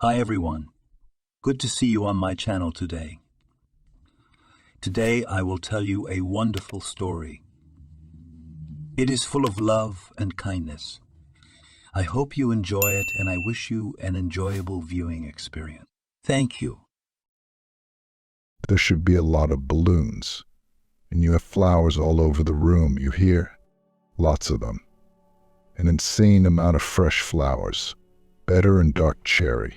Hi everyone. Good to see you on my channel today. Today I will tell you a wonderful story. It is full of love and kindness. I hope you enjoy it and I wish you an enjoyable viewing experience. Thank you. There should be a lot of balloons, and you have flowers all over the room, you hear? Lots of them. An insane amount of fresh flowers, better and dark cherry.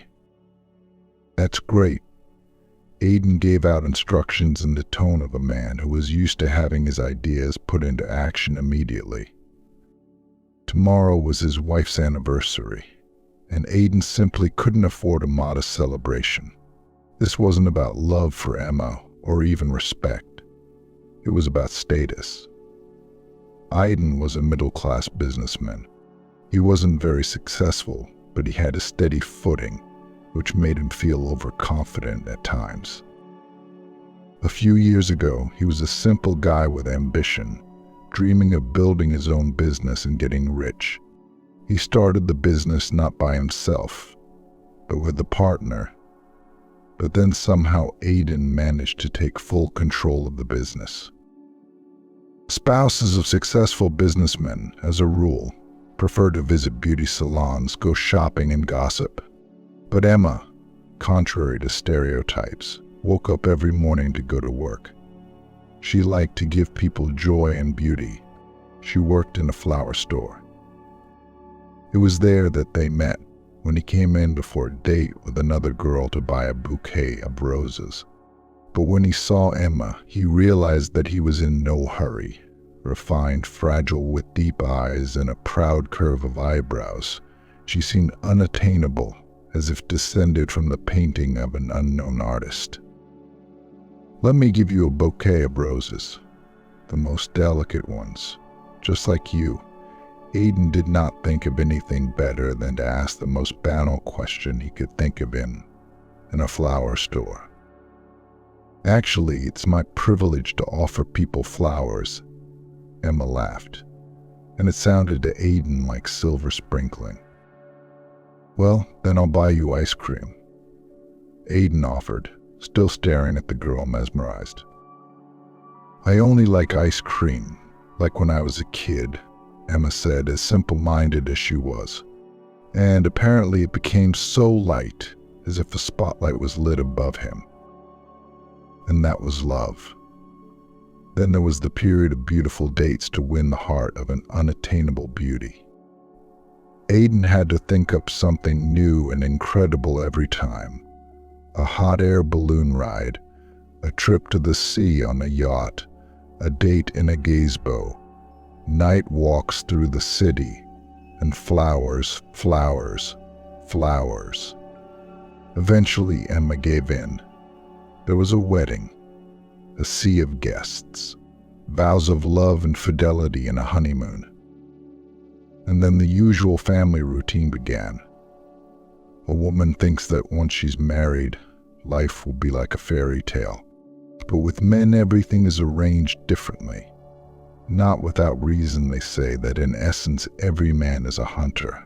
That's great. Aiden gave out instructions in the tone of a man who was used to having his ideas put into action immediately. Tomorrow was his wife's anniversary, and Aiden simply couldn't afford a modest celebration. This wasn't about love for Emma or even respect. It was about status. Aiden was a middle-class businessman. He wasn't very successful, but he had a steady footing, which made him feel overconfident at times. A few years ago, he was a simple guy with ambition, dreaming of building his own business and getting rich. He started the business not by himself, but with a partner. But then somehow Aiden managed to take full control of the business. Spouses of successful businessmen, as a rule, prefer to visit beauty salons, go shopping, and gossip. But Emma, contrary to stereotypes, woke up every morning to go to work. She liked to give people joy and beauty. She worked in a flower store. It was there that they met when he came in before a date with another girl to buy a bouquet of roses. But when he saw Emma, he realized that he was in no hurry. Refined, fragile, with deep eyes and a proud curve of eyebrows, she seemed unattainable, as if descended from the painting of an unknown artist. "Let me give you a bouquet of roses, the most delicate ones, just like you." Aiden did not think of anything better than to ask the most banal question he could think of in a flower store. "Actually, it's my privilege to offer people flowers," Emma laughed, and it sounded to Aiden like silver sprinkling. "Well, then I'll buy you ice cream," Aiden offered, still staring at the girl mesmerized. "I only like ice cream, like when I was a kid," Emma said, as simple-minded as she was. And apparently it became so light, as if a spotlight was lit above him. And that was love. Then there was the period of beautiful dates to win the heart of an unattainable beauty. Aiden had to think up something new and incredible every time. A hot air balloon ride, a trip to the sea on a yacht, a date in a gazebo, night walks through the city, and flowers, flowers, flowers. Eventually, Emma gave in. There was a wedding, a sea of guests, vows of love and fidelity, and a honeymoon. And then the usual family routine began. A woman thinks that once she's married, life will be like a fairy tale. But with men, everything is arranged differently. Not without reason, they say that in essence, every man is a hunter.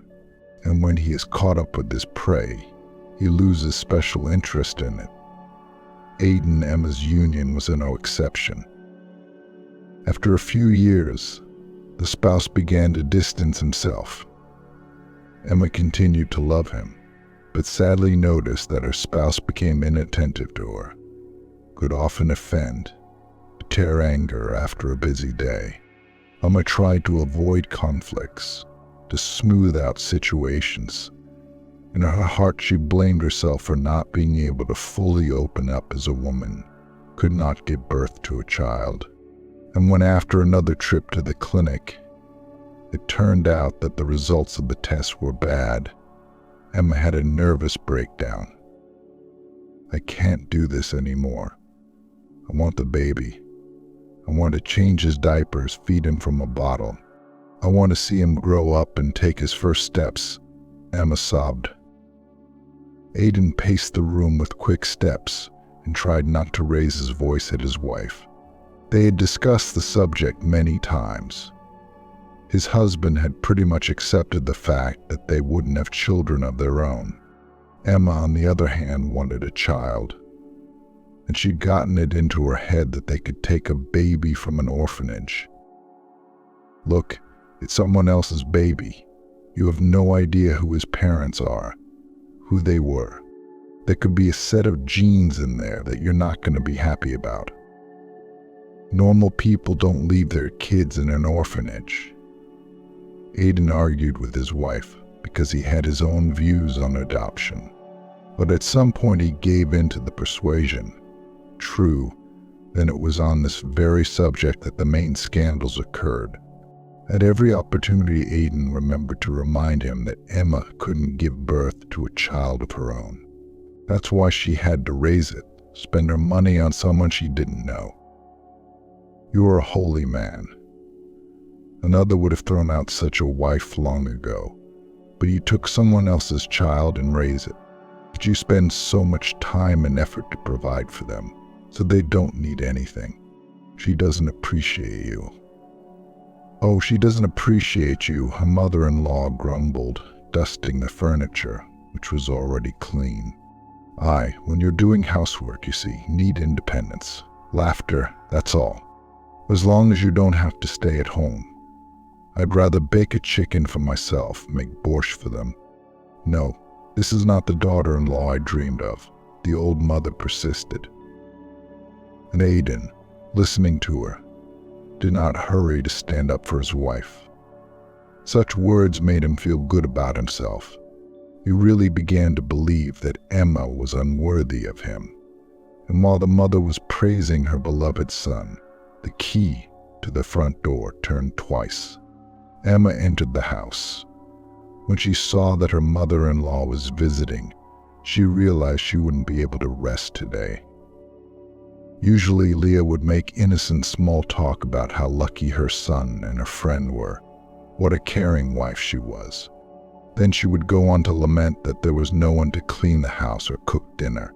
And when he is caught up with his prey, he loses special interest in it. Aiden and Emma's union was no exception. After a few years, the spouse began to distance himself. Emma continued to love him, but sadly noticed that her spouse became inattentive to her, could often offend, tear anger after a busy day. Emma tried to avoid conflicts, to smooth out situations. In her heart, she blamed herself for not being able to fully open up as a woman, could not give birth to a child. And when after another trip to the clinic, it turned out that the results of the tests were bad, Emma had a nervous breakdown. "I can't do this anymore. I want the baby. I want to change his diapers, feed him from a bottle. I want to see him grow up and take his first steps," Emma sobbed. Aiden paced the room with quick steps and tried not to raise his voice at his wife. They had discussed the subject many times. His husband had pretty much accepted the fact that they wouldn't have children of their own. Emma, on the other hand, wanted a child, and she'd gotten it into her head that they could take a baby from an orphanage. Look, it's someone else's baby. You have no idea who his parents are, who they were. There could be a set of genes in there that you're not going to be happy about. Normal people don't leave their kids in an orphanage. Aidan argued with his wife because he had his own views on adoption. But at some point he gave in to the persuasion. True, then it was on this very subject that the main scandals occurred. At every opportunity, Aidan remembered to remind him that Emma couldn't give birth to a child of her own. That's why she had to raise it, spend her money on someone she didn't know. You are a holy man. Another would have thrown out such a wife long ago, but you took someone else's child and raised it. But you spend so much time and effort to provide for them, so they don't need anything. She doesn't appreciate you. Oh, she doesn't appreciate you, her mother-in-law grumbled, dusting the furniture, which was already clean. Aye, when you're doing housework, you see, need independence. Laughter, that's all. As long as you don't have to stay at home. I'd rather bake a chicken for myself, make borscht for them. No, this is not the daughter-in-law I dreamed of, the old mother persisted. And Aidan, listening to her, did not hurry to stand up for his wife. Such words made him feel good about himself. He really began to believe that Emma was unworthy of him. And while the mother was praising her beloved son, the key to the front door turned twice. Emma entered the house. When she saw that her mother-in-law was visiting, she realized she wouldn't be able to rest today. Usually, Leah would make innocent small talk about how lucky her son and her friend were, what a caring wife she was. Then she would go on to lament that there was no one to clean the house or cook dinner.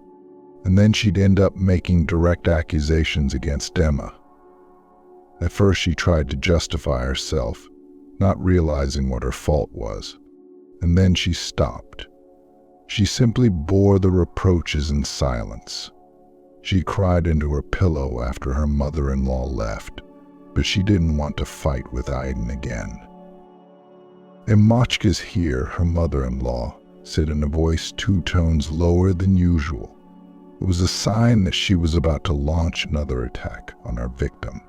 And then she'd end up making direct accusations against Emma. At first she tried to justify herself, not realizing what her fault was. And then she stopped. She simply bore the reproaches in silence. She cried into her pillow after her mother-in-law left, but she didn't want to fight with Aidan again. "And Machka's here," her mother-in-law said in a voice 2 tones lower than usual. It was a sign that she was about to launch another attack on her victim,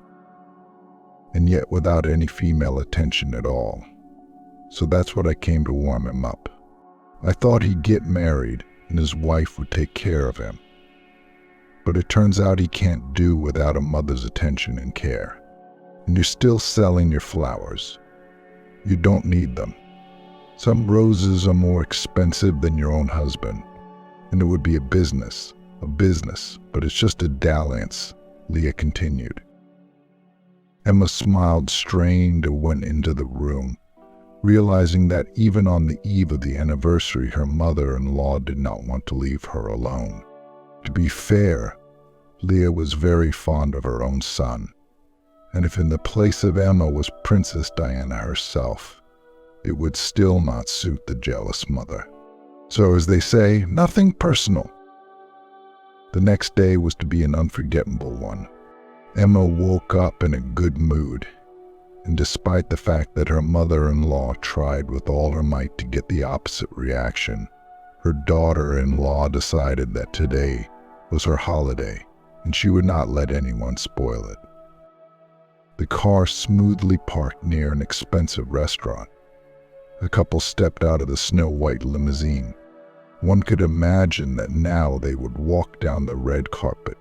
and yet without any female attention at all. So that's what I came to warm him up. I thought he'd get married and his wife would take care of him. But it turns out he can't do without a mother's attention and care. And you're still selling your flowers. You don't need them. Some roses are more expensive than your own husband, and it would be a business, but it's just a dalliance, Leah continued. Emma smiled strained and went into the room, realizing that even on the eve of the anniversary, her mother-in-law did not want to leave her alone. To be fair, Leah was very fond of her own son, and if in the place of Emma was Princess Diana herself, it would still not suit the jealous mother. So as they say, nothing personal. The next day was to be an unforgettable one. Emma woke up in a good mood, and despite the fact that her mother-in-law tried with all her might to get the opposite reaction, her daughter-in-law decided that today was her holiday, and she would not let anyone spoil it. The car smoothly parked near an expensive restaurant. The couple stepped out of the snow-white limousine. One could imagine that now they would walk down the red carpet,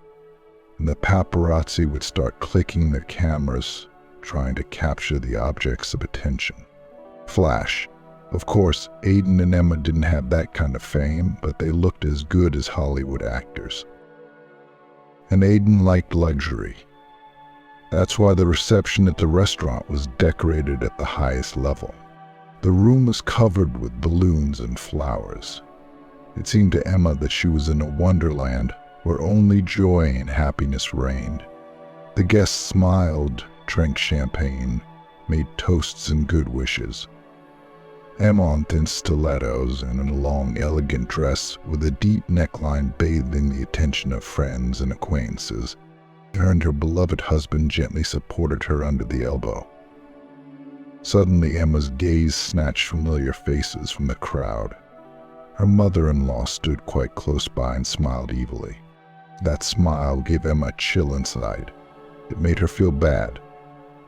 and the paparazzi would start clicking their cameras, trying to capture the objects of attention. Flash. Of course, Aidan and Emma didn't have that kind of fame, but they looked as good as Hollywood actors. And Aidan liked luxury. That's why the reception at the restaurant was decorated at the highest level. The room was covered with balloons and flowers. It seemed to Emma that she was in a wonderland where only joy and happiness reigned. The guests smiled, drank champagne, made toasts and good wishes. Emma in thin stilettos and in a long, elegant dress with a deep neckline bathing the attention of friends and acquaintances, and her beloved husband gently supported her under the elbow. Suddenly, Emma's gaze snatched familiar faces from the crowd. Her mother-in-law stood quite close by and smiled evilly. That smile gave Emma a chill inside. It made her feel bad.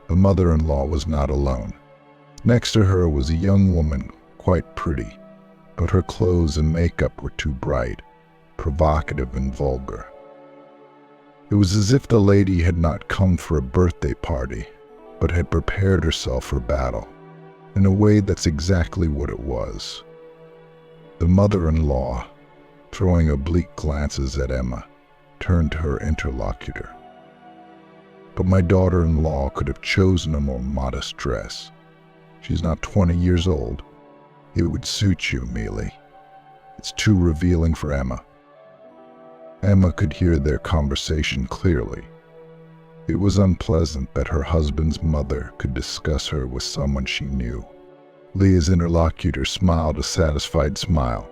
The mother-in-law was not alone. Next to her was a young woman, quite pretty, but her clothes and makeup were too bright, provocative and vulgar. It was as if the lady had not come for a birthday party, but had prepared herself for battle. In a way, that's exactly what it was. The mother-in-law, throwing oblique glances at Emma, turned to her interlocutor. But my daughter-in-law could have chosen a more modest dress. She's not 20 years old. It would suit you, Mealy. It's too revealing for Emma. Emma could hear their conversation clearly. It was unpleasant that her husband's mother could discuss her with someone she knew. Leah's interlocutor smiled a satisfied smile.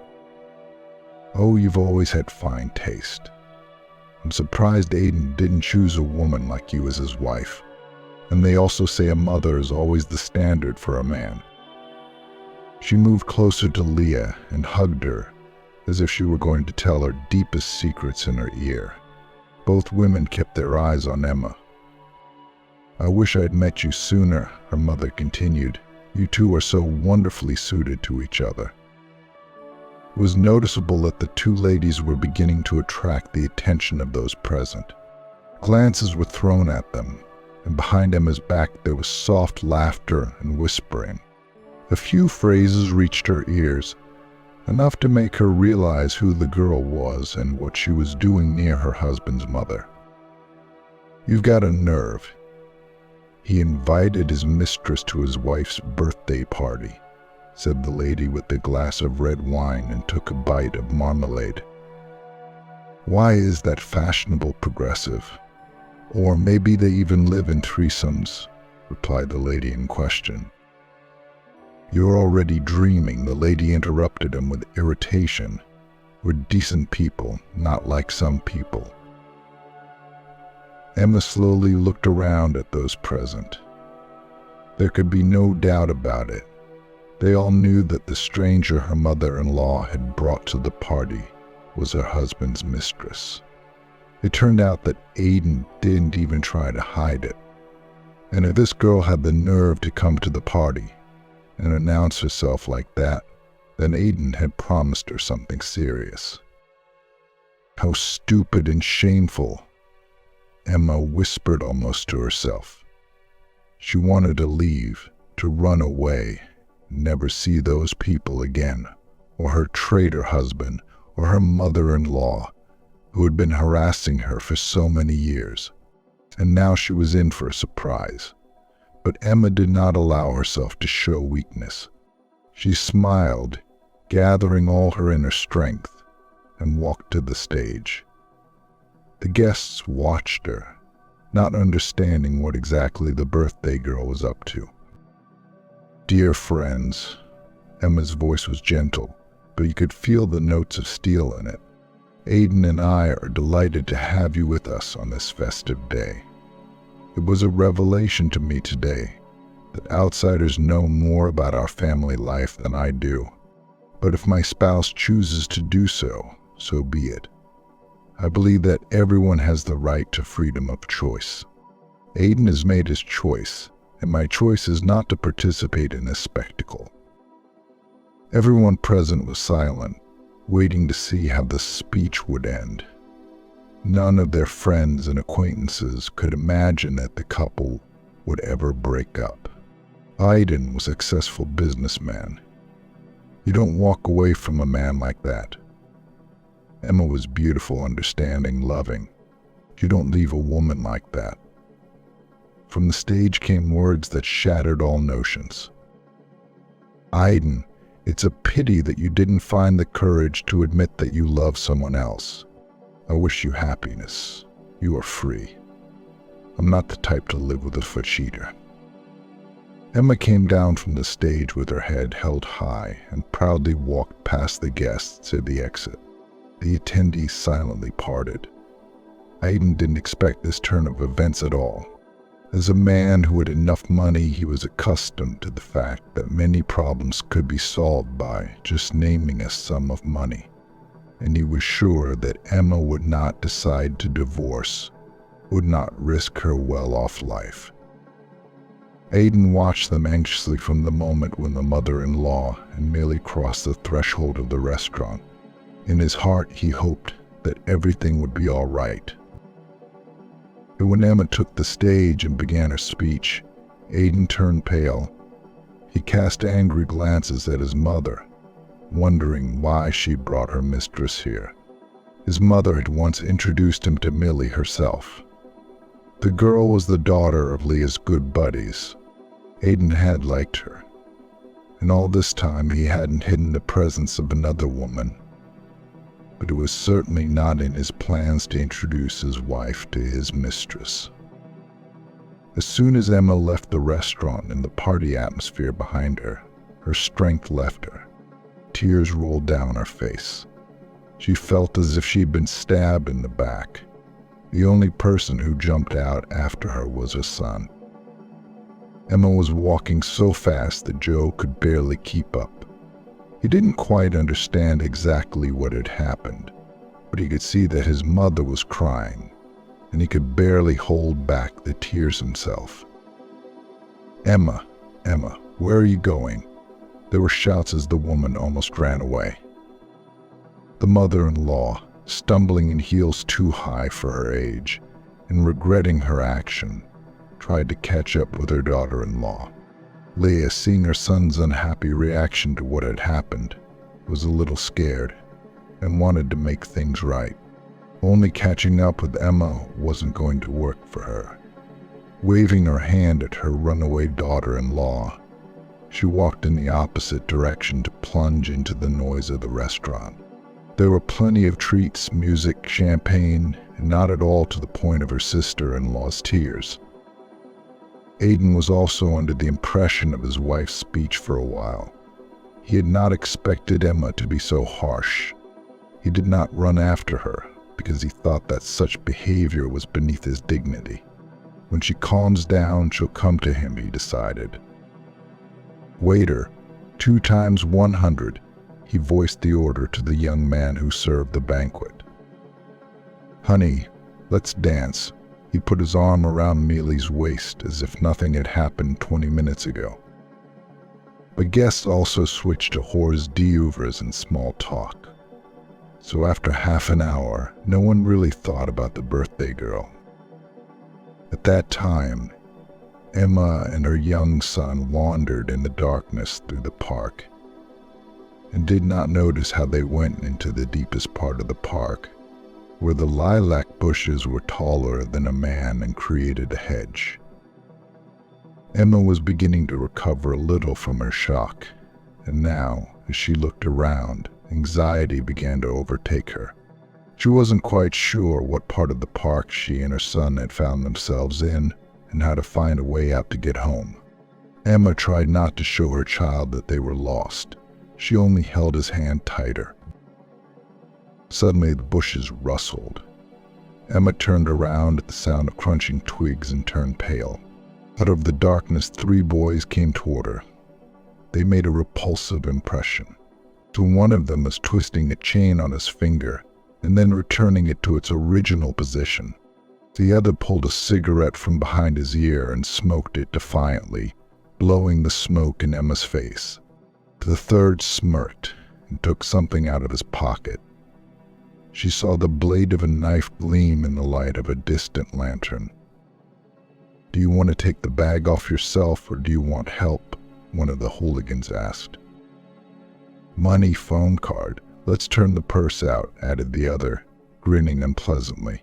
Oh, you've always had fine taste. I'm surprised Aiden didn't choose a woman like you as his wife. And they also say a mother is always the standard for a man. She moved closer to Leah and hugged her, as if she were going to tell her deepest secrets in her ear. Both women kept their eyes on Emma. I wish I'd met you sooner, her mother continued. You two are so wonderfully suited to each other. It was noticeable that the two ladies were beginning to attract the attention of those present. Glances were thrown at them, and behind Emma's back there was soft laughter and whispering. A few phrases reached her ears, enough to make her realize who the girl was and what she was doing near her husband's mother. You've got a nerve. He invited his mistress to his wife's birthday party, said the lady with the glass of red wine and took a bite of marmalade. Why is that fashionable progressive? Or maybe they even live in threesomes, replied the lady in question. You're already dreaming, the lady interrupted him with irritation. We're decent people, not like some people. Emma slowly looked around at those present. There could be no doubt about it. They all knew that the stranger her mother-in-law had brought to the party was her husband's mistress. It turned out that Aiden didn't even try to hide it. And if this girl had the nerve to come to the party and announce herself like that, then Aiden had promised her something serious. How stupid and shameful, Emma whispered almost to herself. She wanted to leave, to run away, never see those people again, or her traitor husband, or her mother-in-law, who had been harassing her for so many years. And now she was in for a surprise. But Emma did not allow herself to show weakness. She smiled, gathering all her inner strength, and walked to the stage. The guests watched her, not understanding what exactly the birthday girl was up to. Dear friends, Emma's voice was gentle, but you could feel the notes of steel in it. Aiden and I are delighted to have you with us on this festive day. It was a revelation to me today that outsiders know more about our family life than I do. But if my spouse chooses to do so, so be it. I believe that everyone has the right to freedom of choice. Aiden has made his choice, and my choice is not to participate in this spectacle. Everyone present was silent, waiting to see how the speech would end. None of their friends and acquaintances could imagine that the couple would ever break up. Aiden was a successful businessman. You don't walk away from a man like that. Emma was beautiful, understanding, loving. You don't leave a woman like that. From the stage came words that shattered all notions. Aiden, it's a pity that you didn't find the courage to admit that you love someone else. I wish you happiness. You are free. I'm not the type to live with a foot cheater. Emma came down from the stage with her head held high and proudly walked past the guests to the exit. The attendees silently parted. Aidan didn't expect this turn of events at all. As a man who had enough money, he was accustomed to the fact that many problems could be solved by just naming a sum of money, and he was sure that Emma would not decide to divorce, would not risk her well-off life. Aidan watched them anxiously from the moment when the mother-in-law and Millie crossed the threshold of the restaurant. In his heart, he hoped that everything would be all right. But when Emma took the stage and began her speech, Aidan turned pale. He cast angry glances at his mother, wondering why she brought her mistress here. His mother had once introduced him to Millie herself. The girl was the daughter of Leah's good buddies. Aidan had liked her, and all this time he hadn't hidden the presence of another woman. But it was certainly not in his plans to introduce his wife to his mistress. As soon as Emma left the restaurant and the party atmosphere behind her, her strength left her. Tears rolled down her face. She felt as if she'd been stabbed in the back. The only person who jumped out after her was her son. Emma was walking so fast that Joe could barely keep up. He didn't quite understand exactly what had happened, but he could see that his mother was crying, and he could barely hold back the tears himself. "Emma, Emma, where are you going?" There were shouts as the woman almost ran away. The mother-in-law, stumbling in heels too high for her age, and regretting her action, tried to catch up with her daughter-in-law. Leah, seeing her son's unhappy reaction to what had happened, was a little scared and wanted to make things right. Only catching up with Emma wasn't going to work for her. Waving her hand at her runaway daughter-in-law, she walked in the opposite direction to plunge into the noise of the restaurant. There were plenty of treats, music, champagne, and not at all to the point of her sister-in-law's tears. Aidan was also under the impression of his wife's speech for a while. He had not expected Emma to be so harsh. He did not run after her because he thought that such behavior was beneath his dignity. When she calms down, she'll come to him, he decided. "Waiter, 2 times 100, he voiced the order to the young man who served the banquet. "Honey, let's dance." He put his arm around Millie's waist as if nothing had happened 20 minutes ago. But guests also switched to hors d'oeuvres and small talk. So after half an hour, no one really thought about the birthday girl. At that time, Emma and her young son wandered in the darkness through the park and did not notice how they went into the deepest part of the park, where the lilac bushes were taller than a man and created a hedge. Emma was beginning to recover a little from her shock, and now, as she looked around, anxiety began to overtake her. She wasn't quite sure what part of the park she and her son had found themselves in, and how to find a way out to get home. Emma tried not to show her child that they were lost. She only held his hand tighter. Suddenly the bushes rustled. Emma turned around at the sound of crunching twigs and turned pale. Out of the darkness, 3 boys came toward her. They made a repulsive impression. So one of them was twisting a chain on his finger and then returning it to its original position. The other pulled a cigarette from behind his ear and smoked it defiantly, blowing the smoke in Emma's face. The third smirked and took something out of his pocket. She saw the blade of a knife gleam in the light of a distant lantern. "Do you want to take the bag off yourself, or do you want help?" one of the hooligans asked. "Money, phone card. Let's turn the purse out," added the other, grinning unpleasantly.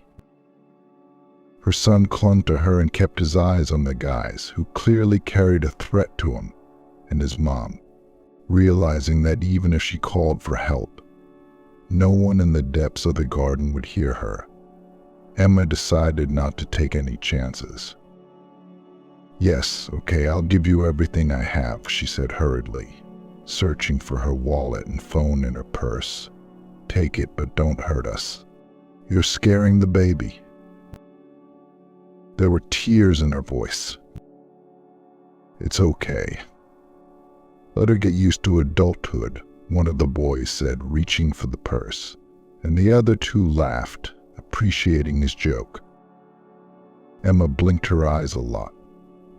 Her son clung to her and kept his eyes on the guys, who clearly carried a threat to him and his mom, realizing that even if she called for help, no one in the depths of the garden would hear her. Emma decided not to take any chances. Yes, okay, I'll give you everything I have, she said hurriedly, searching for her wallet and phone in her purse. Take it, but don't hurt us. You're scaring the baby. There were tears in her voice. It's okay. Let her get used to adulthood, one of the boys said, reaching for the purse, and the other two laughed, appreciating his joke. Emma blinked her eyes a lot,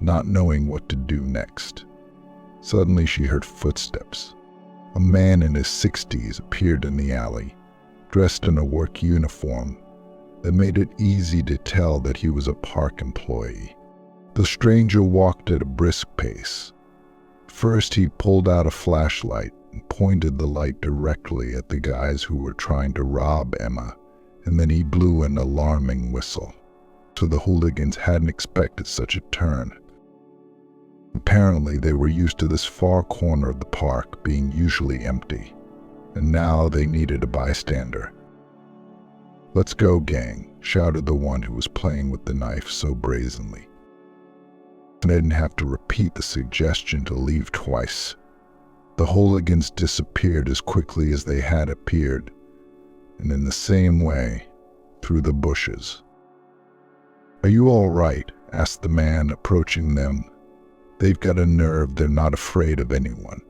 not knowing what to do next. Suddenly she heard footsteps. A man in his 60s appeared in the alley, dressed in a work uniform that made it easy to tell that he was a park employee. The stranger walked at a brisk pace. First, he pulled out a flashlight and pointed the light directly at the guys who were trying to rob Emma, and then he blew an alarming whistle. So the hooligans hadn't expected such a turn. Apparently, they were used to this far corner of the park being usually empty, and now they needed a bystander. "Let's go, gang," shouted the one who was playing with the knife so brazenly. And I didn't have to repeat the suggestion to leave twice. The hooligans disappeared as quickly as they had appeared, and in the same way, through the bushes. "Are you all right?" asked the man, approaching them. "They've got a nerve, they're not afraid of anyone.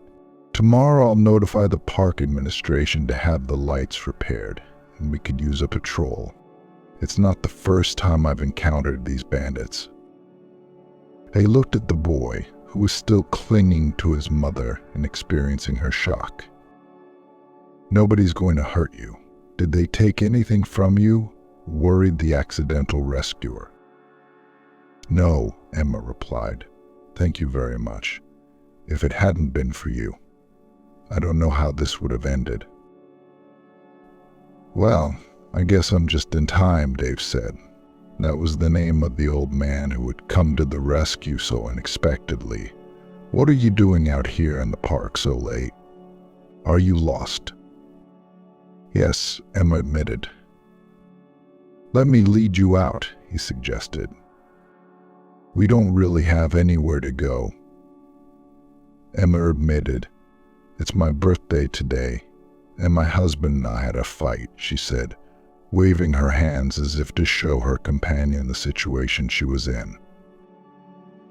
Tomorrow I'll notify the park administration to have the lights repaired, and we could use a patrol. It's not the first time I've encountered these bandits." They looked at the boy, who was still clinging to his mother and experiencing her shock. "Nobody's going to hurt you. Did they take anything from you?" worried the accidental rescuer. "No," Emma replied. "Thank you very much. If it hadn't been for you, I don't know how this would have ended." "Well, I guess I'm just in time," Dave said. That was the name of the old man who had come to the rescue so unexpectedly. "What are you doing out here in the park so late? Are you lost?" "Yes," Emma admitted. "Let me lead you out," he suggested. "We don't really have anywhere to go." Emma admitted. "It's my birthday today, and my husband and I had a fight," she said, waving her hands as if to show her companion the situation she was in.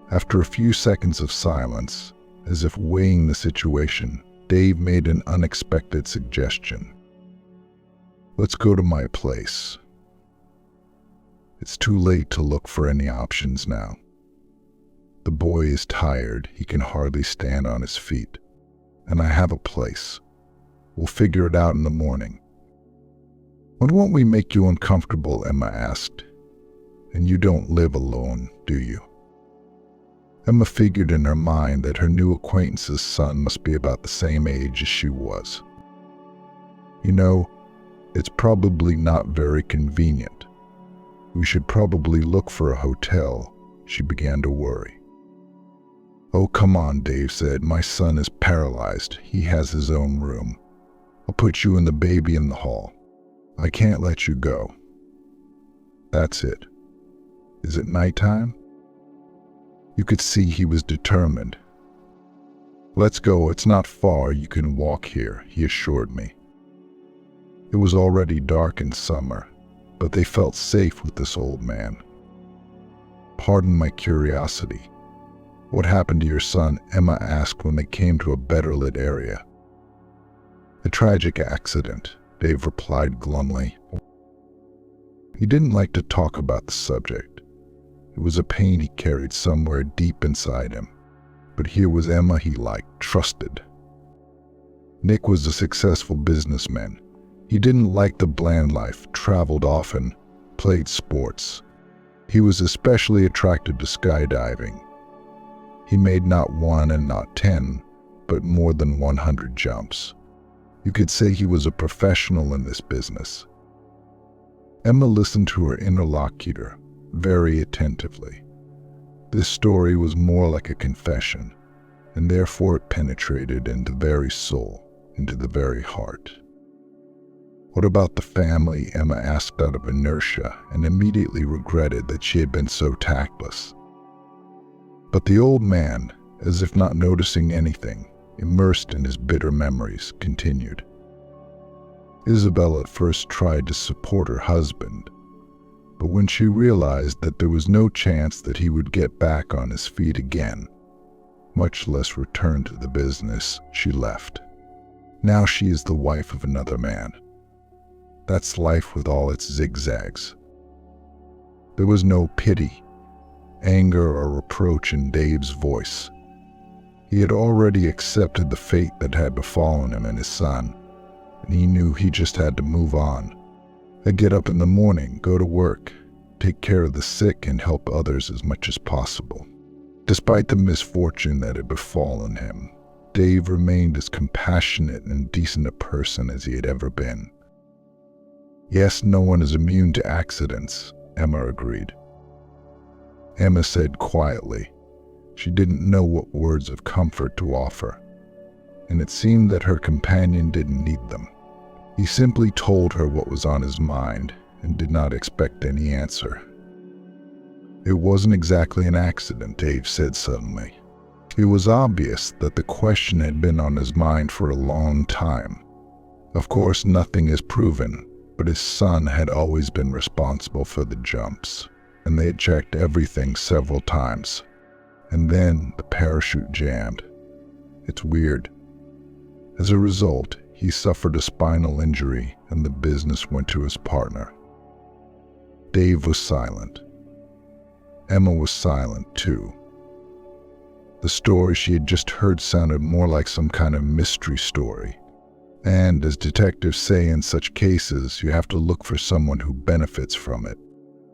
After a few seconds of silence, as if weighing the situation, Dave made an unexpected suggestion. "Let's go to my place. It's too late to look for any options now. The boy is tired, he can hardly stand on his feet, and I have a place. We'll figure it out in the morning." "But won't we make you uncomfortable?" Emma asked. "And you don't live alone, do you?" Emma figured in her mind that her new acquaintance's son must be about the same age as she was. "You know, it's probably not very convenient. We should probably look for a hotel," she began to worry. "Oh, come on," Dave said. "My son is paralyzed. He has his own room. I'll put you and the baby in the hall. I can't let you go." "That's it. Is it nighttime?" You could see he was determined. "Let's go, it's not far, you can walk here," he assured me. It was already dark in summer, but they felt safe with this old man. "Pardon my curiosity. What happened to your son?" Emma asked when they came to a better lit area. "A tragic accident," Dave replied glumly. He didn't like to talk about the subject. It was a pain he carried somewhere deep inside him. But here was Emma he liked, trusted. Nick was a successful businessman. He didn't like the bland life, traveled often, played sports. He was especially attracted to skydiving. He made not 1 and not 10, but more than 100 jumps. You could say he was a professional in this business. Emma listened to her interlocutor very attentively. This story was more like a confession, and therefore it penetrated into the very soul, into the very heart. "What about the family?" Emma asked out of inertia, and immediately regretted that she had been so tactless. But the old man, as if not noticing anything, immersed in his bitter memories, continued. Isabel at first tried to support her husband, but when she realized that there was no chance that he would get back on his feet again, much less return to the business, she left. Now she is the wife of another man. That's life with all its zigzags. There was no pity, anger, or reproach in Dave's voice. He had already accepted the fate that had befallen him and his son, and he knew he just had to move on. He'd get up in the morning, go to work, take care of the sick, and help others as much as possible. Despite the misfortune that had befallen him, Dave remained as compassionate and decent a person as he had ever been. Yes, no one is immune to accidents, Emma agreed. Emma said quietly. She didn't know what words of comfort to offer, and it seemed that her companion didn't need them. He simply told her what was on his mind and did not expect any answer. It wasn't exactly an accident, Dave said suddenly. It was obvious that the question had been on his mind for a long time. Of course, nothing is proven, but his son had always been responsible for the jumps, and they had checked everything several times. And then the parachute jammed. It's weird. As a result, he suffered a spinal injury and the business went to his partner. Dave was silent. Emma was silent too. The story she had just heard sounded more like some kind of mystery story. And as detectives say in such cases, you have to look for someone who benefits from it.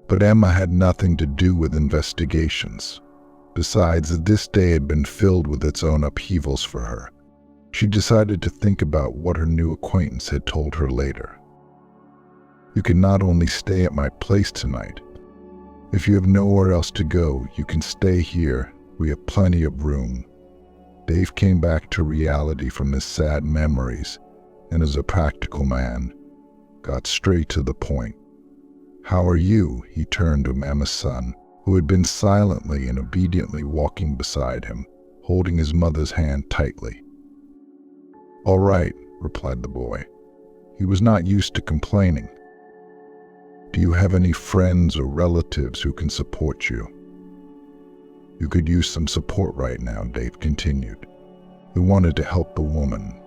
But Emma had nothing to do with investigations. Besides, this day had been filled with its own upheavals for her. She decided to think about what her new acquaintance had told her later. You can not only stay at my place tonight. If you have nowhere else to go, you can stay here. We have plenty of room. Dave came back to reality from his sad memories, and as a practical man, got straight to the point. How are you? He turned to Emma's son, who had been silently and obediently walking beside him, holding his mother's hand tightly. All right, replied the boy. He was not used to complaining. Do you have any friends or relatives who can support you? You could use some support right now, Dave continued. He wanted to help the woman,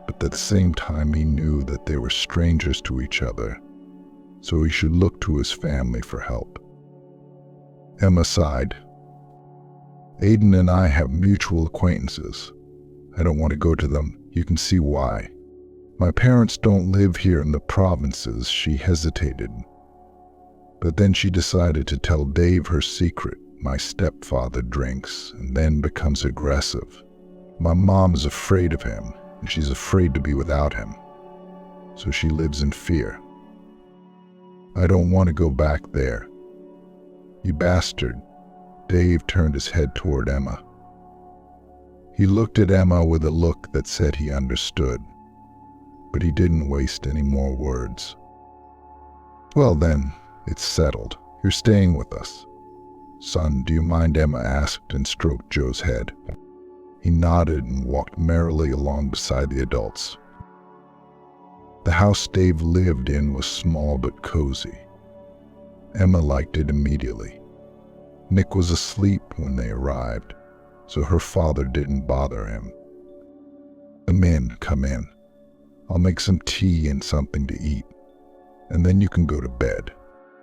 but at the same time he knew that they were strangers to each other, so he should look to his family for help. Emma sighed. Aiden and I have mutual acquaintances. I don't want to go to them. You can see why. My parents don't live here in the provinces. She hesitated. But then she decided to tell Dave her secret. My stepfather drinks and then becomes aggressive. My mom is afraid of him, and she's afraid to be without him. So she lives in fear. I don't want to go back there. You bastard. Dave turned his head toward Emma. He looked at Emma with a look that said he understood, but he didn't waste any more words. Well then, it's settled. You're staying with us. Son, do you mind? Emma asked and stroked Joe's head. He nodded and walked merrily along beside the adults. The house Dave lived in was small but cozy. Emma liked it immediately. Nick was asleep when they arrived, so her father didn't bother him. Come in. I'll make some tea and something to eat, and then you can go to bed.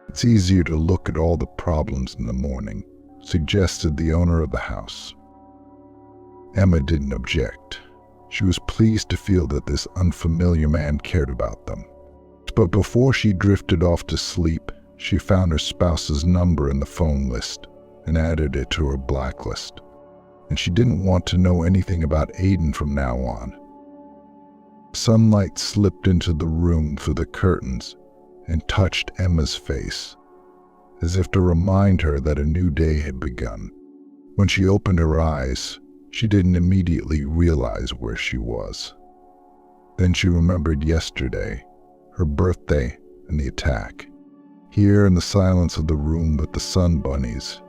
It's easier to look at all the problems in the morning, suggested the owner of the house. Emma didn't object. She was pleased to feel that this unfamiliar man cared about them. But before she drifted off to sleep, she found her spouse's number in the phone list and added it to her blacklist. And she didn't want to know anything about Aiden from now on. Sunlight slipped into the room through the curtains and touched Emma's face, as if to remind her that a new day had begun. When she opened her eyes, she didn't immediately realize where she was. Then she remembered yesterday, her birthday, and the attack. Here in the silence of the room with the sun bunnies,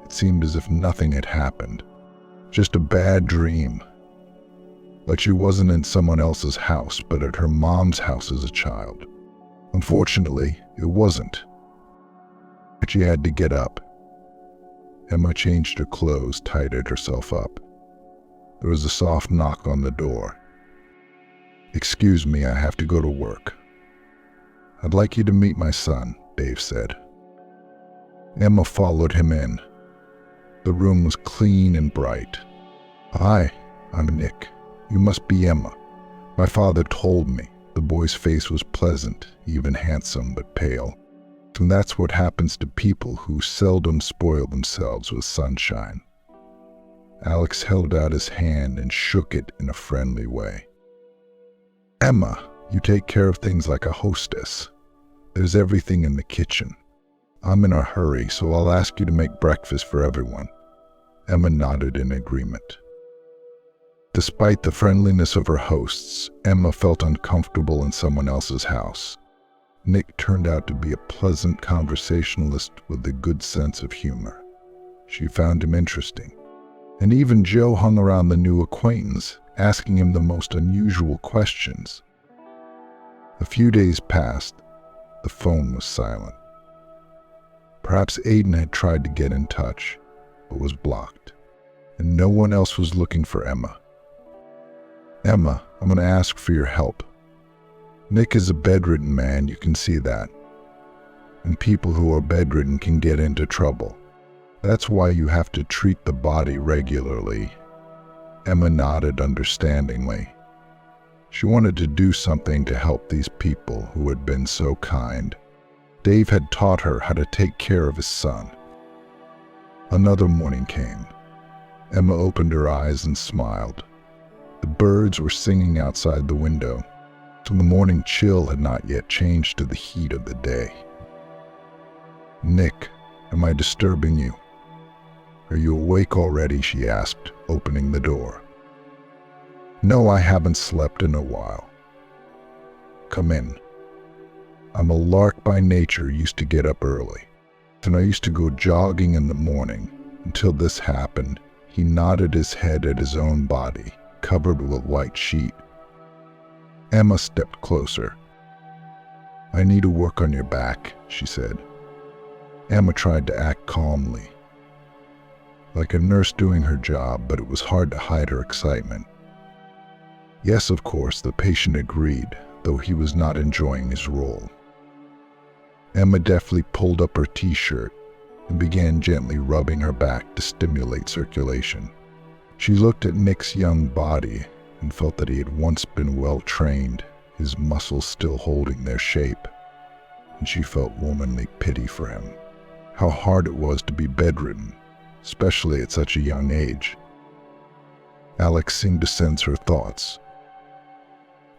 it seemed as if nothing had happened. Just a bad dream. Like she wasn't in someone else's house, but at her mom's house as a child. Unfortunately, it wasn't. She had to get up. Emma changed her clothes, tidied herself up. There was a soft knock on the door. "Excuse me, I have to go to work." "I'd like you to meet my son," Dave said. Emma followed him in. The room was clean and bright. "Hi, I'm Nick. You must be Emma. My father told me." The boy's face was pleasant, even handsome but pale. And that's what happens to people who seldom spoil themselves with sunshine. Alex held out his hand and shook it in a friendly way. "Emma, you take care of things like a hostess. There's everything in the kitchen. I'm in a hurry, so I'll ask you to make breakfast for everyone." Emma nodded in agreement. Despite the friendliness of her hosts, Emma felt uncomfortable in someone else's house. Nick turned out to be a pleasant conversationalist with a good sense of humor. She found him interesting. And even Joe hung around the new acquaintance, asking him the most unusual questions. A few days passed. The phone was silent. Perhaps Aiden had tried to get in touch, but was blocked. And no one else was looking for Emma. "Emma, I'm going to ask for your help. Nick is a bedridden man, you can see that. And people who are bedridden can get into trouble. That's why you have to treat the body regularly." Emma nodded understandingly. She wanted to do something to help these people who had been so kind. Dave had taught her how to take care of his son. Another morning came. Emma opened her eyes and smiled. The birds were singing outside the window, so the morning chill had not yet changed to the heat of the day. "Nick, am I disturbing you? Are you awake already?" she asked, opening the door. "No, I haven't slept in a while." "Come in. I'm a lark by nature, used to get up early. And I used to go jogging in the morning. Until this happened." He nodded his head at his own body, covered with a white sheet. Emma stepped closer. "I need to work on your back," she said. Emma tried to act calmly, like a nurse doing her job, but it was hard to hide her excitement. Yes, of course, the patient agreed, though he was not enjoying his role. Emma deftly pulled up her t-shirt and began gently rubbing her back to stimulate circulation. She looked at Nick's young body and felt that he had once been well trained, his muscles still holding their shape, and she felt womanly pity for him. How hard it was to be bedridden, especially at such a young age. Alex seemed to sense her thoughts.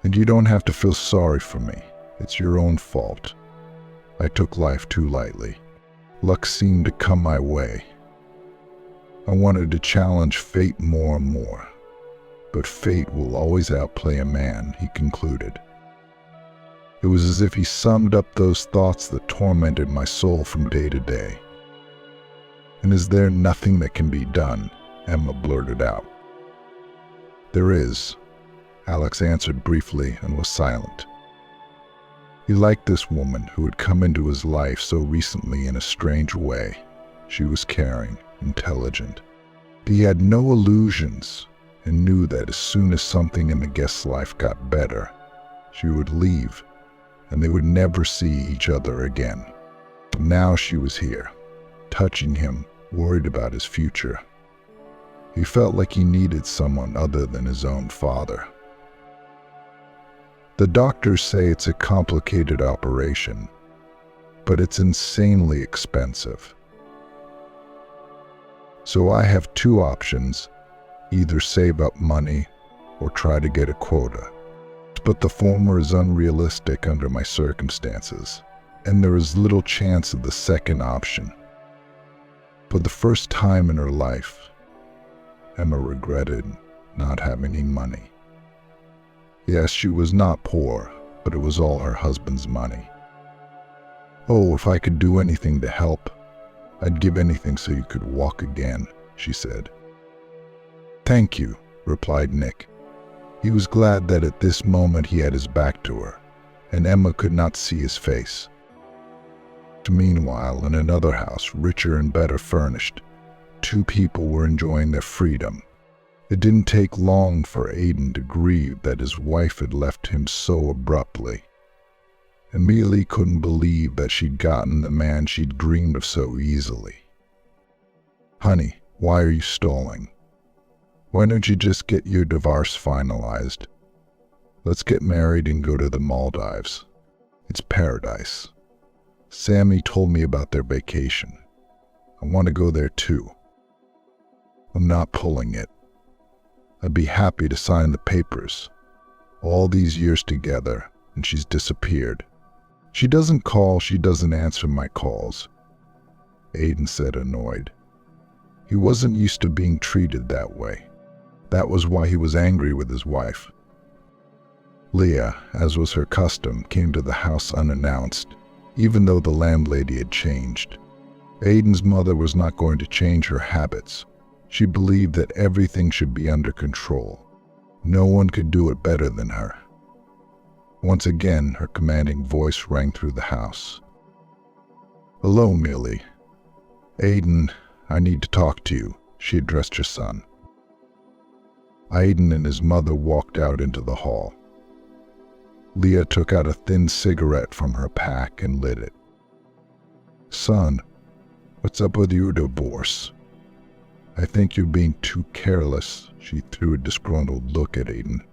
"And you don't have to feel sorry for me. It's your own fault. I took life too lightly. Luck seemed to come my way. I wanted to challenge fate more and more. But fate will always outplay a man," he concluded. It was as if he summed up those thoughts that tormented my soul from day to day. "And is there nothing that can be done?" Emma blurted out. "There is," Alex answered briefly and was silent. He liked this woman who had come into his life so recently in a strange way. She was caring, intelligent. He had no illusions and knew that as soon as something in the guest's life got better, she would leave and they would never see each other again. Now she was here, touching him, worried about his future. He felt like he needed someone other than his own father. The doctors say it's a complicated operation, but it's insanely expensive. So I have two options, either save up money or try to get a quota. But the former is unrealistic under my circumstances, and there is little chance of the second option. For the first time in her life, Emma regretted not having any money. Yes, she was not poor, but it was all her husband's money. Oh, if I could do anything to help. I'd give anything so you could walk again, she said. Thank you, replied Nick. He was glad that at this moment he had his back to her, and Emma could not see his face. Meanwhile, in another house, richer and better furnished, two people were enjoying their freedom. It didn't take long for Aidan to grieve that his wife had left him so abruptly. Amelie couldn't believe that she'd gotten the man she'd dreamed of so easily. Honey, why are you stalling? Why don't you just get your divorce finalized? Let's get married and go to the Maldives. It's paradise. Sammy told me about their vacation. I want to go there too. I'm not pulling it. I'd be happy to sign the papers. All these years together, and she's disappeared. She doesn't call, she doesn't answer my calls, Aidan said, annoyed. He wasn't used to being treated that way. That was why he was angry with his wife. Leah, as was her custom, came to the house unannounced, even though the landlady had changed. Aidan's mother was not going to change her habits. She believed that everything should be under control. No one could do it better than her. Once again, her commanding voice rang through the house. Hello, Millie. Aidan, I need to talk to you, she addressed her son. Aidan and his mother walked out into the hall. Leah took out a thin cigarette from her pack and lit it. Son, what's up with your divorce? I think you're being too careless, she threw a disgruntled look at Aidan.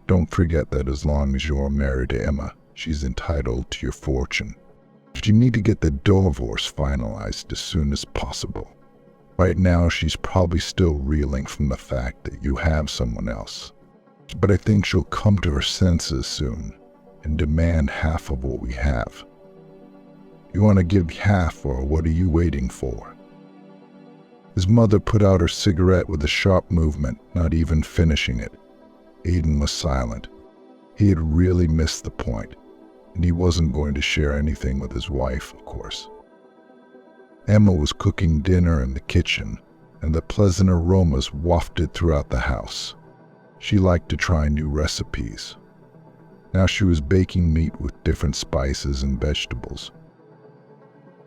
Don't forget that as long as you're married to Emma, she's entitled to your fortune. You need to get the divorce finalized as soon as possible. Right now, she's probably still reeling from the fact that you have someone else. But I think she'll come to her senses soon and demand half of what we have. You want to give half, or what are you waiting for? His mother put out her cigarette with a sharp movement, not even finishing it. Aidan was silent. He had really missed the point, and he wasn't going to share anything with his wife, of course. Emma was cooking dinner in the kitchen, and the pleasant aromas wafted throughout the house. She liked to try new recipes. Now she was baking meat with different spices and vegetables.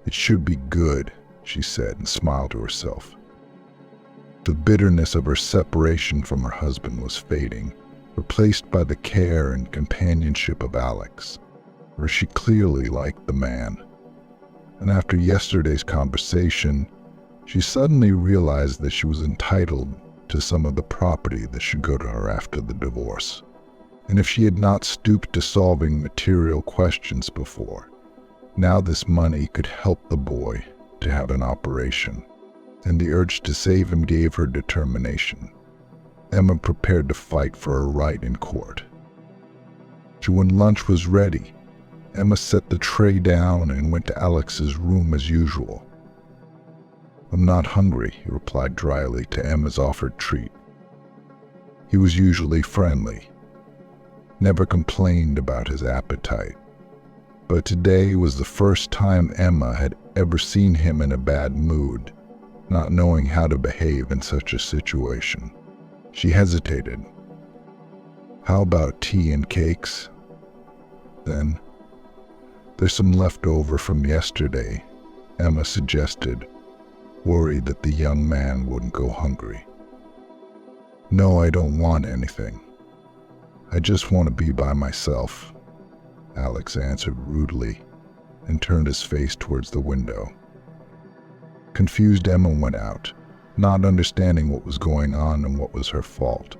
It should be good, she said and smiled to herself. The bitterness of her separation from her husband was fading, replaced by the care and companionship of Alex, where she clearly liked the man. And after yesterday's conversation, she suddenly realized that she was entitled to some of the property that should go to her after the divorce. And if she had not stooped to solving material questions before, now this money could help the boy to have an operation, and the urge to save him gave her determination. Emma prepared to fight for her right in court. So when lunch was ready, Emma set the tray down and went to Alex's room as usual. I'm not hungry, he replied dryly to Emma's offered treat. He was usually friendly, never complained about his appetite. But today was the first time Emma had ever seen him in a bad mood, not knowing how to behave in such a situation. She hesitated. How about tea and cakes? Then, there's some leftover from yesterday, Emma suggested, worried that the young man wouldn't go hungry. No, I don't want anything. I just want to be by myself, Alex answered rudely and turned his face towards the window. Confused Emma went out, not understanding what was going on and what was her fault.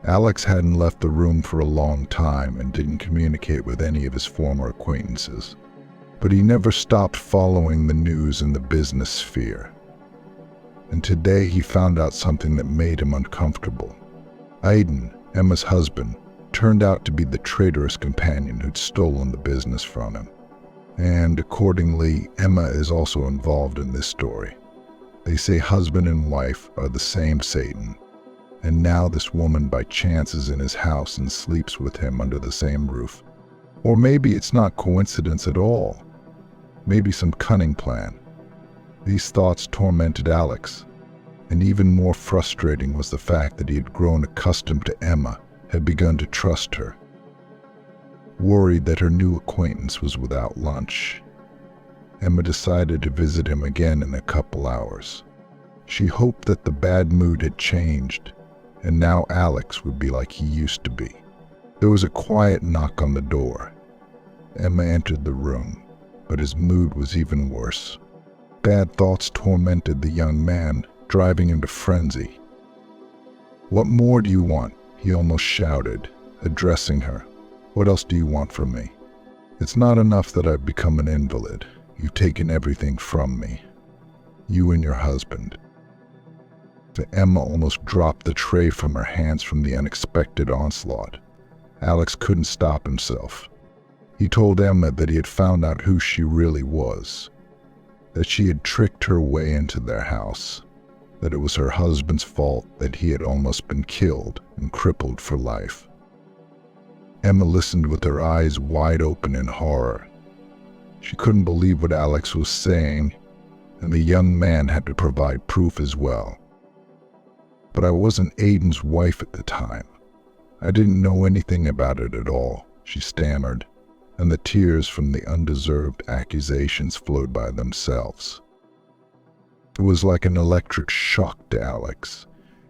Alex hadn't left the room for a long time and didn't communicate with any of his former acquaintances, but he never stopped following the news in the business sphere. And today he found out something that made him uncomfortable. Aidan, Emma's husband, turned out to be the traitorous companion who'd stolen the business from him. And accordingly, Emma is also involved in this story. They say husband and wife are the same Satan, and now this woman by chance is in his house and sleeps with him under the same roof. Or maybe it's not coincidence at all. Maybe some cunning plan. These thoughts tormented Alex, and even more frustrating was the fact that he had grown accustomed to Emma, had begun to trust her. Worried that her new acquaintance was without lunch, Emma decided to visit him again in a couple hours. She hoped that the bad mood had changed, and now Alex would be like he used to be. There was a quiet knock on the door. Emma entered the room, but his mood was even worse. Bad thoughts tormented the young man, driving him to frenzy. "What more do you want?" he almost shouted, addressing her. "What else do you want from me? It's not enough that I've become an invalid. You've taken everything from me. You and your husband." Emma almost dropped the tray from her hands from the unexpected onslaught. Alex couldn't stop himself. He told Emma that he had found out who she really was, that she had tricked her way into their house, that it was her husband's fault that he had almost been killed and crippled for life. Emma listened with her eyes wide open in horror. She couldn't believe what Alex was saying, and the young man had to provide proof as well. "But I wasn't Aiden's wife at the time. I didn't know anything about it at all," she stammered, and the tears from the undeserved accusations flowed by themselves. It was like an electric shock to Alex.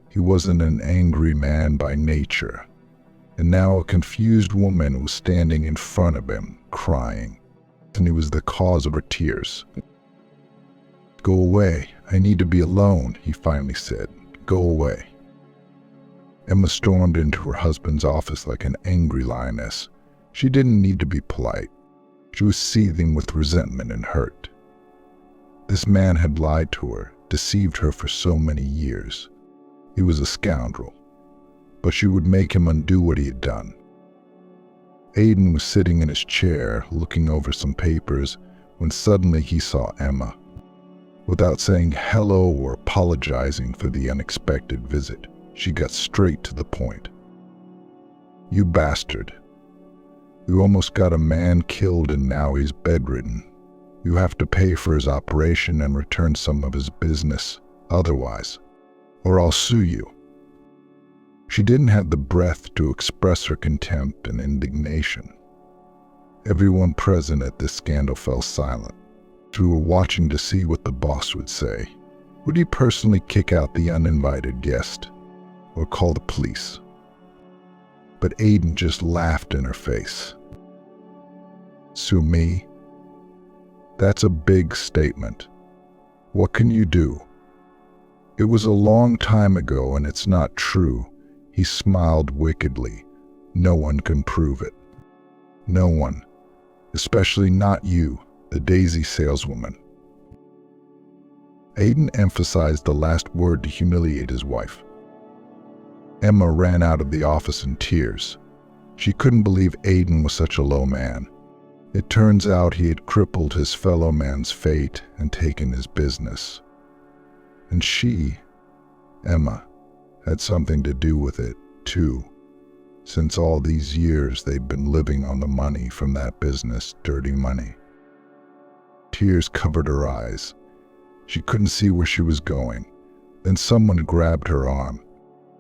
He wasn't an angry man by nature, and now a confused woman was standing in front of him, crying, and he was the cause of her tears. "Go away, I need to be alone," he finally said. "Go away." Emma stormed into her husband's office like an angry lioness. She didn't need to be polite. She was seething with resentment and hurt. This man had lied to her, deceived her for so many years. He was a scoundrel, but she would make him undo what he had done. Aiden was sitting in his chair, looking over some papers, when suddenly he saw Emma. Without saying hello or apologizing for the unexpected visit, she got straight to the point. "You bastard. You almost got a man killed and now he's bedridden. You have to pay for his operation and return some of his business, otherwise, or I'll sue you." She didn't have the breath to express her contempt and indignation. Everyone present at this scandal fell silent. We were watching to see what the boss would say. Would he personally kick out the uninvited guest or call the police? But Aiden just laughed in her face. "Sue me? That's a big statement. What can you do? It was a long time ago and it's not true." He smiled wickedly. "No one can prove it. No one, especially not you, the daisy saleswoman." Aiden emphasized the last word to humiliate his wife. Emma ran out of the office in tears. She couldn't believe Aiden was such a low man. It turns out he had crippled his fellow man's fate and taken his business. And she, Emma, had something to do with it, too, since all these years they'd been living on the money from that business, dirty money. Tears covered her eyes. She couldn't see where she was going. Then someone grabbed her arm.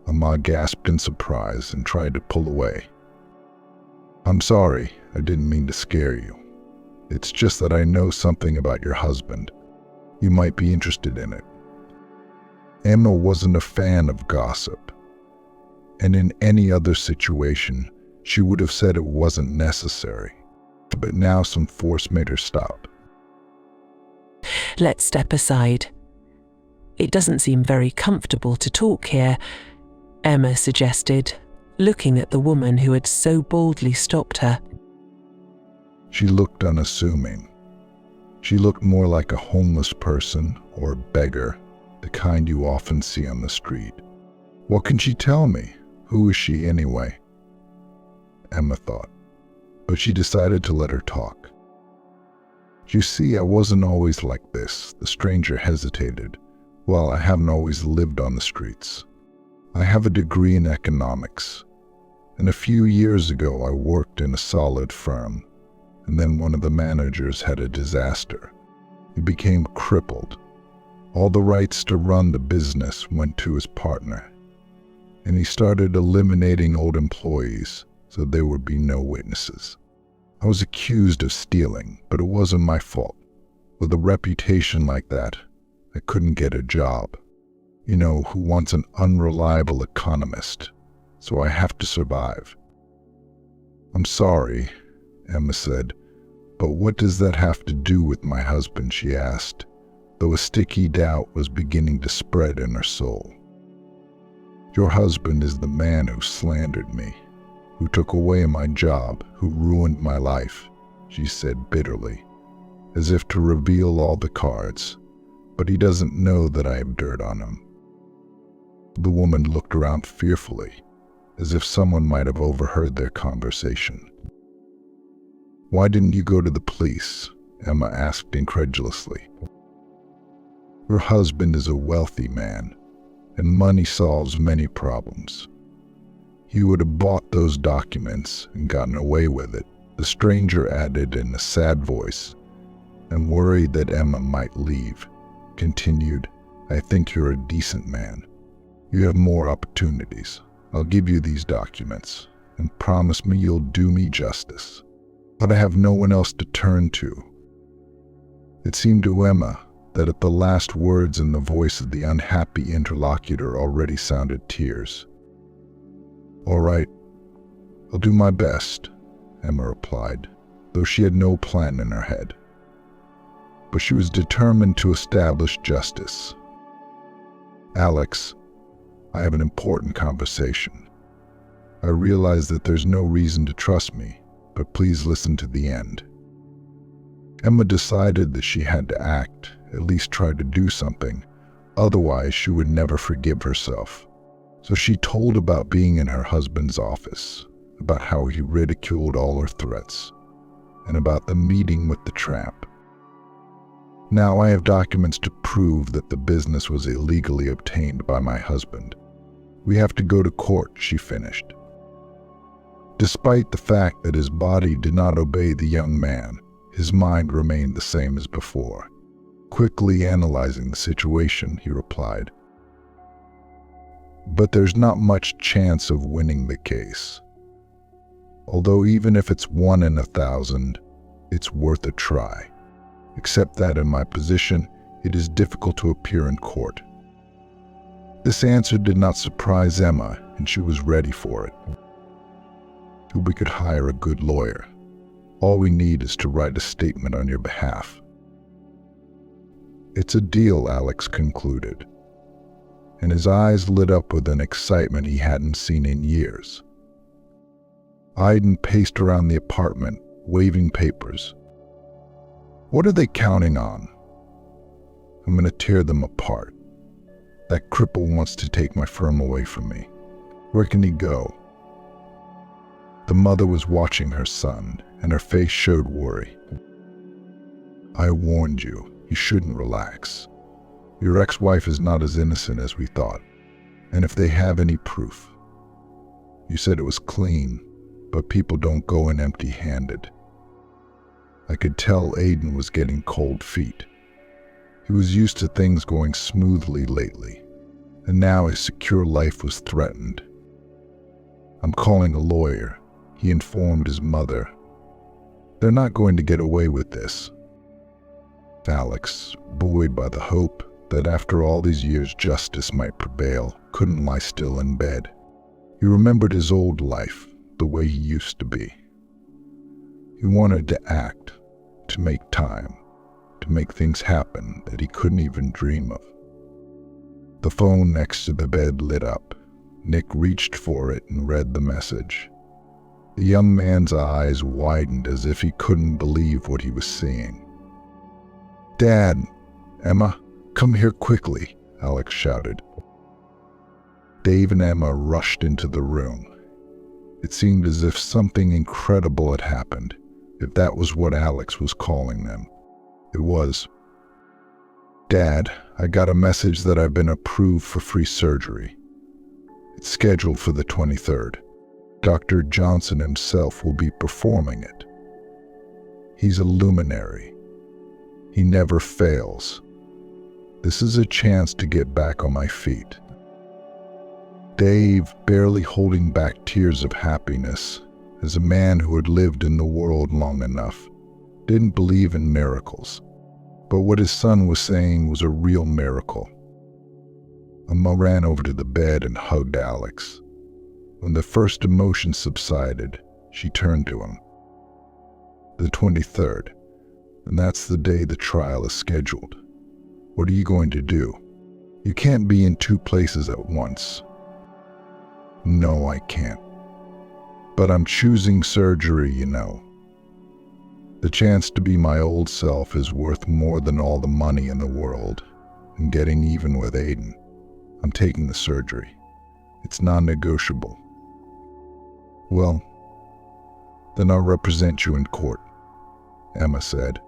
Emma gasped in surprise and tried to pull away. "I'm sorry, I didn't mean to scare you. It's just that I know something about your husband. You might be interested in it." Emma wasn't a fan of gossip, and in any other situation, she would have said it wasn't necessary. But now some force made her stop. "Let's step aside. It doesn't seem very comfortable to talk here," Emma suggested, looking at the woman who had so boldly stopped her. She looked unassuming. She looked more like a homeless person or a beggar, the kind you often see on the street. What can she tell me? Who is she anyway? Emma thought, but she decided to let her talk. You see, I wasn't always like this, the stranger hesitated. Well, I haven't always lived on the streets. I have a degree in economics, and a few years ago I worked in a solid firm, and then one of the managers had a disaster. He became crippled, All the rights to run the business went to his partner, and he started eliminating old employees so there would be no witnesses. I was accused of stealing, but it wasn't my fault. With a reputation like that, I couldn't get a job. You know, who wants an unreliable economist? So I have to survive. I'm sorry, Emma said, but what does that have to do with my husband, she asked, though a sticky doubt was beginning to spread in her soul. Your husband is the man who slandered me, who took away my job, who ruined my life, she said bitterly, as if to reveal all the cards, but he doesn't know that I have dirt on him. The woman looked around fearfully, as if someone might have overheard their conversation. Why didn't you go to the police? Emma asked incredulously. Her husband is a wealthy man, and money solves many problems. He would have bought those documents and gotten away with it, the stranger added in a sad voice, and worried that Emma might leave, continued, I think you're a decent man. You have more opportunities. I'll give you these documents, and promise me you'll do me justice. But I have no one else to turn to. It seemed to Emma that at the last words in the voice of the unhappy interlocutor already sounded tears. All right, I'll do my best, Emma replied, though she had no plan in her head. But she was determined to establish justice. Alex, I have an important conversation. I realize that there's no reason to trust me, but please listen to the end. Emma decided that she had to act, at least try to do something, otherwise she would never forgive herself. So she told about being in her husband's office, about how he ridiculed all her threats, and about the meeting with the tramp. Now I have documents to prove that the business was illegally obtained by my husband. We have to go to court, she finished. Despite the fact that his body did not obey the young man, his mind remained the same as before. Quickly analyzing the situation, he replied, but there's not much chance of winning the case. Although even if it's 1 in 1,000, it's worth a try. Except that in my position, it is difficult to appear in court. This answer did not surprise Emma, and she was ready for it. We could hire a good lawyer. All we need is to write a statement on your behalf. It's a deal, Alex concluded, and his eyes lit up with an excitement he hadn't seen in years. Iden paced around the apartment, waving papers. What are they counting on? I'm going to tear them apart. That cripple wants to take my firm away from me. Where can he go? The mother was watching her son, and her face showed worry. I warned you, you shouldn't relax. Your ex-wife is not as innocent as we thought, and if they have any proof. You said it was clean, but people don't go in empty-handed. I could tell Aiden was getting cold feet. He was used to things going smoothly lately, and now his secure life was threatened. I'm calling a lawyer, he informed his mother. They're not going to get away with this. Alex, buoyed by the hope that after all these years justice might prevail, couldn't lie still in bed. He remembered his old life, the way he used to be. He wanted to act, to make time, to make things happen that he couldn't even dream of. The phone next to the bed lit up. Nick reached for it and read the message. The young man's eyes widened as if he couldn't believe what he was seeing. Dad, Emma, come here quickly, Alex shouted. Dave and Emma rushed into the room. It seemed as if something incredible had happened, if that was what Alex was calling them. It was. Dad, I got a message that I've been approved for free surgery. It's scheduled for the 23rd. Dr. Johnson himself will be performing it. He's a luminary. He never fails. This is a chance to get back on my feet. Dave, barely holding back tears of happiness, as a man who had lived in the world long enough, didn't believe in miracles. But what his son was saying was a real miracle. Emma ran over to the bed and hugged Alex. When the first emotion subsided, she turned to him. The 23rd, and that's the day the trial is scheduled. What are you going to do? You can't be in two places at once. No, I can't. But I'm choosing surgery, you know. The chance to be my old self is worth more than all the money in the world. And getting even with Aiden, I'm taking the surgery. It's non-negotiable. Well, then I'll represent you in court, Emma said,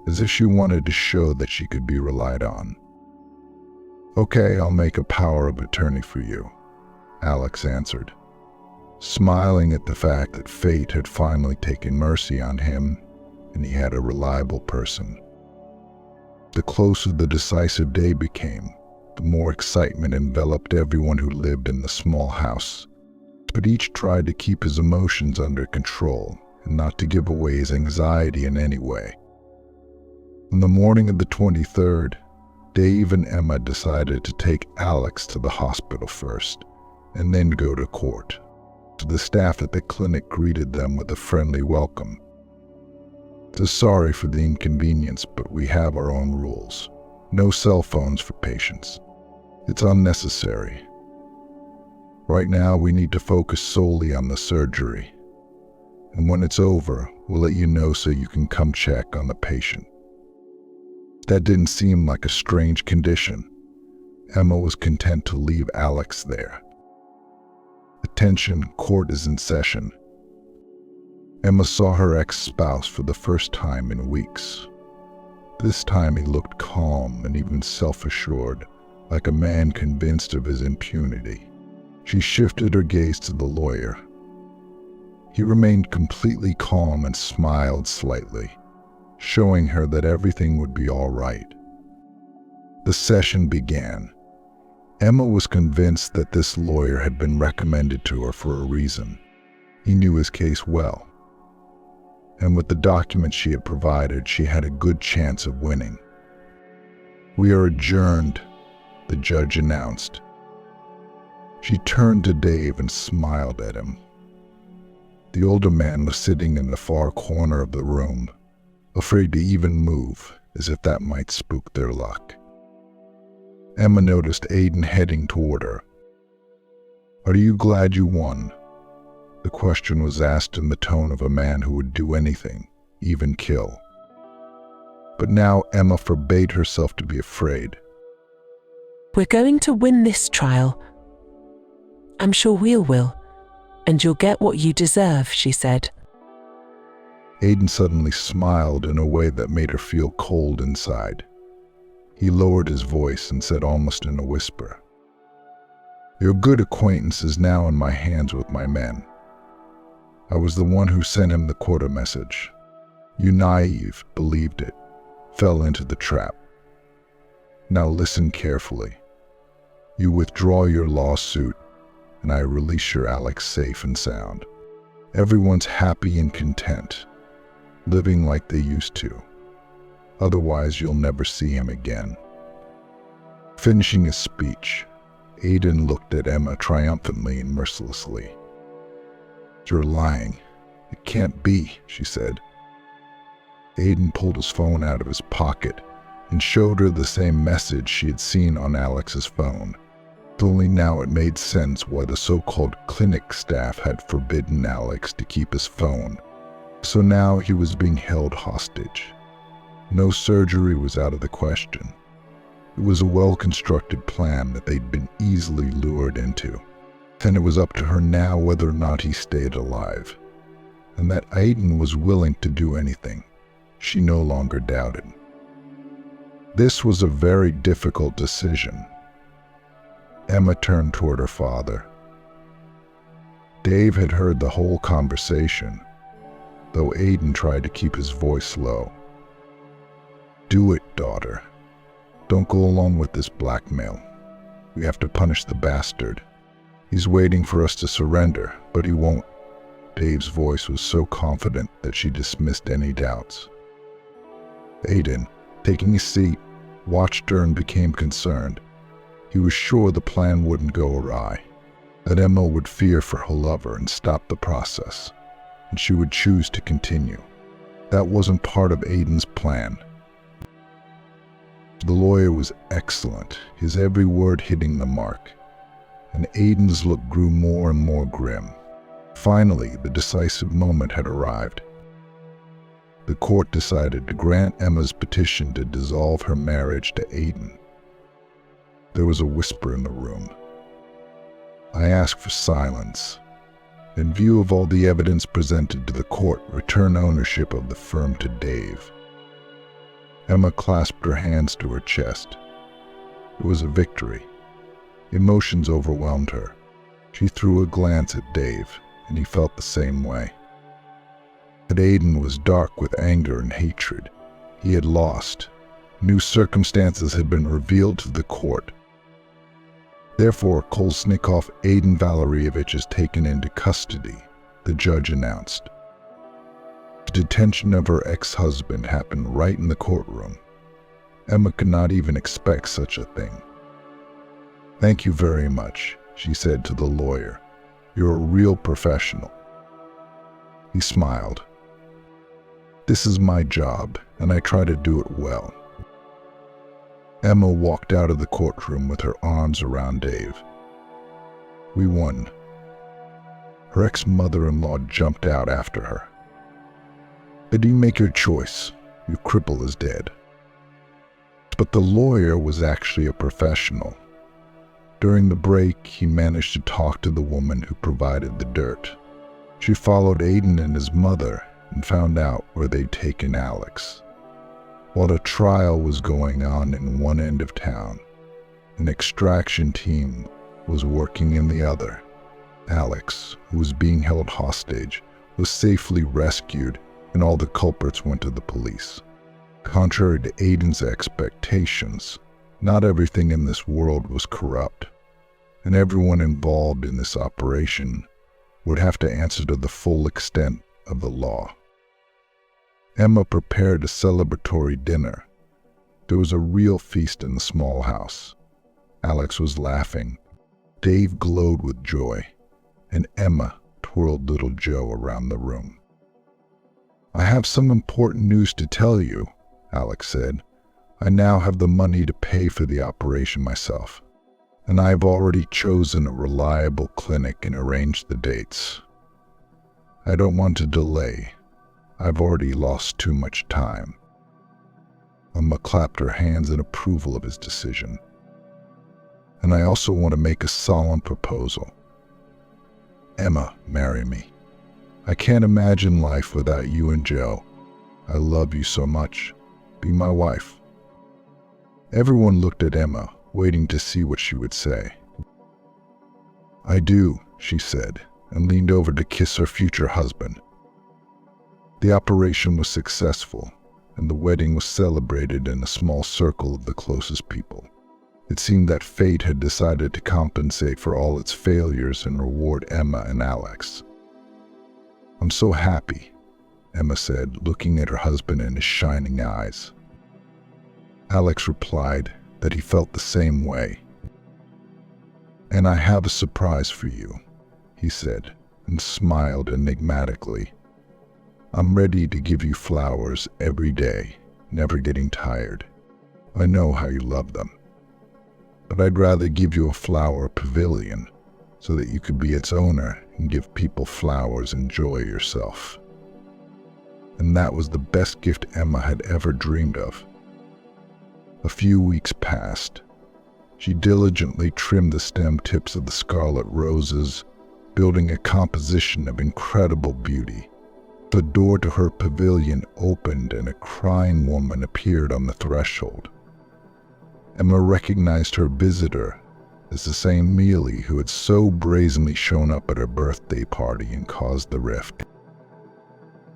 as if she wanted to show that she could be relied on. Okay, I'll make a power of attorney for you, Alex answered, smiling at the fact that fate had finally taken mercy on him and he had a reliable person. The closer the decisive day became, the more excitement enveloped everyone who lived in the small house, but each tried to keep his emotions under control and not to give away his anxiety in any way. On the morning of the 23rd, Dave and Emma decided to take Alex to the hospital first and then go to court. The staff at the clinic greeted them with a friendly welcome. So sorry for the inconvenience, but we have our own rules. No cell phones for patients. It's unnecessary. Right now, we need to focus solely on the surgery. And when it's over, we'll let you know so you can come check on the patient. That didn't seem like a strange condition. Emma was content to leave Alex there. Attention, court is in session. Emma saw her ex-spouse for the first time in weeks. This time he looked calm and even self-assured, like a man convinced of his impunity. She shifted her gaze to the lawyer. He remained completely calm and smiled slightly, showing her that everything would be all right. The session began. Emma was convinced that this lawyer had been recommended to her for a reason. He knew his case well. And with the documents she had provided, she had a good chance of winning. "We are adjourned," the judge announced. She turned to Dave and smiled at him. The older man was sitting in the far corner of the room, afraid to even move, as if that might spook their luck. Emma noticed Aiden heading toward her. "Are you glad you won?" The question was asked in the tone of a man who would do anything, even kill. But now Emma forbade herself to be afraid. "We're going to win this trial. I'm sure we will, and you'll get what you deserve," she said. Aiden suddenly smiled in a way that made her feel cold inside. He lowered his voice and said almost in a whisper, "Your good acquaintance is now in my hands with my men. I was the one who sent him the quota message. You naive, believed it, fell into the trap. Now listen carefully. You withdraw your lawsuit, and I release your Alex safe and sound. Everyone's happy and content, living like they used to. Otherwise, you'll never see him again." Finishing his speech, Aiden looked at Emma triumphantly and mercilessly. "You're lying. It can't be," she said. Aiden pulled his phone out of his pocket and showed her the same message she had seen on Alex's phone. Only now it made sense why the so-called clinic staff had forbidden Alex to keep his phone. So now he was being held hostage. No surgery was out of the question. It was a well-constructed plan that they'd been easily lured into. And it was up to her now whether or not he stayed alive. And that Aiden was willing to do anything, she no longer doubted. This was a very difficult decision. Emma turned toward her father. Dave had heard the whole conversation, though Aiden tried to keep his voice low. "Do it, daughter. Don't go along with this blackmail. We have to punish the bastard. He's waiting for us to surrender, but he won't. Dave's voice was so confident that she dismissed any doubts. Aiden, taking his seat, watched her and became concerned. He was sure the plan wouldn't go awry, that Emma would fear for her lover and stop the process, and she would choose to continue. That wasn't part of Aiden's plan. The lawyer was excellent, his every word hitting the mark, and Aiden's look grew more and more grim. Finally, the decisive moment had arrived. The court decided to grant Emma's petition to dissolve her marriage to Aiden. There was a whisper in the room. I ask for silence. In view of all the evidence presented to the court, return ownership of the firm to Dave. Emma clasped her hands to her chest. It was a victory. Emotions overwhelmed her. She threw a glance at Dave, and he felt the same way. But Aiden was dark with anger and hatred. He had lost. New circumstances had been revealed to the court. Therefore, Kolesnikov Aiden Valerievich is taken into custody, the judge announced. The detention of her ex-husband happened right in the courtroom. Emma could not even expect such a thing. Thank you very much, she said to the lawyer. You're a real professional. He smiled. This is my job, and I try to do it well. Emma walked out of the courtroom with her arms around Dave. We won. Her ex-mother-in-law jumped out after her. Did you make your choice? Your cripple is dead. But the lawyer was actually a professional. During the break, he managed to talk to the woman who provided the dirt. She followed Aiden and his mother and found out where they'd taken Alex. While a trial was going on in one end of town, an extraction team was working in the other. Alex, who was being held hostage, was safely rescued, and all the culprits went to the police. Contrary to Aiden's expectations, not everything in this world was corrupt, and everyone involved in this operation would have to answer to the full extent of the law. Emma prepared a celebratory dinner. There was a real feast in the small house. Alex was laughing. Dave glowed with joy, and Emma twirled little Joe around the room. I have some important news to tell you, Alex said. I now have the money to pay for the operation myself, and I've already chosen a reliable clinic and arranged the dates. I don't want to delay. I've already lost too much time. Emma clapped her hands in approval of his decision. And I also want to make a solemn proposal. Emma, marry me. I can't imagine life without you and Joe. I love you so much. Be my wife. Everyone looked at Emma, waiting to see what she would say. I do, she said, and leaned over to kiss her future husband. The operation was successful, and the wedding was celebrated in a small circle of the closest people. It seemed that fate had decided to compensate for all its failures and reward Emma and Alex. I'm so happy, Emma said, looking at her husband in his shining eyes. Alex replied that he felt the same way. And I have a surprise for you, he said, and smiled enigmatically. I'm ready to give you flowers every day, never getting tired. I know how you love them. But I'd rather give you a flower pavilion so that you could be its owner and give people flowers and enjoy yourself. And that was the best gift Emma had ever dreamed of. A few weeks passed. She diligently trimmed the stem tips of the scarlet roses, building a composition of incredible beauty. The door to her pavilion opened and a crying woman appeared on the threshold. Emma recognized her visitor as the same Mealy who had so brazenly shown up at her birthday party and caused the rift.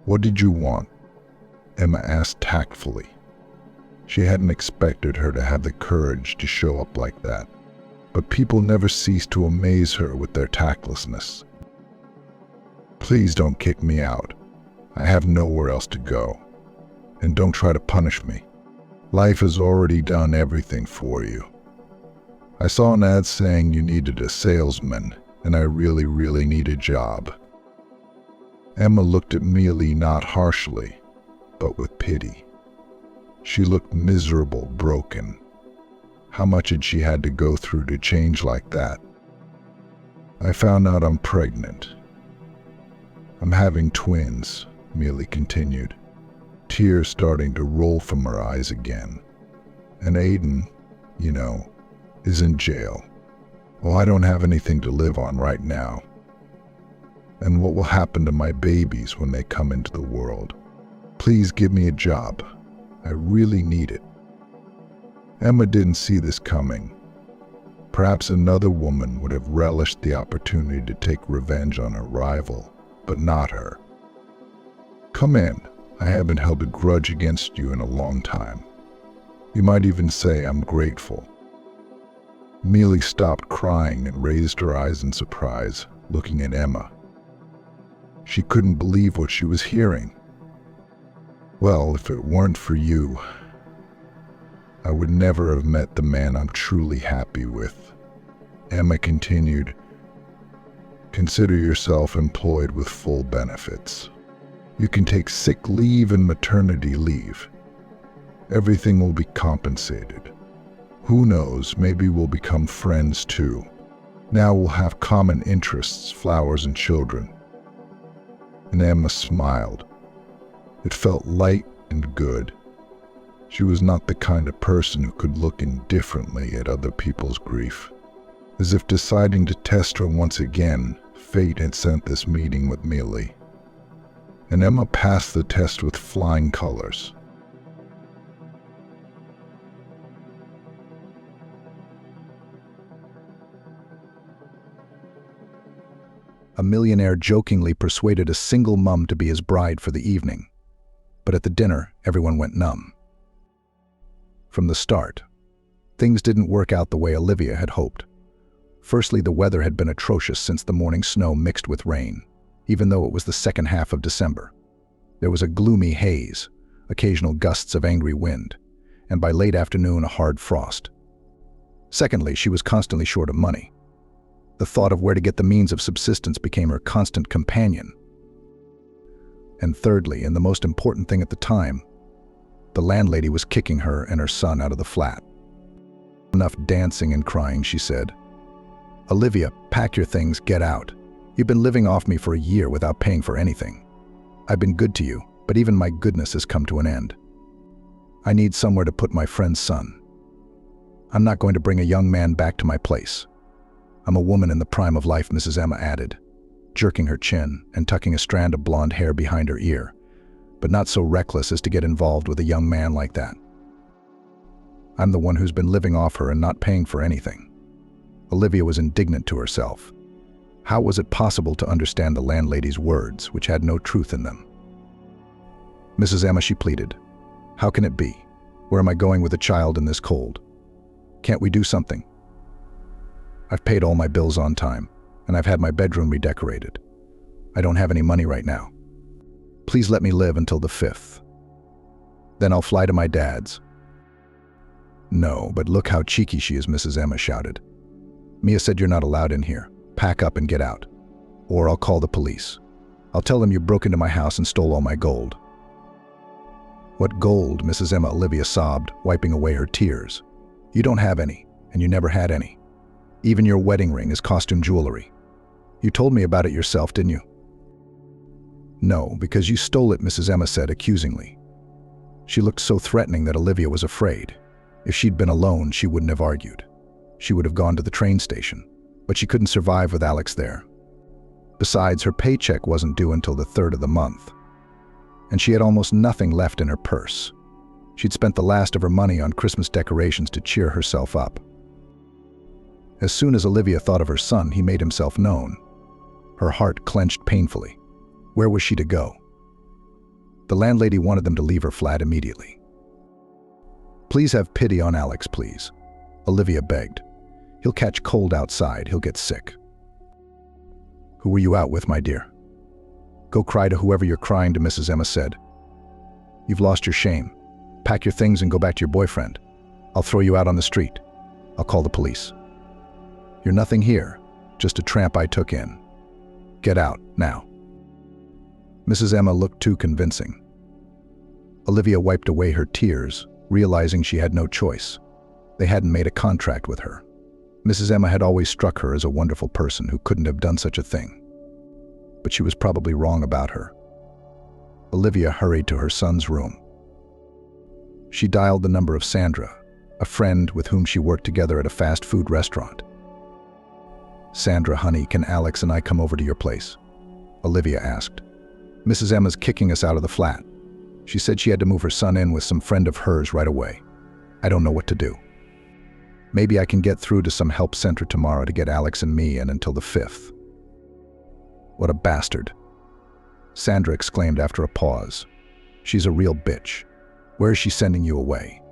What did you want? Emma asked tactfully. She hadn't expected her to have the courage to show up like that. But people never cease to amaze her with their tactlessness. Please don't kick me out. I have nowhere else to go. And don't try to punish me. Life has already done everything for you. I saw an ad saying you needed a salesman, and I really need a job. Emma looked at Mealy not harshly, but with pity. She looked miserable, broken. How much had she had to go through to change like that? I found out I'm pregnant. I'm having twins, Mealy continued, tears starting to roll from her eyes again. And Aiden, is in jail. Well, I don't have anything to live on right now. And what will happen to my babies when they come into the world? Please give me a job. I really need it. Emma didn't see this coming. Perhaps another woman would have relished the opportunity to take revenge on her rival, but not her. Come in. I haven't held a grudge against you in a long time. You might even say I'm grateful. Mealy stopped crying and raised her eyes in surprise, looking at Emma. She couldn't believe what she was hearing. Well, if it weren't for you, I would never have met the man I'm truly happy with. Emma continued, consider yourself employed with full benefits. You can take sick leave and maternity leave. Everything will be compensated. Who knows, maybe we'll become friends too. Now we'll have common interests, flowers and children. And Emma smiled. It felt light and good. She was not the kind of person who could look indifferently at other people's grief. As if deciding to test her once again, fate had sent this meeting with Mealy. And Emma passed the test with flying colors. A millionaire jokingly persuaded a single mum to be his bride for the evening. But at the dinner, everyone went numb. From the start, things didn't work out the way Olivia had hoped. Firstly, the weather had been atrocious since the morning snow mixed with rain, even though it was the second half of December. There was a gloomy haze, occasional gusts of angry wind, and by late afternoon a hard frost. Secondly, she was constantly short of money. The thought of where to get the means of subsistence became her constant companion. And thirdly, and the most important thing at the time, the landlady was kicking her and her son out of the flat. Enough dancing and crying, she said. Olivia, pack your things, get out. You've been living off me for a year without paying for anything. I've been good to you, but even my goodness has come to an end. I need somewhere to put my friend's son. I'm not going to bring a young man back to my place. I'm a woman in the prime of life, Mrs. Emma added, jerking her chin and tucking a strand of blonde hair behind her ear, but not so reckless as to get involved with a young man like that. I'm the one who's been living off her and not paying for anything. Olivia was indignant to herself. How was it possible to understand the landlady's words, which had no truth in them? Mrs. Emma, she pleaded, how can it be? Where am I going with a child in this cold? Can't we do something? I've paid all my bills on time, and I've had my bedroom redecorated. I don't have any money right now. Please let me live until the 5th. Then I'll fly to my dad's. No, but look how cheeky she is, Mrs. Emma shouted. Mia said you're not allowed in here. Pack up and get out. Or I'll call the police. I'll tell them you broke into my house and stole all my gold. What gold? Mrs. Emma Olivia sobbed, wiping away her tears. You don't have any, and you never had any. Even your wedding ring is costume jewelry. You told me about it yourself, didn't you? No, because you stole it, Mrs. Emma said accusingly. She looked so threatening that Olivia was afraid. If she'd been alone, she wouldn't have argued. She would have gone to the train station, but she couldn't survive with Alex there. Besides, her paycheck wasn't due until the 3rd of the month, and she had almost nothing left in her purse. She'd spent the last of her money on Christmas decorations to cheer herself up. As soon as Olivia thought of her son, he made himself known. Her heart clenched painfully. Where was she to go? The landlady wanted them to leave her flat immediately. Please have pity on Alex, please, Olivia begged. He'll catch cold outside, he'll get sick. Who were you out with, my dear? Go cry to whoever you're crying to, Mrs. Emma said. You've lost your shame. Pack your things and go back to your boyfriend. I'll throw you out on the street. I'll call the police. You're nothing here, just a tramp I took in. Get out, now. Mrs. Emma looked too convincing. Olivia wiped away her tears, realizing she had no choice. They hadn't made a contract with her. Mrs. Emma had always struck her as a wonderful person who couldn't have done such a thing. But she was probably wrong about her. Olivia hurried to her son's room. She dialed the number of Sandra, a friend with whom she worked together at a fast food restaurant. Sandra, honey, can Alex and I come over to your place? Olivia asked. Mrs. Emma's kicking us out of the flat. She said she had to move her son in with some friend of hers right away. I don't know what to do. Maybe I can get through to some help center tomorrow to get Alex and me in until the 5th. What a bastard. Sandra exclaimed after a pause. She's a real bitch. Where is she sending you away?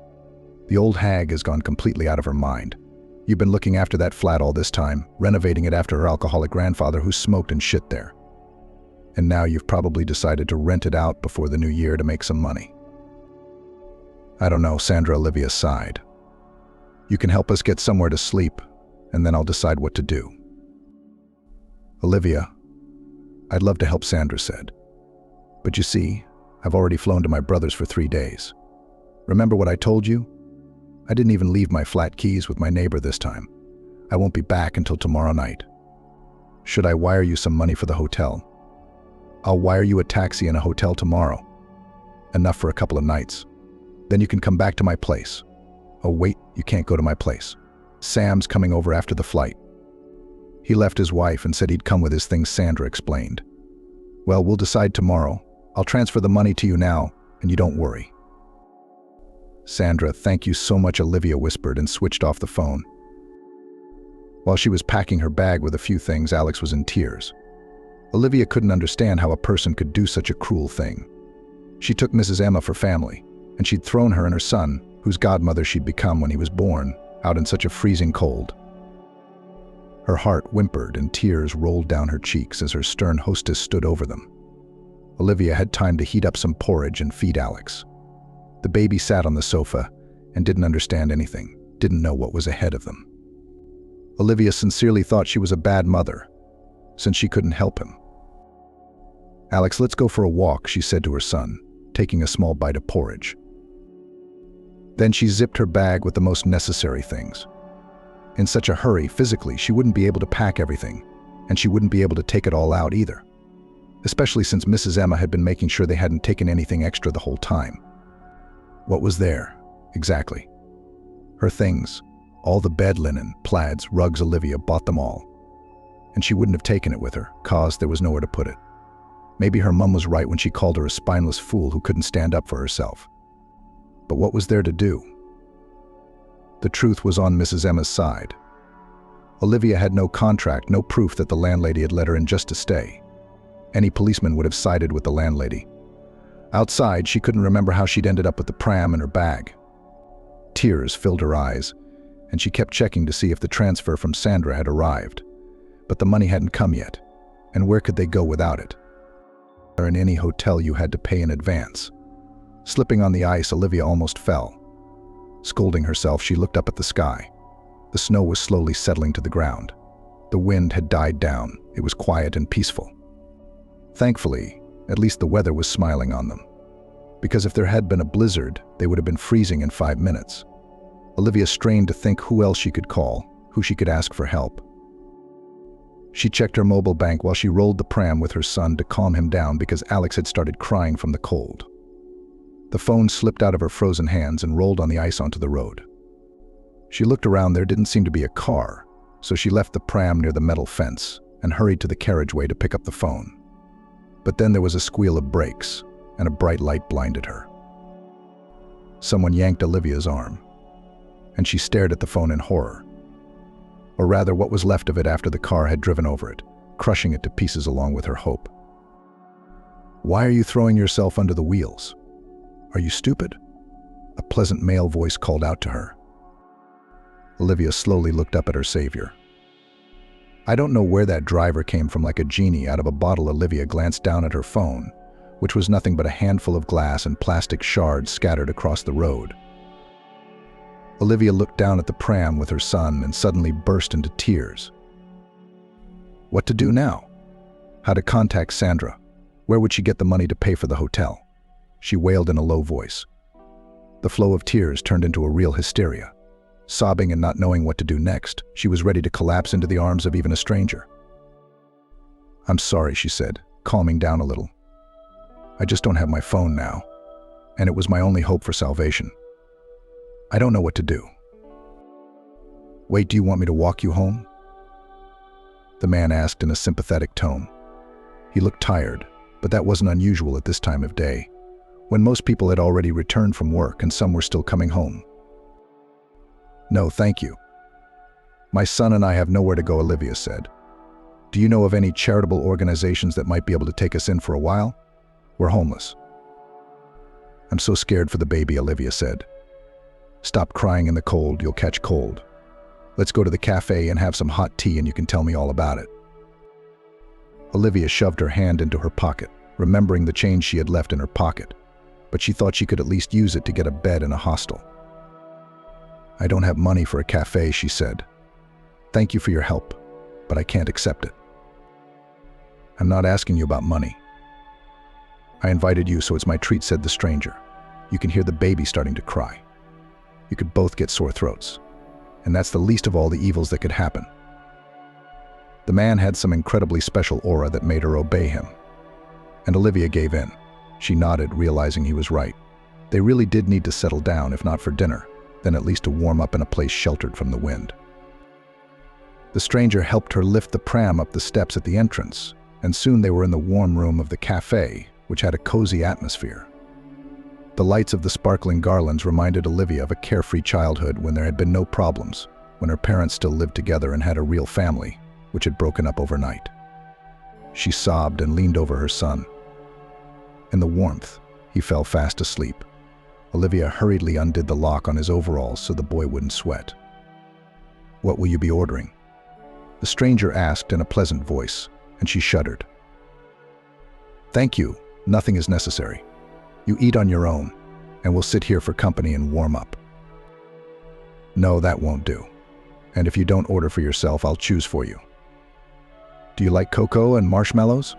The old hag has gone completely out of her mind. You've been looking after that flat all this time, renovating it after her alcoholic grandfather who smoked and shit there. And now you've probably decided to rent it out before the new year to make some money. I don't know, Sandra, Olivia sighed. You can help us get somewhere to sleep, and then I'll decide what to do. Olivia, I'd love to help, Sandra said. But you see, I've already flown to my brother's for 3 days. Remember what I told you? I didn't even leave my flat keys with my neighbor this time. I won't be back until tomorrow night. Should I wire you some money for the hotel? I'll wire you a taxi and a hotel tomorrow. Enough for a couple of nights. Then you can come back to my place. Oh wait, you can't go to my place. Sam's coming over after the flight. He left his wife and said he'd come with his things, Sandra explained. Well, we'll decide tomorrow. I'll transfer the money to you now, and you don't worry. Sandra, thank you so much, Olivia whispered and switched off the phone. While she was packing her bag with a few things, Alex was in tears. Olivia couldn't understand how a person could do such a cruel thing. She took Mrs. Emma for family, and she'd thrown her and her son, whose godmother she'd become when he was born, out in such a freezing cold. Her heart whimpered and tears rolled down her cheeks as her stern hostess stood over them. Olivia had time to heat up some porridge and feed Alex. The baby sat on the sofa and didn't understand anything, didn't know what was ahead of them. Olivia sincerely thought she was a bad mother, since she couldn't help him. Alex, let's go for a walk, she said to her son, taking a small bite of porridge. Then she zipped her bag with the most necessary things. In such a hurry, physically, she wouldn't be able to pack everything, and she wouldn't be able to take it all out either, especially since Mrs. Emma had been making sure they hadn't taken anything extra the whole time. What was there, exactly? Her things, all the bed linen, plaids, rugs. Olivia bought them all. And she wouldn't have taken it with her, cause there was nowhere to put it. Maybe her mum was right when she called her a spineless fool who couldn't stand up for herself. But what was there to do? The truth was on Mrs. Emma's side. Olivia had no contract, no proof that the landlady had let her in just to stay. Any policeman would have sided with the landlady. Outside, she couldn't remember how she'd ended up with the pram in her bag. Tears filled her eyes, and she kept checking to see if the transfer from Sandra had arrived. But the money hadn't come yet, and where could they go without it? In any hotel you had to pay in advance. Slipping on the ice, Olivia almost fell. Scolding herself, she looked up at the sky. The snow was slowly settling to the ground. The wind had died down. It was quiet and peaceful. Thankfully, at least the weather was smiling on them. Because if there had been a blizzard, they would have been freezing in 5 minutes. Olivia strained to think who else she could call, who she could ask for help. She checked her mobile bank while she rolled the pram with her son to calm him down because Alex had started crying from the cold. The phone slipped out of her frozen hands and rolled on the ice onto the road. She looked around. There didn't seem to be a car, so she left the pram near the metal fence and hurried to the carriageway to pick up the phone. But then there was a squeal of brakes, and a bright light blinded her. Someone yanked Olivia's arm, and she stared at the phone in horror. Or rather, what was left of it after the car had driven over it, crushing it to pieces along with her hope. Why are you throwing yourself under the wheels? Are you stupid? A pleasant male voice called out to her. Olivia slowly looked up at her savior. I don't know where that driver came from like a genie out of a bottle. Olivia glanced down at her phone, which was nothing but a handful of glass and plastic shards scattered across the road. Olivia looked down at the pram with her son and suddenly burst into tears. What to do now? How to contact Sandra? Where would she get the money to pay for the hotel? She wailed in a low voice. The flow of tears turned into a real hysteria. Sobbing and not knowing what to do next, she was ready to collapse into the arms of even a stranger. I'm sorry, she said, calming down a little. I just don't have my phone now, and it was my only hope for salvation. I don't know what to do. Wait, do you want me to walk you home? The man asked in a sympathetic tone. He looked tired, but that wasn't unusual at this time of day, when most people had already returned from work and some were still coming home. No, thank you. My son and I have nowhere to go, Olivia said. Do you know of any charitable organizations that might be able to take us in for a while? We're homeless. I'm so scared for the baby, Olivia said. Stop crying in the cold, you'll catch cold. Let's go to the cafe and have some hot tea and you can tell me all about it. Olivia shoved her hand into her pocket, remembering the change she had left in her pocket, but she thought she could at least use it to get a bed in a hostel. I don't have money for a cafe, she said. Thank you for your help, but I can't accept it. I'm not asking you about money. I invited you, so it's my treat, said the stranger. You can hear the baby starting to cry. You could both get sore throats, and that's the least of all the evils that could happen. The man had some incredibly special aura that made her obey him, and Olivia gave in. She nodded, realizing he was right. They really did need to settle down, if not for dinner, then at least to warm up in a place sheltered from the wind. The stranger helped her lift the pram up the steps at the entrance, and soon they were in the warm room of the cafe, which had a cozy atmosphere. The lights of the sparkling garlands reminded Olivia of a carefree childhood when there had been no problems, when her parents still lived together and had a real family, which had broken up overnight. She sobbed and leaned over her son. In the warmth, he fell fast asleep. Olivia hurriedly undid the lock on his overalls so the boy wouldn't sweat. What will you be ordering? The stranger asked in a pleasant voice, and she shuddered. Thank you, nothing is necessary. You eat on your own, and we'll sit here for company and warm up. No, that won't do. And if you don't order for yourself, I'll choose for you. Do you like cocoa and marshmallows?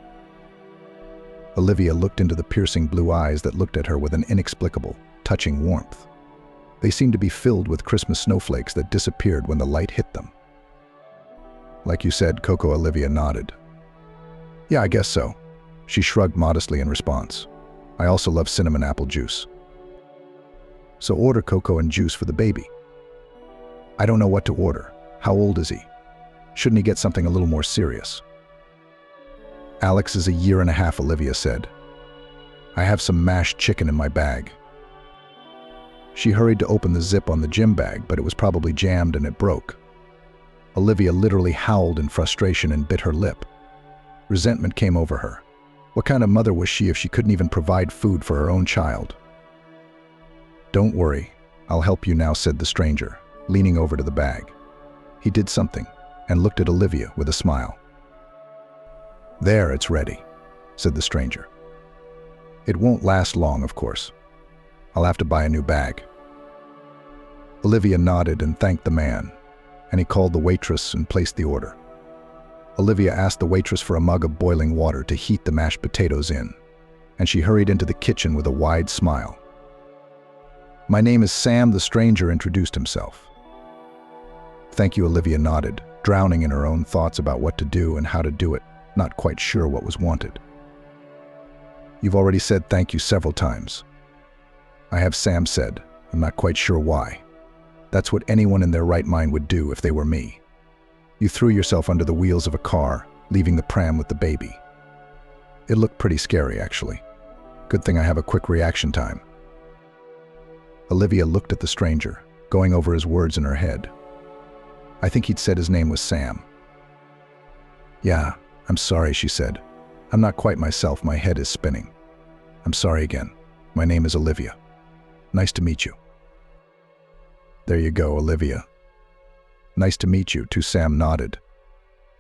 Olivia looked into the piercing blue eyes that looked at her with an inexplicable, touching warmth. They seemed to be filled with Christmas snowflakes that disappeared when the light hit them. Like you said, cocoa, Olivia nodded. Yeah, I guess so. She shrugged modestly in response. I also love cinnamon apple juice. So order cocoa and juice for the baby. I don't know what to order. How old is he? Shouldn't he get something a little more serious? Alex is 1.5 years, Olivia said. I have some mashed chicken in my bag. She hurried to open the zip on the gym bag, but it was probably jammed and it broke. Olivia literally howled in frustration and bit her lip. Resentment came over her. What kind of mother was she if she couldn't even provide food for her own child? Don't worry, I'll help you now, said the stranger, leaning over to the bag. He did something and looked at Olivia with a smile. There, it's ready, said the stranger. It won't last long, of course. I'll have to buy a new bag. Olivia nodded and thanked the man, and he called the waitress and placed the order. Olivia asked the waitress for a mug of boiling water to heat the mashed potatoes in, and she hurried into the kitchen with a wide smile. My name is Sam, the stranger introduced himself. Thank you, Olivia nodded, drowning in her own thoughts about what to do and how to do it, not quite sure what was wanted. You've already said thank you several times. I have, Sam said. I'm not quite sure why. That's what anyone in their right mind would do if they were me. You threw yourself under the wheels of a car, leaving the pram with the baby. It looked pretty scary, actually. Good thing I have a quick reaction time. Olivia looked at the stranger, going over his words in her head. I think he'd said his name was Sam. Yeah, I'm sorry, she said. I'm not quite myself, my head is spinning. I'm sorry again. My name is Olivia. Nice to meet you." "There you go, Olivia." "Nice to meet you," too. Sam nodded.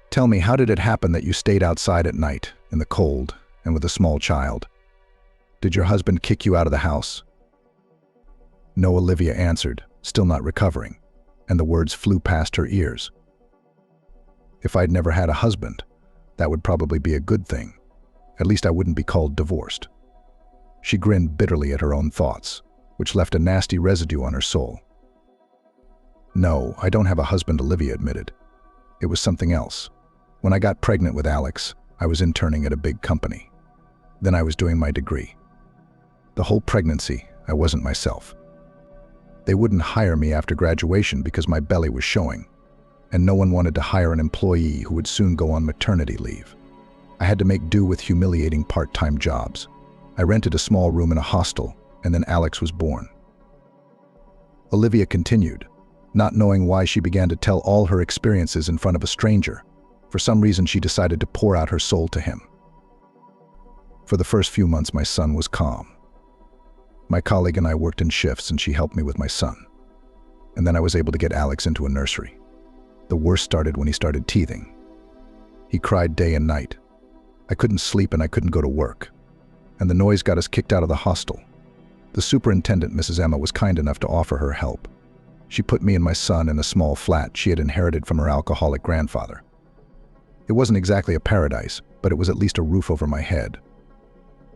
"Tell me, how did it happen that you stayed outside at night, in the cold, and with a small child? Did your husband kick you out of the house?" "No," Olivia answered, still not recovering, and the words flew past her ears. "If I'd never had a husband, that would probably be a good thing. At least I wouldn't be called divorced." She grinned bitterly at her own thoughts, which left a nasty residue on her soul. "No, I don't have a husband," Olivia admitted. "It was something else. When I got pregnant with Alex, I was interning at a big company. Then I was doing my degree. The whole pregnancy, I wasn't myself. They wouldn't hire me after graduation because my belly was showing, and no one wanted to hire an employee who would soon go on maternity leave. I had to make do with humiliating part-time jobs. I rented a small room in a hostel, and then Alex was born." Olivia continued, not knowing why she began to tell all her experiences in front of a stranger. For some reason, she decided to pour out her soul to him. "For the first few months, my son was calm. My colleague and I worked in shifts, and she helped me with my son. And then I was able to get Alex into a nursery. The worst started when he started teething. He cried day and night. I couldn't sleep and I couldn't go to work. And the noise got us kicked out of the hostel. The superintendent, Mrs. Emma, was kind enough to offer her help. She put me and my son in a small flat she had inherited from her alcoholic grandfather. It wasn't exactly a paradise, but it was at least a roof over my head.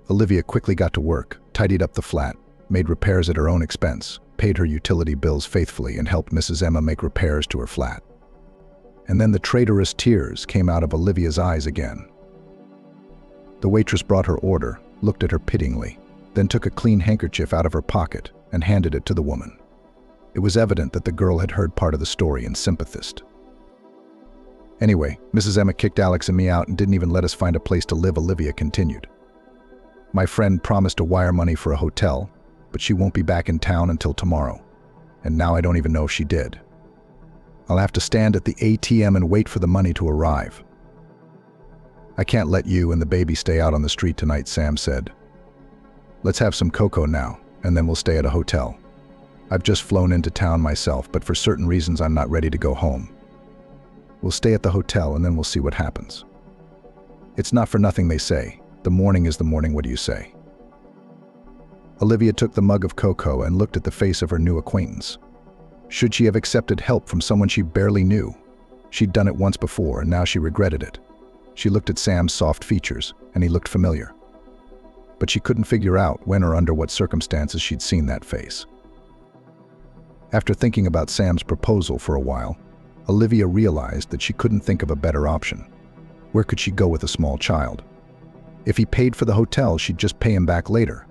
Olivia quickly got to work, tidied up the flat, made repairs at her own expense, paid her utility bills faithfully, and helped Mrs. Emma make repairs to her flat. And then the traitorous tears came out of Olivia's eyes again. The waitress brought her order, looked at her pityingly, then took a clean handkerchief out of her pocket and handed it to the woman. It was evident that the girl had heard part of the story and sympathized. "Anyway, Mrs. Emma kicked Alex and me out and didn't even let us find a place to live," Olivia continued. "My friend promised to wire money for a hotel, but she won't be back in town until tomorrow, and now I don't even know if she did. I'll have to stand at the ATM and wait for the money to arrive." "I can't let you and the baby stay out on the street tonight," Sam said. "Let's have some cocoa now, and then we'll stay at a hotel. I've just flown into town myself, but for certain reasons I'm not ready to go home. We'll stay at the hotel and then we'll see what happens. It's not for nothing they say, the morning is the morning, what do you say?" Olivia took the mug of cocoa and looked at the face of her new acquaintance. Should she have accepted help from someone she barely knew? She'd done it once before, and now she regretted it. She looked at Sam's soft features, and he looked familiar. But she couldn't figure out when or under what circumstances she'd seen that face. After thinking about Sam's proposal for a while, Olivia realized that she couldn't think of a better option. Where could she go with a small child? If he paid for the hotel, she'd just pay him back later.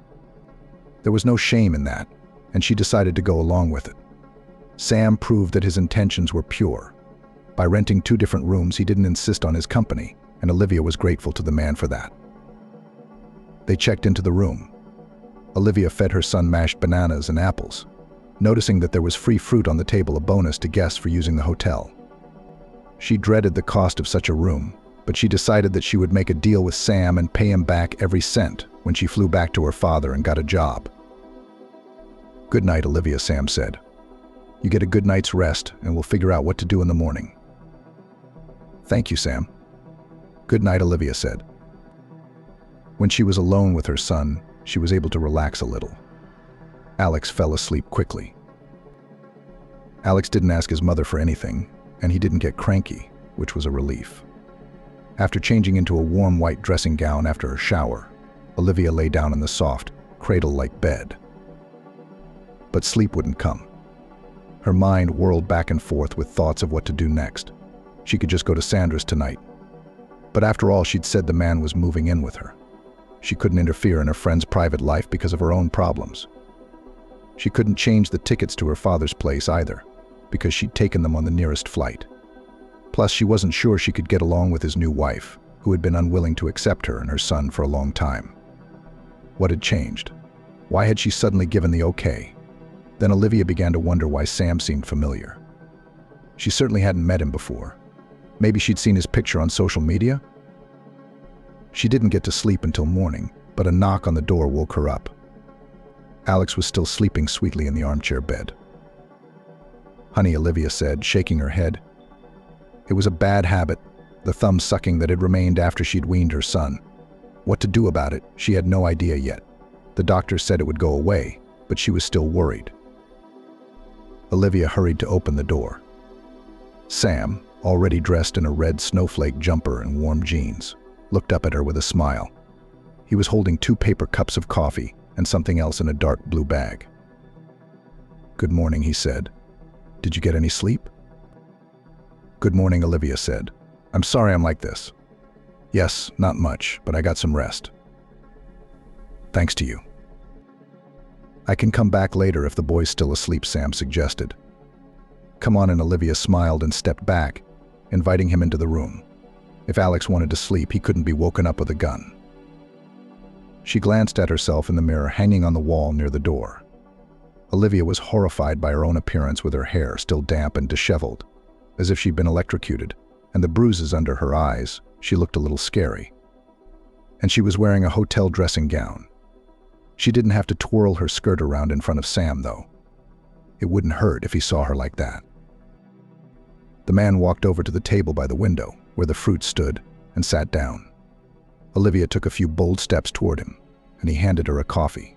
There was no shame in that, and she decided to go along with it. Sam proved that his intentions were pure. By renting 2 different rooms, he didn't insist on his company, and Olivia was grateful to the man for that. They checked into the room. Olivia fed her son mashed bananas and apples, noticing that there was free fruit on the table, a bonus to guests for using the hotel. She dreaded the cost of such a room, but she decided that she would make a deal with Sam and pay him back every cent when she flew back to her father and got a job. "Good night, Olivia," Sam said. "You get a good night's rest, and we'll figure out what to do in the morning." "Thank you, Sam." "Good night," Olivia said. When she was alone with her son, she was able to relax a little. Alex fell asleep quickly. Alex didn't ask his mother for anything, and he didn't get cranky, which was a relief. After changing into a warm white dressing gown after her shower, Olivia lay down in the soft, cradle-like bed. But sleep wouldn't come. Her mind whirled back and forth with thoughts of what to do next. She could just go to Sandra's tonight. But after all, she'd said the man was moving in with her. She couldn't interfere in her friend's private life because of her own problems. She couldn't change the tickets to her father's place either, because she'd taken them on the nearest flight. Plus, she wasn't sure she could get along with his new wife, who had been unwilling to accept her and her son for a long time. What had changed? Why had she suddenly given the okay? Then Olivia began to wonder why Sam seemed familiar. She certainly hadn't met him before. Maybe she'd seen his picture on social media? She didn't get to sleep until morning, but a knock on the door woke her up. Alex was still sleeping sweetly in the armchair bed. "Honey," Olivia said, shaking her head. It was a bad habit, the thumb sucking that had remained after she'd weaned her son. What to do about it, she had no idea yet. The doctor said it would go away, but she was still worried. Olivia hurried to open the door. Sam, already dressed in a red snowflake jumper and warm jeans, looked up at her with a smile. He was holding 2 paper cups of coffee and something else in a dark blue bag. "Good morning," he said. "Did you get any sleep?" "Good morning," Olivia said. "I'm sorry I'm like this." "Yes, not much, but I got some rest." "Thanks to you." "I can come back later if the boy's still asleep," Sam suggested. "Come on," and Olivia smiled and stepped back, inviting him into the room. If Alex wanted to sleep, he couldn't be woken up with a gun. She glanced at herself in the mirror hanging on the wall near the door. Olivia was horrified by her own appearance with her hair still damp and disheveled, as if she'd been electrocuted, and the bruises under her eyes. She looked a little scary. And she was wearing a hotel dressing gown. She didn't have to twirl her skirt around in front of Sam, though. It wouldn't hurt if he saw her like that. The man walked over to the table by the window, where the fruit stood, and sat down. Olivia took a few bold steps toward him, and he handed her a coffee.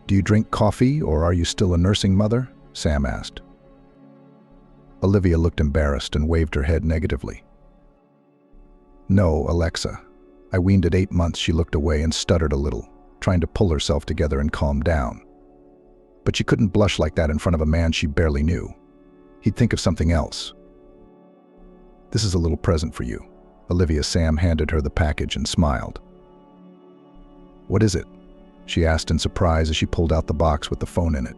"Do you drink coffee, or are you still a nursing mother?" Sam asked. Olivia looked embarrassed and waved her head negatively. "No, Alexa. I weaned at 8 months." She looked away and stuttered a little, trying to pull herself together and calm down. But she couldn't blush like that in front of a man she barely knew. He'd think of something else. "This is a little present for you." Olivia. Sam handed her the package and smiled. "What is it?" she asked in surprise as she pulled out the box with the phone in it.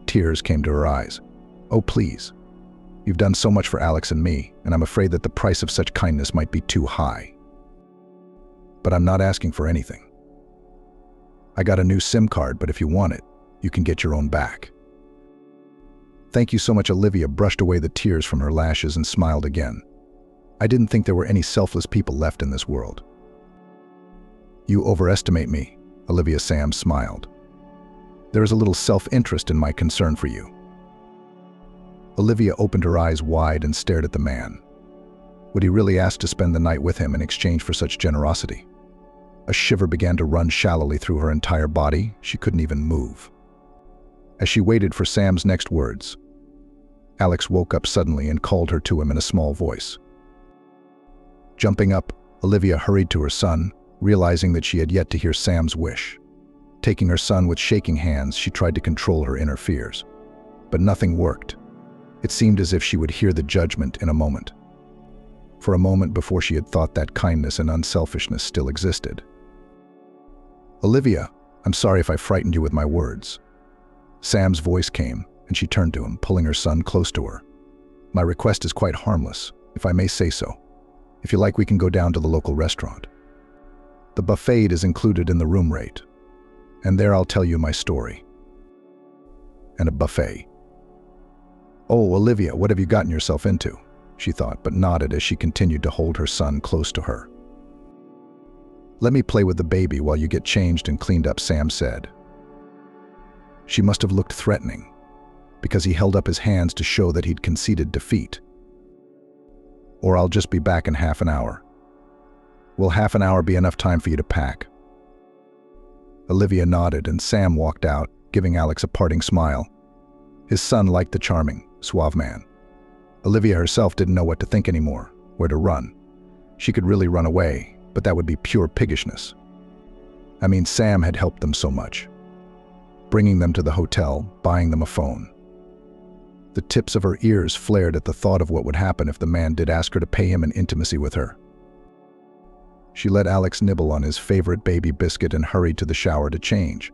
Tears came to her eyes. "Oh, please. You've done so much for Alex and me, and I'm afraid that the price of such kindness might be too high. But I'm not asking for anything. I got a new SIM card, but if you want it, you can get your own back." "Thank you so much." Olivia brushed away the tears from her lashes and smiled again. "I didn't think there were any selfless people left in this world." "You overestimate me," Olivia. Sam smiled. "There is a little self-interest in my concern for you." Olivia opened her eyes wide and stared at the man. Would he really ask to spend the night with him in exchange for such generosity? A shiver began to run shallowly through her entire body. She couldn't even move. As she waited for Sam's next words, Alex woke up suddenly and called her to him in a small voice. Jumping up, Olivia hurried to her son, realizing that she had yet to hear Sam's wish. Taking her son with shaking hands, she tried to control her inner fears. But nothing worked. It seemed as if she would hear the judgment in a moment. For a moment before she had thought that kindness and unselfishness still existed. "Olivia, I'm sorry if I frightened you with my words." Sam's voice came, and she turned to him, pulling her son close to her. "My request is quite harmless, if I may say so. If you like, we can go down to the local restaurant. The buffet is included in the room rate, and there I'll tell you my story." "And a buffet? Oh, Olivia, what have you gotten yourself into?" she thought, but nodded as she continued to hold her son close to her. "Let me play with the baby while you get changed and cleaned up," Sam said. She must have looked threatening, because he held up his hands to show that he'd conceded defeat. "Or I'll just be back in half an hour." "Will half an hour be enough time for you to pack?" Olivia nodded, and Sam walked out, giving Alex a parting smile. His son liked the charming, suave man. Olivia herself didn't know what to think anymore, where to run. She could really run away, but that would be pure piggishness. I mean, Sam had helped them so much. Bringing them to the hotel, buying them a phone. The tips of her ears flared at the thought of what would happen if the man did ask her to pay him in intimacy with her. She let Alex nibble on his favorite baby biscuit and hurried to the shower to change.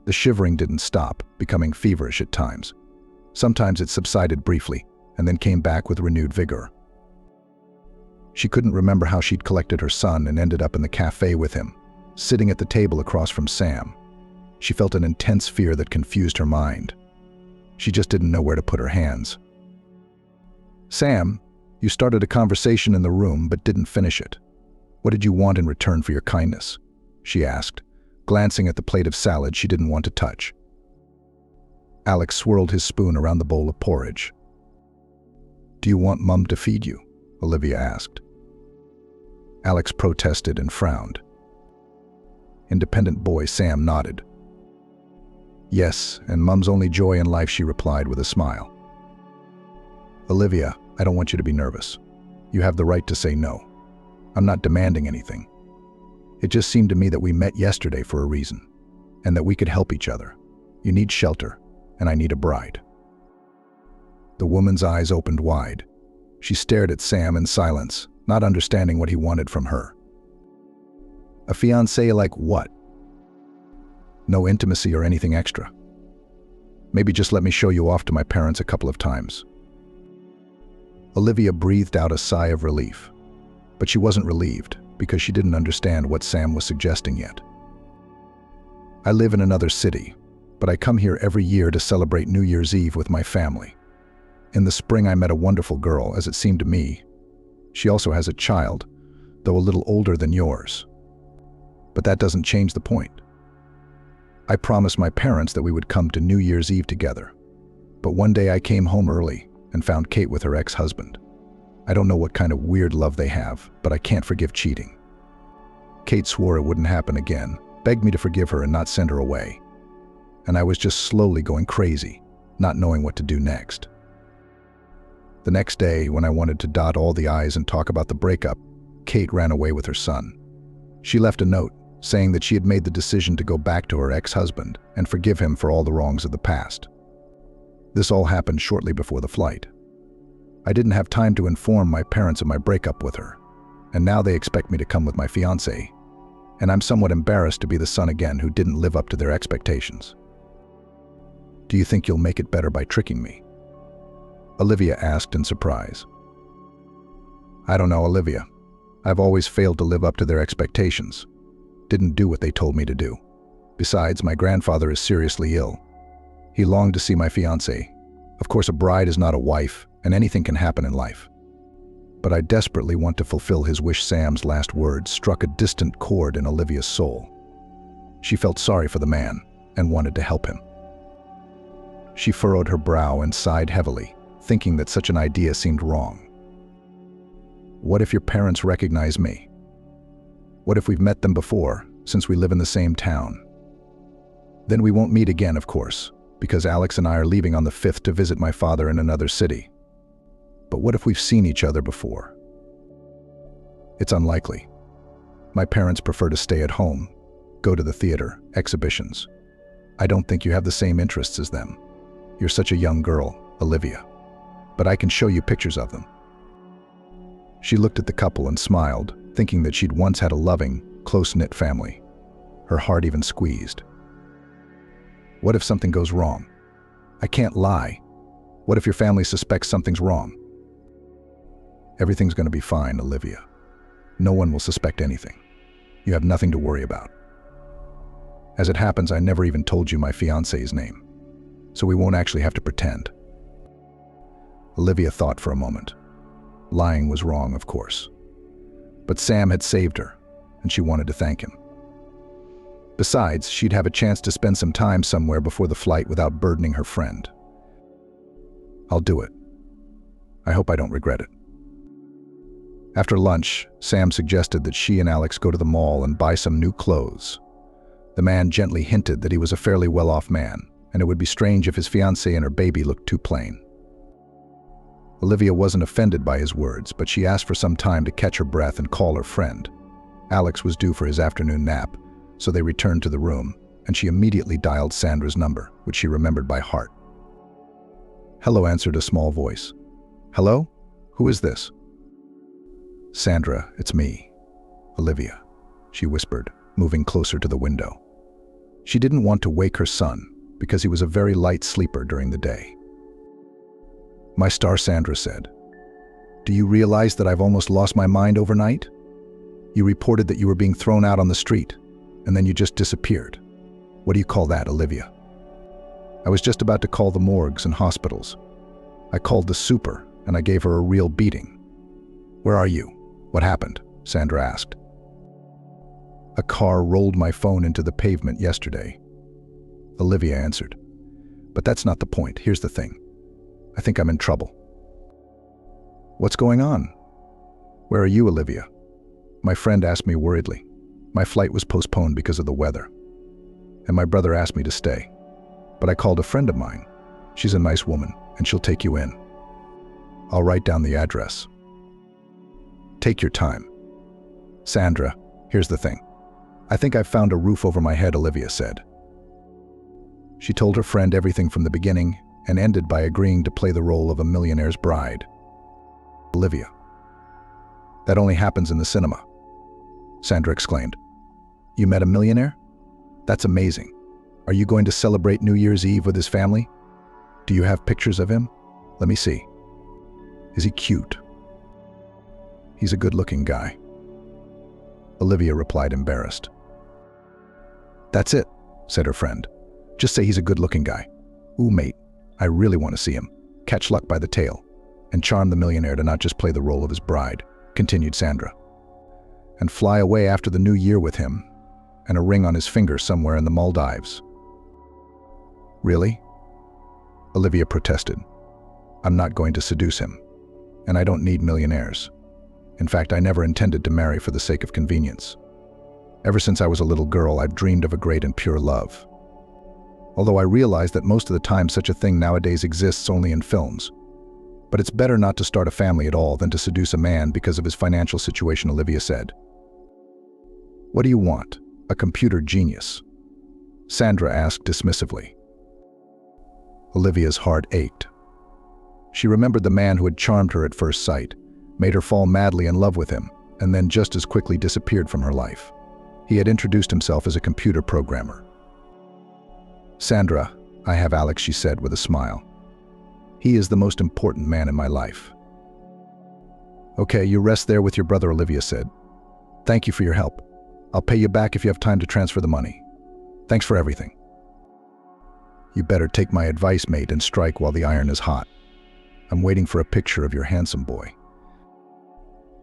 The shivering didn't stop, becoming feverish at times. Sometimes it subsided briefly, and then came back with renewed vigor. She couldn't remember how she'd collected her son and ended up in the cafe with him, sitting at the table across from Sam. She felt an intense fear that confused her mind. She just didn't know where to put her hands. "Sam, you started a conversation in the room but didn't finish it. What did you want in return for your kindness?" she asked, glancing at the plate of salad she didn't want to touch. Alex swirled his spoon around the bowl of porridge. "Do you want Mum to feed you?" Olivia asked. Alex protested and frowned. Independent boy Sam nodded. "Yes, and Mum's only joy in life," she replied with a smile. "Olivia, I don't want you to be nervous. You have the right to say no. I'm not demanding anything. It just seemed to me that we met yesterday for a reason, and that we could help each other. You need shelter, and I need a bride." The woman's eyes opened wide. She stared at Sam in silence, not understanding what he wanted from her. "A fiancé like what?" "No intimacy or anything extra. Maybe just let me show you off to my parents a couple of times." Olivia breathed out a sigh of relief, but she wasn't relieved because she didn't understand what Sam was suggesting yet. "I live in another city, but I come here every year to celebrate New Year's Eve with my family. In the spring I met a wonderful girl, as it seemed to me. She also has a child, though a little older than yours. But that doesn't change the point. I promised my parents that we would come to New Year's Eve together. But one day I came home early and found Kate with her ex-husband. I don't know what kind of weird love they have, but I can't forgive cheating. Kate swore it wouldn't happen again, begged me to forgive her and not send her away. And I was just slowly going crazy, not knowing what to do next. The next day, when I wanted to dot all the I's and talk about the breakup, Kate ran away with her son. She left a note saying that she had made the decision to go back to her ex-husband and forgive him for all the wrongs of the past. This all happened shortly before the flight. I didn't have time to inform my parents of my breakup with her, and now they expect me to come with my fiancé, and I'm somewhat embarrassed to be the son again who didn't live up to their expectations. Do you think you'll make it better by tricking me?" Olivia asked in surprise. "I don't know, Olivia. I've always failed to live up to their expectations. Didn't do what they told me to do. Besides, my grandfather is seriously ill. He longed to see my fiancé. Of course, a bride is not a wife, and anything can happen in life. But I desperately want to fulfill his wish." Sam's last words struck a distant chord in Olivia's soul. She felt sorry for the man and wanted to help him. She furrowed her brow and sighed heavily, thinking that such an idea seemed wrong. What if your parents recognize me? What if we've met them before, since we live in the same town? Then we won't meet again, of course, because Alex and I are leaving on the 5th to visit my father in another city. But what if we've seen each other before? It's unlikely. My parents prefer to stay at home, go to the theater, exhibitions. I don't think you have the same interests as them. You're such a young girl, Olivia. But I can show you pictures of them." She looked at the couple and smiled, thinking that she'd once had a loving, close-knit family. Her heart even squeezed. What if something goes wrong? I can't lie. What if your family suspects something's wrong? Everything's going to be fine, Olivia. No one will suspect anything. You have nothing to worry about. As it happens, I never even told you my fiancé's name, so we won't actually have to pretend. Olivia thought for a moment. Lying was wrong, of course. But Sam had saved her, and she wanted to thank him. Besides, she'd have a chance to spend some time somewhere before the flight without burdening her friend. I'll do it. I hope I don't regret it. After lunch, Sam suggested that she and Alex go to the mall and buy some new clothes. The man gently hinted that he was a fairly well-off man, and it would be strange if his fiancée and her baby looked too plain. Olivia wasn't offended by his words, but she asked for some time to catch her breath and call her friend. Alex was due for his afternoon nap, so they returned to the room, and she immediately dialed Sandra's number, which she remembered by heart. "Hello," answered a small voice. "Hello? Who is this?" "Sandra, it's me. Olivia," she whispered, moving closer to the window. She didn't want to wake her son, because he was a very light sleeper during the day. "My star," Sandra said. "Do you realize that I've almost lost my mind overnight? You reported that you were being thrown out on the street, and then you just disappeared. What do you call that, Olivia?" "I was just about to call the morgues and hospitals. I called the super, and I gave her a real beating." "Where are you? What happened?" Sandra asked. A car rolled my phone into the pavement yesterday. Olivia answered. But that's not the point. Here's the thing. I think I'm in trouble. What's going on? Where are you, Olivia? My friend asked me worriedly. My flight was postponed because of the weather. And my brother asked me to stay. But I called a friend of mine. She's a nice woman, and she'll take you in. I'll write down the address. Take your time. Sandra, here's the thing. I think I've found a roof over my head, Olivia said. She told her friend everything from the beginning and ended by agreeing to play the role of a millionaire's bride. Olivia. That only happens in the cinema. Sandra exclaimed. You met a millionaire? That's amazing. Are you going to celebrate New Year's Eve with his family? Do you have pictures of him? Let me see. Is he cute? He's a good-looking guy. Olivia replied, embarrassed. That's it, said her friend. Just say he's a good-looking guy. Ooh, mate, I really want to see him. Catch luck by the tail. And charm the millionaire to not just play the role of his bride, continued Sandra. And fly away after the new year with him, and a ring on his finger somewhere in the Maldives. Really? Olivia protested. I'm not going to seduce him, and I don't need millionaires. In fact, I never intended to marry for the sake of convenience. Ever since I was a little girl, I've dreamed of a great and pure love. Although I realize that most of the time such a thing nowadays exists only in films. But it's better not to start a family at all than to seduce a man because of his financial situation, Olivia said. What do you want? A computer genius? Sandra asked dismissively. Olivia's heart ached. She remembered the man who had charmed her at first sight, made her fall madly in love with him, and then just as quickly disappeared from her life. He had introduced himself as a computer programmer. Sandra, I have Alex, she said with a smile. He is the most important man in my life. Okay, you rest there with your brother, Olivia said. Thank you for your help. I'll pay you back if you have time to transfer the money. Thanks for everything. You better take my advice, mate, and strike while the iron is hot. I'm waiting for a picture of your handsome boy.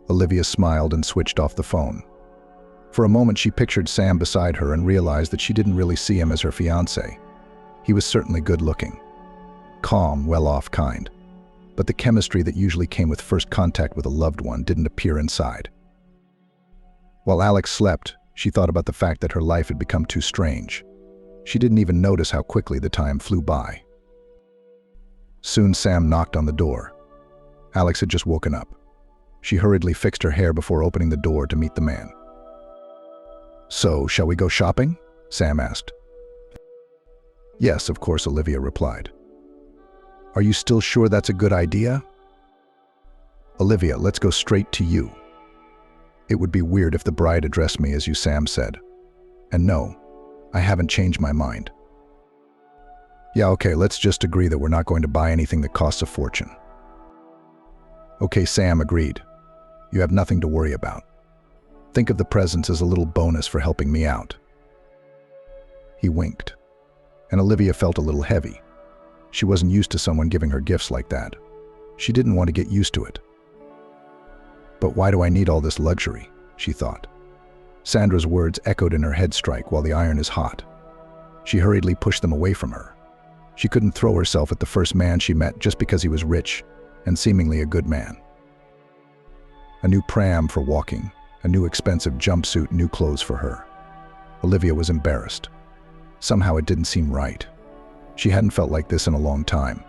Olivia smiled and switched off the phone. For a moment, she pictured Sam beside her and realized that she didn't really see him as her fiancé. He was certainly good-looking, calm, well-off kind. But the chemistry that usually came with first contact with a loved one didn't appear inside. While Alex slept, she thought about the fact that her life had become too strange. She didn't even notice how quickly the time flew by. Soon Sam knocked on the door. Alex had just woken up. She hurriedly fixed her hair before opening the door to meet the man. So, shall we go shopping? Sam asked. Yes, of course, Olivia replied. Are you still sure that's a good idea? Olivia, let's go straight to you. It would be weird if the bride addressed me as you, Sam said. And no, I haven't changed my mind. Yeah, okay, let's just agree that we're not going to buy anything that costs a fortune. Okay, Sam agreed. You have nothing to worry about. Think of the presents as a little bonus for helping me out. He winked, and Olivia felt a little heavy. She wasn't used to someone giving her gifts like that. She didn't want to get used to it. But why do I need all this luxury? She thought. Sandra's words echoed in her head, strike while the iron is hot. She hurriedly pushed them away from her. She couldn't throw herself at the first man she met just because he was rich and seemingly a good man. A new pram for walking, a new expensive jumpsuit, new clothes for her. Olivia was embarrassed. Somehow it didn't seem right. She hadn't felt like this in a long time.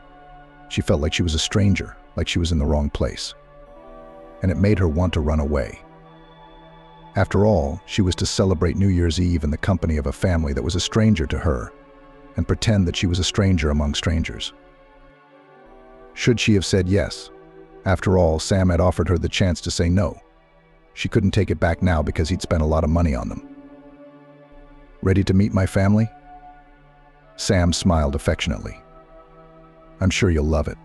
She felt like she was a stranger, like she was in the wrong place. And it made her want to run away. After all, she was to celebrate New Year's Eve in the company of a family that was a stranger to her, and pretend that she was a stranger among strangers. Should she have said yes? After all, Sam had offered her the chance to say no. She couldn't take it back now because he'd spent a lot of money on them. Ready to meet my family? Sam smiled affectionately. I'm sure you'll love it.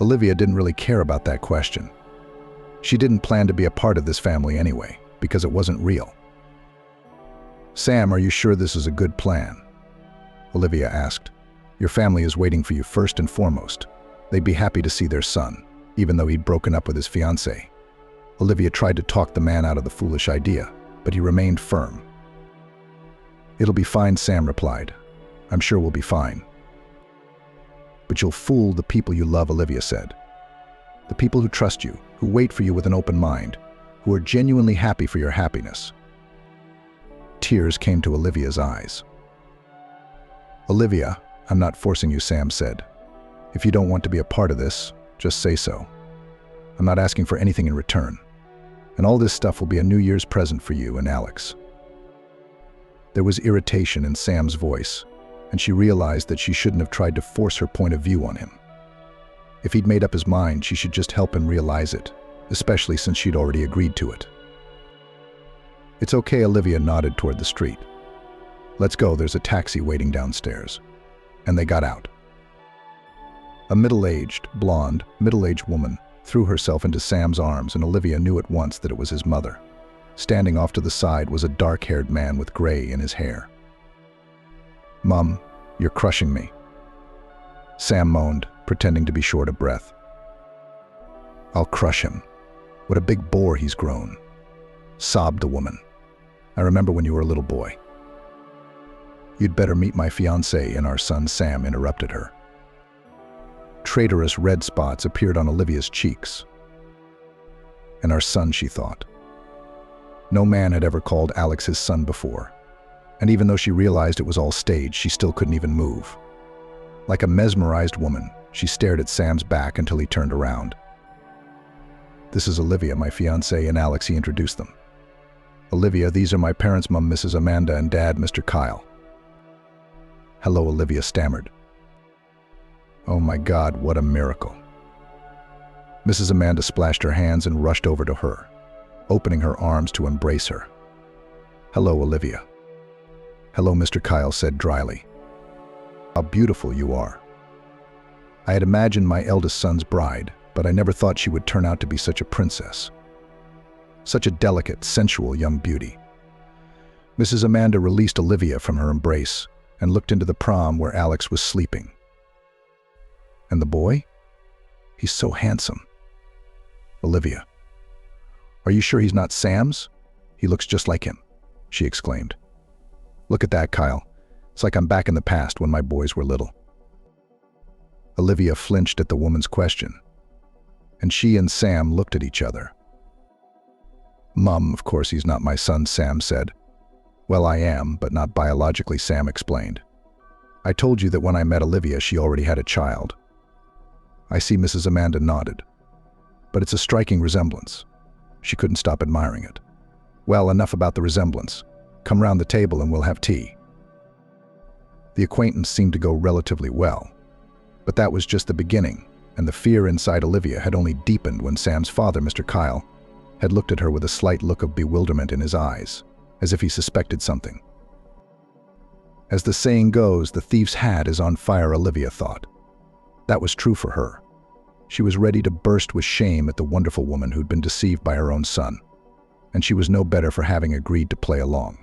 Olivia didn't really care about that question. She didn't plan to be a part of this family anyway, because it wasn't real. Sam, are you sure this is a good plan? Olivia asked. Your family is waiting for you first and foremost. They'd be happy to see their son, even though he'd broken up with his fiancée. Olivia tried to talk the man out of the foolish idea. but he remained firm. "It'll be fine," Sam replied. "I'm sure we'll be fine." "But you'll fool the people you love," Olivia said. "The people who trust you, who wait for you with an open mind, who are genuinely happy for your happiness." Tears came to Olivia's eyes. "Olivia, I'm not forcing you," Sam said. "If you don't want to be a part of this, just say so. I'm not asking for anything in return. And all this stuff will be a New Year's present for you and Alex." There was irritation in Sam's voice, and she realized that she shouldn't have tried to force her point of view on him. If he'd made up his mind, she should just help him realize it, especially since she'd already agreed to it. "It's okay," Olivia nodded toward the street. "Let's go, there's a taxi waiting downstairs." And they got out. A blonde, middle-aged woman threw herself into Sam's arms, and Olivia knew at once that it was his mother. Standing off to the side was a dark-haired man with gray in his hair. "Mom, you're crushing me," Sam moaned, pretending to be short of breath. "I'll crush him. What a big bore he's grown," sobbed the woman. "I remember when you were a little boy." "You'd better meet my fiancé and our son," Sam interrupted her. Traitorous red spots appeared on Olivia's cheeks. "And our son," she thought. No man had ever called Alex his son before, and even though she realized it was all staged, she still couldn't even move. Like a mesmerized woman, she stared at Sam's back until he turned around. "This is Olivia, my fiancé, and Alex," he introduced them. "Olivia, these are my parents, Mom, Mrs. Amanda, and Dad, Mr. Kyle." "Hello," Olivia stammered. Oh my God, what a miracle. Mrs. Amanda splashed her hands and rushed over to her, opening her arms to embrace her. "Hello, Olivia." "Hello," Mr. Kyle said dryly. "How beautiful you are. I had imagined my eldest son's bride, but I never thought she would turn out to be such a princess. Such a delicate, sensual young beauty." Mrs. Amanda released Olivia from her embrace and looked into the prom where Alex was sleeping. "And the boy? He's so handsome." "Olivia, are you sure he's not Sam's? He looks just like him," she exclaimed. "Look at that, Kyle. It's like I'm back in the past when my boys were little." Olivia flinched at the woman's question, and she and Sam looked at each other. "Mom, of course he's not my son," Sam said. "Well, I am, but not biologically," Sam explained. "I told you that when I met Olivia, she already had a child." I see Mrs. Amanda nodded. "But it's a striking resemblance." She couldn't stop admiring it. "Well, enough about the resemblance. Come round the table and we'll have tea." The acquaintance seemed to go relatively well, but that was just the beginning, and the fear inside Olivia had only deepened when Sam's father, Mr. Kyle, had looked at her with a slight look of bewilderment in his eyes, as if he suspected something. As the saying goes, the thief's hat is on fire, Olivia thought. That was true for her. She was ready to burst with shame at the wonderful woman who'd been deceived by her own son, and she was no better for having agreed to play along.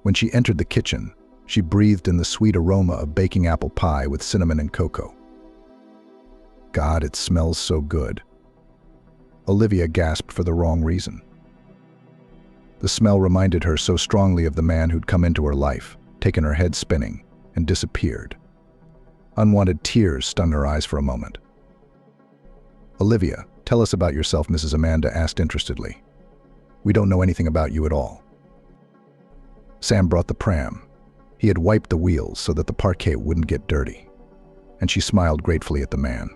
When she entered the kitchen, she breathed in the sweet aroma of baking apple pie with cinnamon and cocoa. God, it smells so good. Olivia gasped for the wrong reason. The smell reminded her so strongly of the man who'd come into her life, taken her head spinning, and disappeared. Unwanted tears stung her eyes for a moment. "Olivia, tell us about yourself," Mrs. Amanda asked interestedly. "We don't know anything about you at all." Sam brought the pram. He had wiped the wheels so that the parquet wouldn't get dirty, and she smiled gratefully at the man.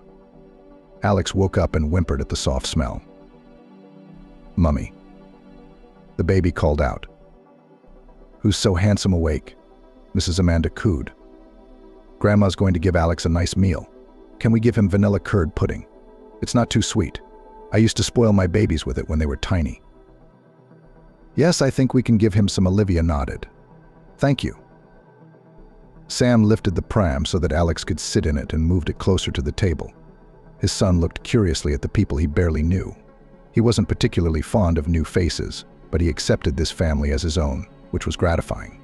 Alex woke up and whimpered at the soft smell. "Mummy." The baby called out. "Who's so handsome awake?" Mrs. Amanda cooed. "Grandma's going to give Alex a nice meal. Can we give him vanilla curd pudding? It's not too sweet. I used to spoil my babies with it when they were tiny." "Yes, I think we can give him some," Olivia nodded. "Thank you." Sam lifted the pram so that Alex could sit in it and moved it closer to the table. His son looked curiously at the people he barely knew. He wasn't particularly fond of new faces, but he accepted this family as his own, which was gratifying.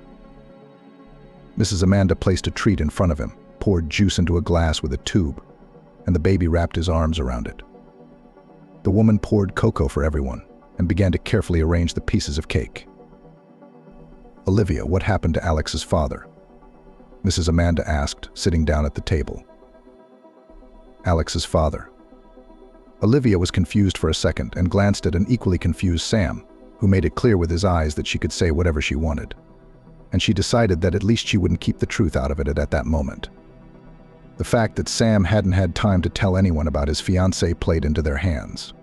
Mrs. Amanda placed a treat in front of him, poured juice into a glass with a tube, and the baby wrapped his arms around it. The woman poured cocoa for everyone, and began to carefully arrange the pieces of cake. "Olivia, what happened to Alex's father?" Mrs. Amanda asked, sitting down at the table. Alex's father. Olivia was confused for a second and glanced at an equally confused Sam, who made it clear with his eyes that she could say whatever she wanted. And she decided that at least she wouldn't keep the truth out of it at that moment. The fact that Sam hadn't had time to tell anyone about his fiancée played into their hands.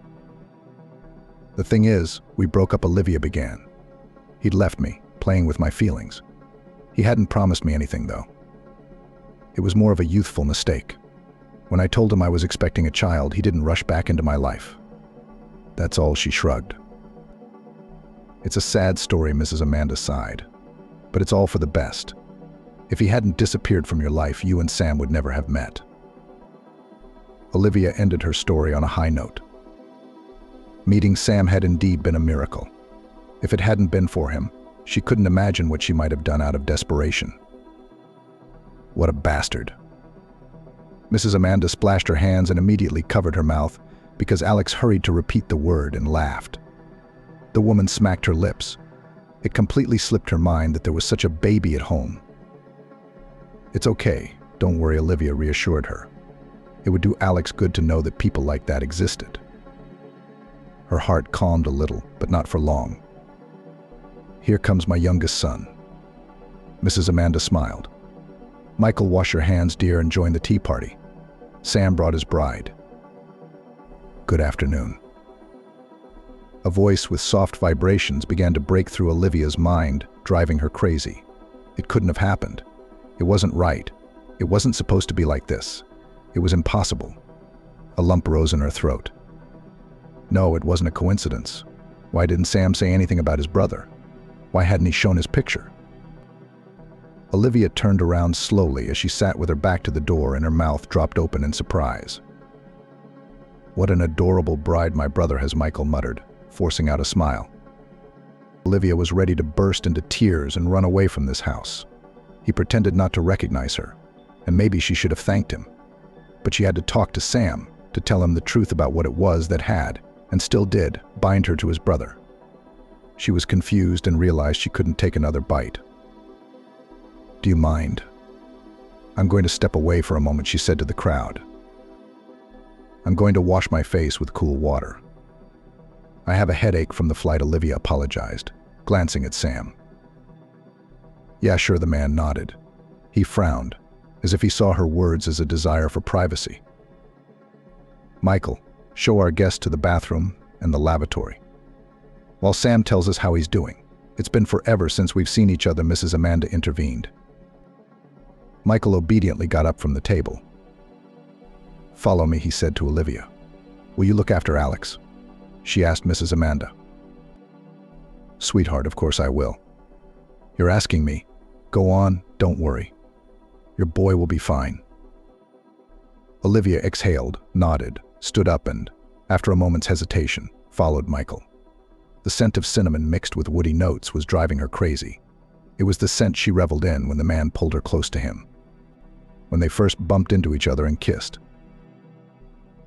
"The thing is, we broke up," Olivia began. "He'd left me, playing with my feelings. He hadn't promised me anything, though. It was more of a youthful mistake. When I told him I was expecting a child, he didn't rush back into my life. That's all." She shrugged. "It's a sad story," Mrs. Amanda sighed. "But it's all for the best. If he hadn't disappeared from your life, you and Sam would never have met." Olivia ended her story on a high note. Meeting Sam had indeed been a miracle. If it hadn't been for him, she couldn't imagine what she might have done out of desperation. What a bastard. Mrs. Amanda splashed her hands and immediately covered her mouth because Alex hurried to repeat the word and laughed. The woman smacked her lips. It completely slipped her mind that there was such a baby at home. "It's okay, don't worry," Olivia reassured her. It would do Alex good to know that people like that existed. Her heart calmed a little, but not for long. "Here comes my youngest son." Mrs. Amanda smiled. "Michael, wash your hands, dear, and join the tea party. Sam brought his bride." "Good afternoon." A voice with soft vibrations began to break through Olivia's mind, driving her crazy. It couldn't have happened. It wasn't right. It wasn't supposed to be like this. It was impossible. A lump rose in her throat. No, it wasn't a coincidence. Why didn't Sam say anything about his brother? Why hadn't he shown his picture? Olivia turned around slowly as she sat with her back to the door and her mouth dropped open in surprise. "What an adorable bride my brother has," Michael muttered, forcing out a smile. Olivia was ready to burst into tears and run away from this house. He pretended not to recognize her, and maybe she should have thanked him. But she had to talk to Sam to tell him the truth about what it was that had, and still did, bind her to his brother. She was confused and realized she couldn't take another bite. "Do you mind? I'm going to step away for a moment," she said to the crowd. "I'm going to wash my face with cool water. I have a headache from the flight," Olivia apologized, glancing at Sam. "Yeah, sure," the man nodded. He frowned, as if he saw her words as a desire for privacy. "Michael, show our guest to the bathroom and the lavatory, while Sam tells us how he's doing. It's been forever since we've seen each other," Mrs. Amanda intervened. Michael obediently got up from the table. "Follow me," he said to Olivia. "Will you look after Alex?" she asked Mrs. Amanda. "Sweetheart, of course I will. You're asking me. Go on, don't worry. Your boy will be fine." Olivia exhaled, nodded, stood up and, after a moment's hesitation, followed Michael. The scent of cinnamon mixed with woody notes was driving her crazy. It was the scent she reveled in when the man pulled her close to him, when they first bumped into each other and kissed.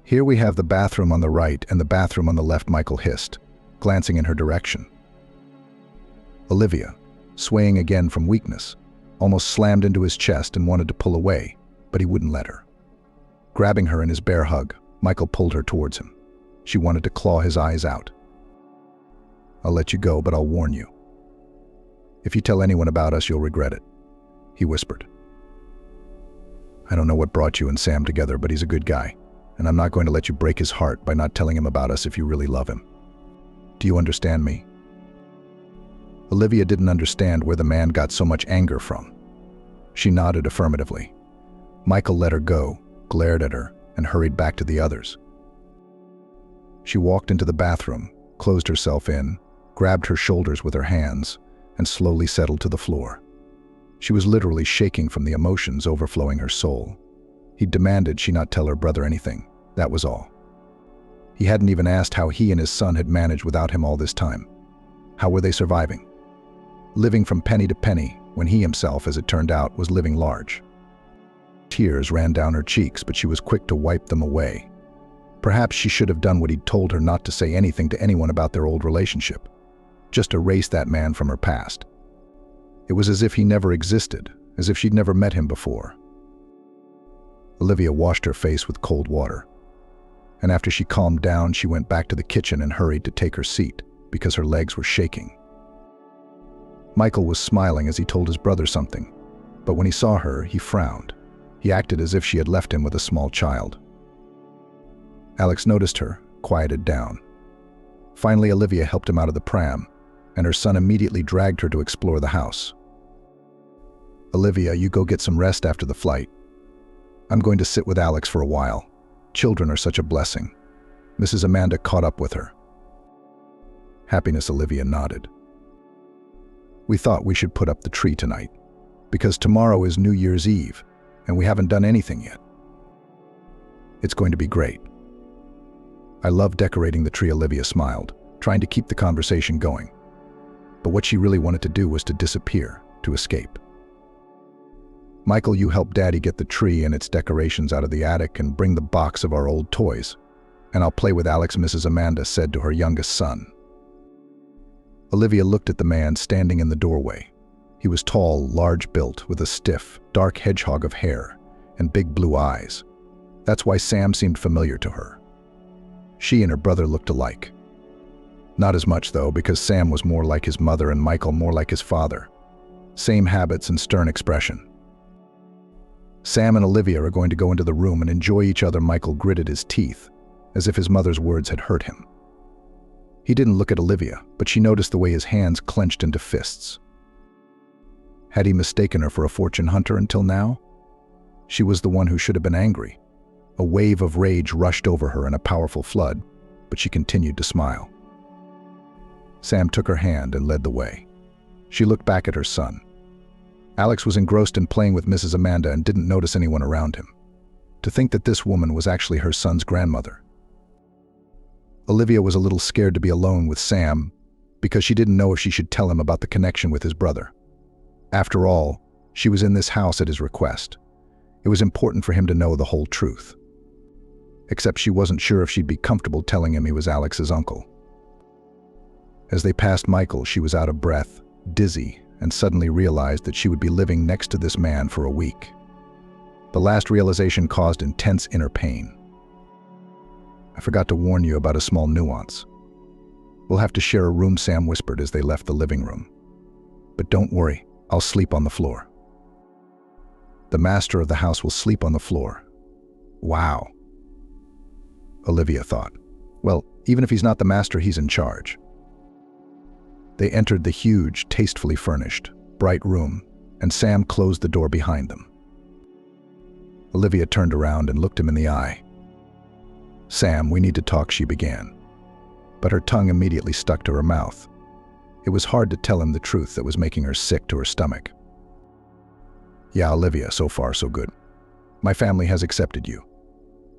"Here we have the bathroom on the right and the bathroom on the left," Michael hissed, glancing in her direction. Olivia, swaying again from weakness, almost slammed into his chest and wanted to pull away, but he wouldn't let her. Grabbing her in his bear hug, Michael pulled her towards him. She wanted to claw his eyes out. "I'll let you go, but I'll warn you. If you tell anyone about us, you'll regret it," he whispered. "I don't know what brought you and Sam together, but he's a good guy, and I'm not going to let you break his heart by not telling him about us if you really love him. Do you understand me?" Olivia didn't understand where the man got so much anger from. She nodded affirmatively. Michael let her go, glared at her, and hurried back to the others. She walked into the bathroom, closed herself in, grabbed her shoulders with her hands, and slowly settled to the floor. She was literally shaking from the emotions overflowing her soul. He demanded she not tell her brother anything, that was all. He hadn't even asked how he and his son had managed without him all this time. How were they surviving? Living from penny to penny, when he himself, as it turned out, was living large. Tears ran down her cheeks, but she was quick to wipe them away. Perhaps she should have done what he'd told her, not to say anything to anyone about their old relationship. Just erase that man from her past. It was as if he never existed, as if she'd never met him before. Olivia washed her face with cold water, and after she calmed down, she went back to the kitchen and hurried to take her seat because her legs were shaking. Michael was smiling as he told his brother something, but when he saw her, he frowned. He acted as if she had left him with a small child. Alex noticed her, quieted down. Finally, Olivia helped him out of the pram, and her son immediately dragged her to explore the house. "Olivia, you go get some rest after the flight. I'm going to sit with Alex for a while. Children are such a blessing." Mrs. Amanda caught up with her. Happiness Olivia nodded. "We thought we should put up the tree tonight, because tomorrow is New Year's Eve, and we haven't done anything yet. It's going to be great." "I love decorating the tree," Olivia smiled, trying to keep the conversation going. But what she really wanted to do was to disappear, to escape. "Michael, you help Daddy get the tree and its decorations out of the attic and bring the box of our old toys, and I'll play with Alex," Mrs. Amanda said to her youngest son. Olivia looked at the man standing in the doorway. He was tall, large-built, with a stiff, dark hedgehog of hair and big blue eyes. That's why Sam seemed familiar to her. She and her brother looked alike. Not as much, though, because Sam was more like his mother and Michael more like his father. Same habits and stern expression. "Sam and Olivia are going to go into the room and enjoy each other." Michael gritted his teeth, as if his mother's words had hurt him. He didn't look at Olivia, but she noticed the way his hands clenched into fists. Had he mistaken her for a fortune hunter until now? She was the one who should have been angry. A wave of rage rushed over her in a powerful flood, but she continued to smile. Sam took her hand and led the way. She looked back at her son. Alex was engrossed in playing with Mrs. Amanda and didn't notice anyone around him. To think that this woman was actually her son's grandmother. Olivia was a little scared to be alone with Sam because she didn't know if she should tell him about the connection with his brother. After all, she was in this house at his request. It was important for him to know the whole truth. Except she wasn't sure if she'd be comfortable telling him he was Alex's uncle. As they passed Michael, she was out of breath, dizzy, and suddenly realized that she would be living next to this man for a week. The last realization caused intense inner pain. "I forgot to warn you about a small nuance. We'll have to share a room," Sam whispered as they left the living room. "But don't worry, I'll sleep on the floor." The master of the house will sleep on the floor. Wow. Olivia thought. Well, even if he's not the master, he's in charge. They entered the huge, tastefully furnished, bright room, and Sam closed the door behind them. Olivia turned around and looked him in the eye. "Sam, we need to talk," she began. But her tongue immediately stuck to her mouth. It was hard to tell him the truth that was making her sick to her stomach. "Yeah, Olivia, so far so good. My family has accepted you.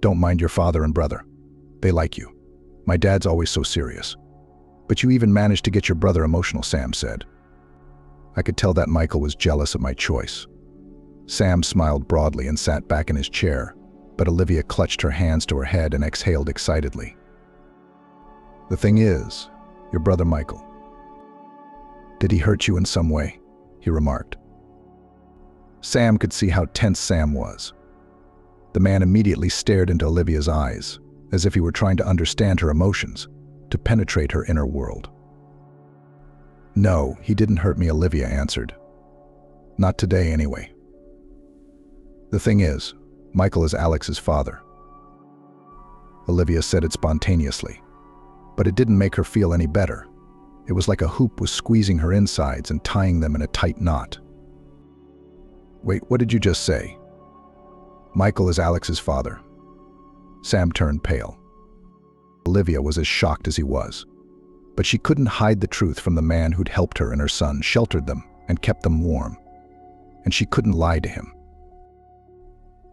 Don't mind your father and brother. They like you. My dad's always so serious. But you even managed to get your brother emotional," Sam said. I could tell that Michael was jealous of my choice. Sam smiled broadly and sat back in his chair, but Olivia clutched her hands to her head and exhaled excitedly. "The thing is, your brother Michael. Did he hurt you in some way?" he remarked. Sam could see how tense Sam was. The man immediately stared into Olivia's eyes, as if he were trying to understand her emotions, to penetrate her inner world. "No, he didn't hurt me," Olivia answered. "Not today, anyway. The thing is, Michael is Alex's father." Olivia said it spontaneously, but it didn't make her feel any better. It was like a hoop was squeezing her insides and tying them in a tight knot. "Wait, what did you just say?" "Michael is Alex's father." Sam turned pale. Olivia was as shocked as he was, but she couldn't hide the truth from the man who'd helped her and her son, sheltered them, and kept them warm. And she couldn't lie to him.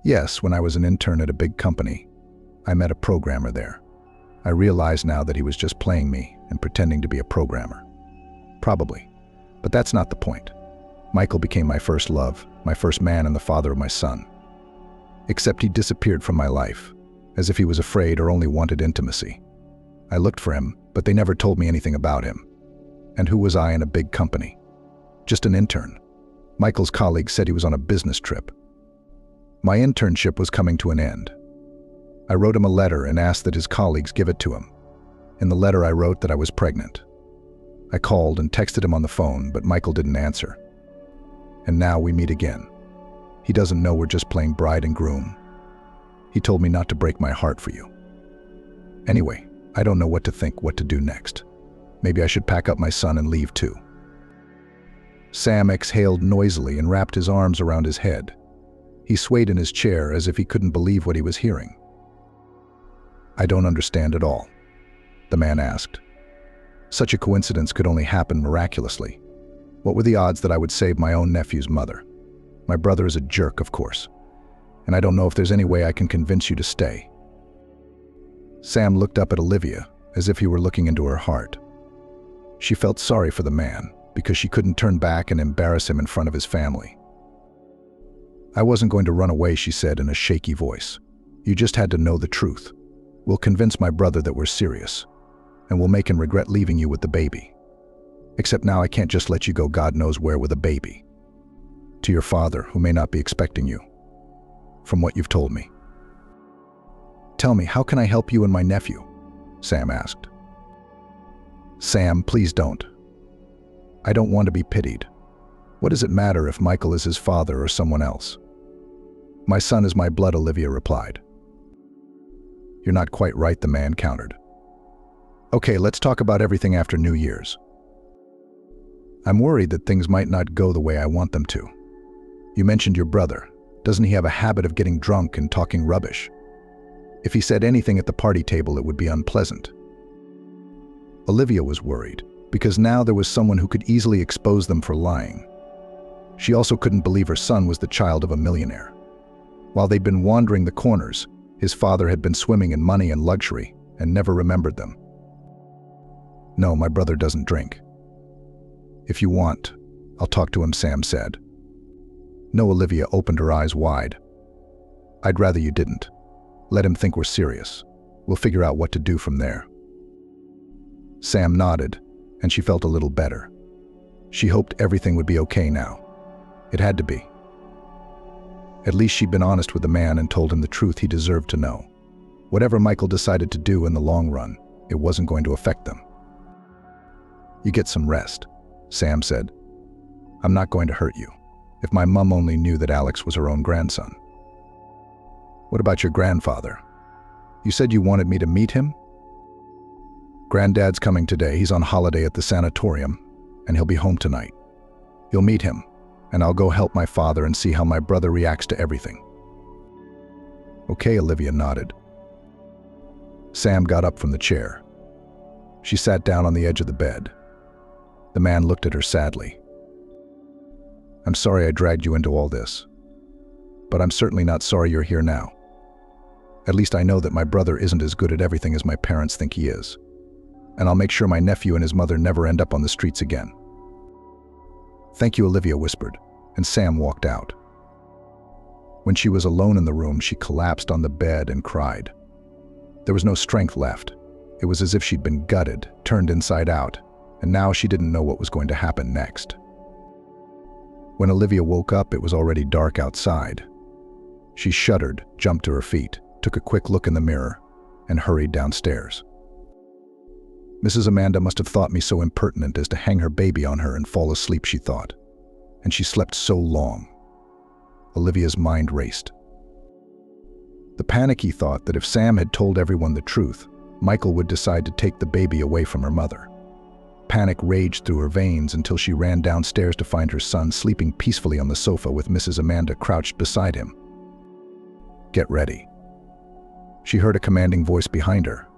"Yes, when I was an intern at a big company, I met a programmer there. I realize now that he was just playing me and pretending to be a programmer. Probably. But that's not the point. Michael became my first love, my first man and the father of my son. Except he disappeared from my life. as if he was afraid or only wanted intimacy. I looked for him, but they never told me anything about him. And who was I in a big company? Just an intern. Michael's colleague said he was on a business trip. My internship was coming to an end. I wrote him a letter and asked that his colleagues give it to him. In the letter I wrote that I was pregnant. I called and texted him on the phone, but Michael didn't answer. And now we meet again. He doesn't know we're just playing bride and groom. He told me not to break my heart for you. Anyway, I don't know what to think, what to do next. Maybe I should pack up my son and leave too. Sam exhaled noisily and wrapped his arms around his head. He swayed in his chair as if he couldn't believe what he was hearing. I don't understand at all, the man asked. Such a coincidence could only happen miraculously. What were the odds that I would save my own nephew's mother? My brother is a jerk, of course, and I don't know if there's any way I can convince you to stay. Sam looked up at Olivia as if he were looking into her heart. She felt sorry for the man because she couldn't turn back and embarrass him in front of his family. I wasn't going to run away, she said in a shaky voice. You just had to know the truth. We'll convince my brother that we're serious, and we'll make him regret leaving you with the baby. Except now I can't just let you go God knows where with a baby. To your father, who may not be expecting you. From what you've told me. Tell me, how can I help you and my nephew? Sam asked. Sam, please don't. I don't want to be pitied. What does it matter if Michael is his father or someone else? My son is my blood, Olivia replied. You're not quite right, the man countered. Okay, let's talk about everything after New Year's. I'm worried that things might not go the way I want them to. You mentioned your brother. Doesn't he have a habit of getting drunk and talking rubbish? If he said anything at the party table, it would be unpleasant. Olivia was worried, because now there was someone who could easily expose them for lying. She also couldn't believe her son was the child of a millionaire. While they'd been wandering the corners, his father had been swimming in money and luxury and never remembered them. No, my brother doesn't drink. If you want, I'll talk to him, Sam said. No, Olivia opened her eyes wide. I'd rather you didn't. Let him think we're serious. We'll figure out what to do from there. Sam nodded, and she felt a little better. She hoped everything would be okay now. It had to be. At least she'd been honest with the man and told him the truth he deserved to know. Whatever Michael decided to do in the long run, it wasn't going to affect them. You get some rest, Sam said. I'm not going to hurt you. If my mom only knew that Alex was her own grandson. What about your grandfather? You said you wanted me to meet him? Granddad's coming today. He's on holiday at the sanatorium, and he'll be home tonight. You'll meet him, and I'll go help my father and see how my brother reacts to everything. Okay, Olivia nodded. Sam got up from the chair. She sat down on the edge of the bed. The man looked at her sadly. I'm sorry I dragged you into all this, but I'm certainly not sorry you're here now. At least I know that my brother isn't as good at everything as my parents think he is, and I'll make sure my nephew and his mother never end up on the streets again. Thank you, Olivia whispered, and Sam walked out. When she was alone in the room, she collapsed on the bed and cried. There was no strength left. It was as if she'd been gutted, turned inside out, and now she didn't know what was going to happen next. When Olivia woke up, it was already dark outside. She shuddered, jumped to her feet, took a quick look in the mirror, and hurried downstairs. Mrs. Amanda must have thought me so impertinent as to hang her baby on her and fall asleep, she thought. And she slept so long. Olivia's mind raced. The panicky thought that if Sam had told everyone the truth, Michael would decide to take the baby away from her mother. Panic raged through her veins until she ran downstairs to find her son sleeping peacefully on the sofa with Mrs. Amanda crouched beside him. Get ready. She heard a commanding voice behind her.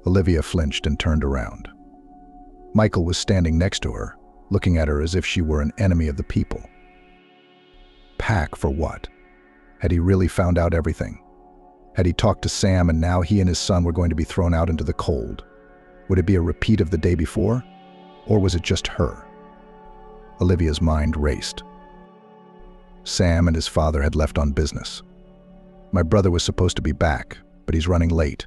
Olivia flinched and turned around. Michael was standing next to her, looking at her as if she were an enemy of the people. Pack for what? Had he really found out everything? Had he talked to Sam and now he and his son were going to be thrown out into the cold? Would it be a repeat of the day before? Or was it just her? Olivia's mind raced. Sam and his father had left on business. My brother was supposed to be back, but he's running late.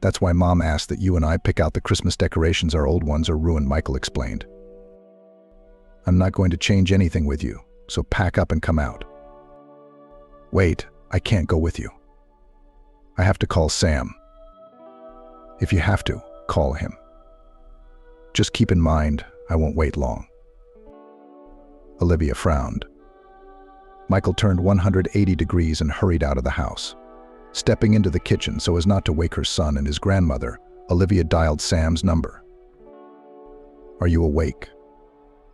That's why Mom asked that you and I pick out the Christmas decorations. Our old ones are ruined," Michael explained. "I'm not going to change anything with you, so pack up and come out." "Wait, I can't go with you. I have to call Sam." "If you have to, call him. Just keep in mind, I won't wait long." Olivia frowned. Michael turned 180 degrees and hurried out of the house. Stepping into the kitchen so as not to wake her son and his grandmother, Olivia dialed Sam's number. "Are you awake?"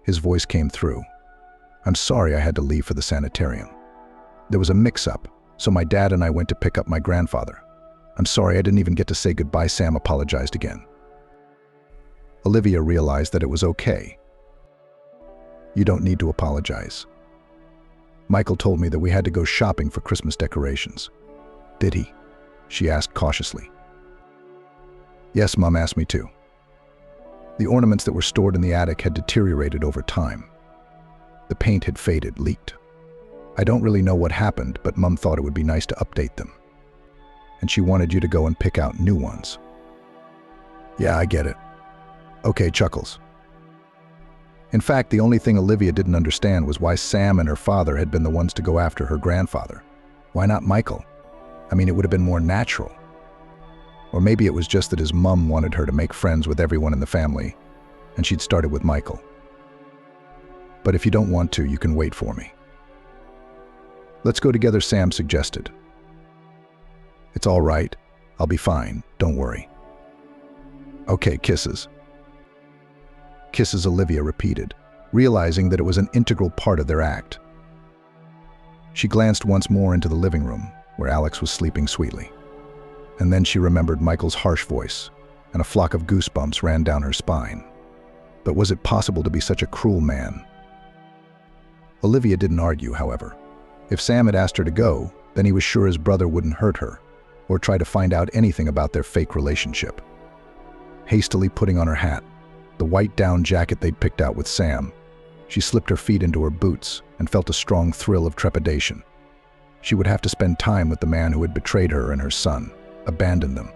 His voice came through. "I'm sorry I had to leave for the sanitarium. There was a mix-up, so my dad and I went to pick up my grandfather. I'm sorry I didn't even get to say goodbye." Sam apologized again. Olivia realized that it was okay. "You don't need to apologize. Michael told me that we had to go shopping for Christmas decorations." "Did he?" she asked cautiously. "Yes, Mom asked me to. The ornaments that were stored in the attic had deteriorated over time. The paint had faded, leaked. I don't really know what happened, but Mom thought it would be nice to update them. And she wanted you to go and pick out new ones." "Yeah, I get it." "Okay, Chuckles." In fact, the only thing Olivia didn't understand was why Sam and her father had been the ones to go after her grandfather. Why not Michael? I mean, it would have been more natural. Or maybe it was just that his mom wanted her to make friends with everyone in the family, and she'd started with Michael. "But if you don't want to, you can wait for me." "Let's go together," Sam suggested. "It's all right. I'll be fine. Don't worry." "Okay, kisses." "Kisses," Olivia repeated, realizing that it was an integral part of their act. She glanced once more into the living room, where Alex was sleeping sweetly. And then she remembered Michael's harsh voice, and a flock of goosebumps ran down her spine. But was it possible to be such a cruel man? Olivia didn't argue, however. If Sam had asked her to go, then he was sure his brother wouldn't hurt her, or try to find out anything about their fake relationship. Hastily putting on her hat, the white down jacket they'd picked out with Sam, she slipped her feet into her boots and felt a strong thrill of trepidation. She would have to spend time with the man who had betrayed her and her son, abandoned them,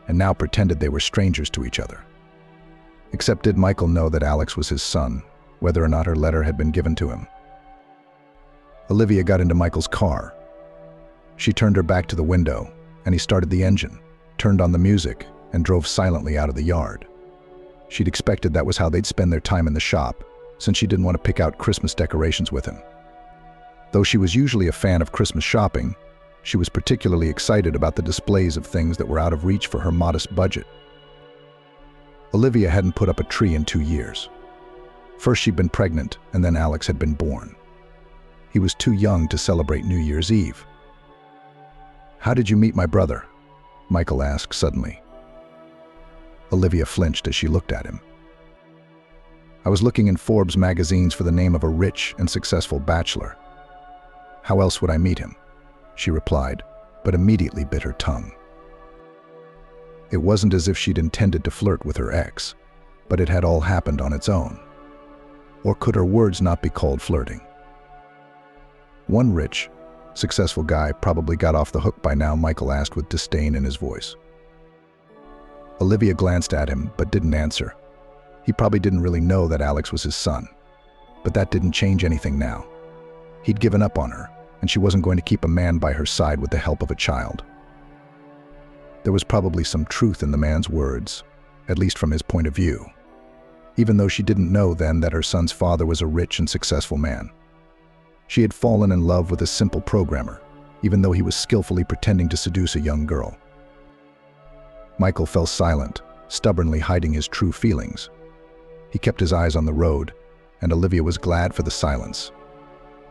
and now pretended they were strangers to each other. Except did Michael know that Alex was his son, whether or not her letter had been given to him? Olivia got into Michael's car. She turned her back to the window, and he started the engine, turned on the music, and drove silently out of the yard. She'd expected that was how they'd spend their time in the shop, since she didn't want to pick out Christmas decorations with him. Though she was usually a fan of Christmas shopping, she was particularly excited about the displays of things that were out of reach for her modest budget. Olivia hadn't put up a tree in 2 years. First she'd been pregnant, and then Alex had been born. He was too young to celebrate New Year's Eve. "How did you meet my brother?" Michael asked suddenly. Olivia flinched as she looked at him. "I was looking in Forbes magazines for the name of a rich and successful bachelor. How else would I meet him?" she replied, but immediately bit her tongue. It wasn't as if she'd intended to flirt with her ex, but it had all happened on its own. Or could her words not be called flirting? "One rich, successful guy probably got off the hook by now," Michael asked with disdain in his voice. Olivia glanced at him, but didn't answer. He probably didn't really know that Alex was his son, but that didn't change anything now. He'd given up on her, and she wasn't going to keep a man by her side with the help of a child. There was probably some truth in the man's words, at least from his point of view, even though she didn't know then that her son's father was a rich and successful man. She had fallen in love with a simple programmer, even though he was skillfully pretending to seduce a young girl. Michael fell silent, stubbornly hiding his true feelings. He kept his eyes on the road, and Olivia was glad for the silence.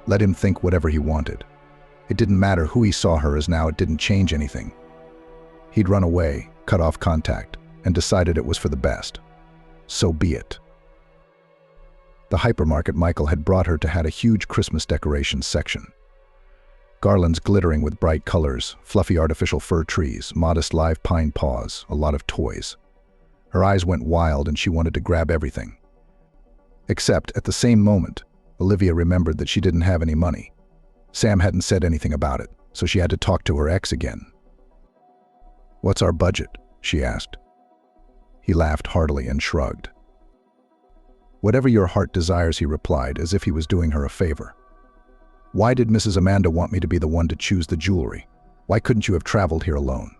Let him think whatever he wanted. It didn't matter who he saw her as now, it didn't change anything. He'd run away, cut off contact, and decided it was for the best. So be it. The hypermarket Michael had brought her to had a huge Christmas decorations section. Garlands glittering with bright colors, fluffy artificial fir trees, modest live pine paws, a lot of toys. Her eyes went wild and she wanted to grab everything. Except, at the same moment, Olivia remembered that she didn't have any money. Sam hadn't said anything about it, so she had to talk to her ex again. "What's our budget?" she asked. He laughed heartily and shrugged. "Whatever your heart desires," he replied, as if he was doing her a favor. "Why did Mrs. Amanda want me to be the one to choose the jewelry? Why couldn't you have traveled here alone?"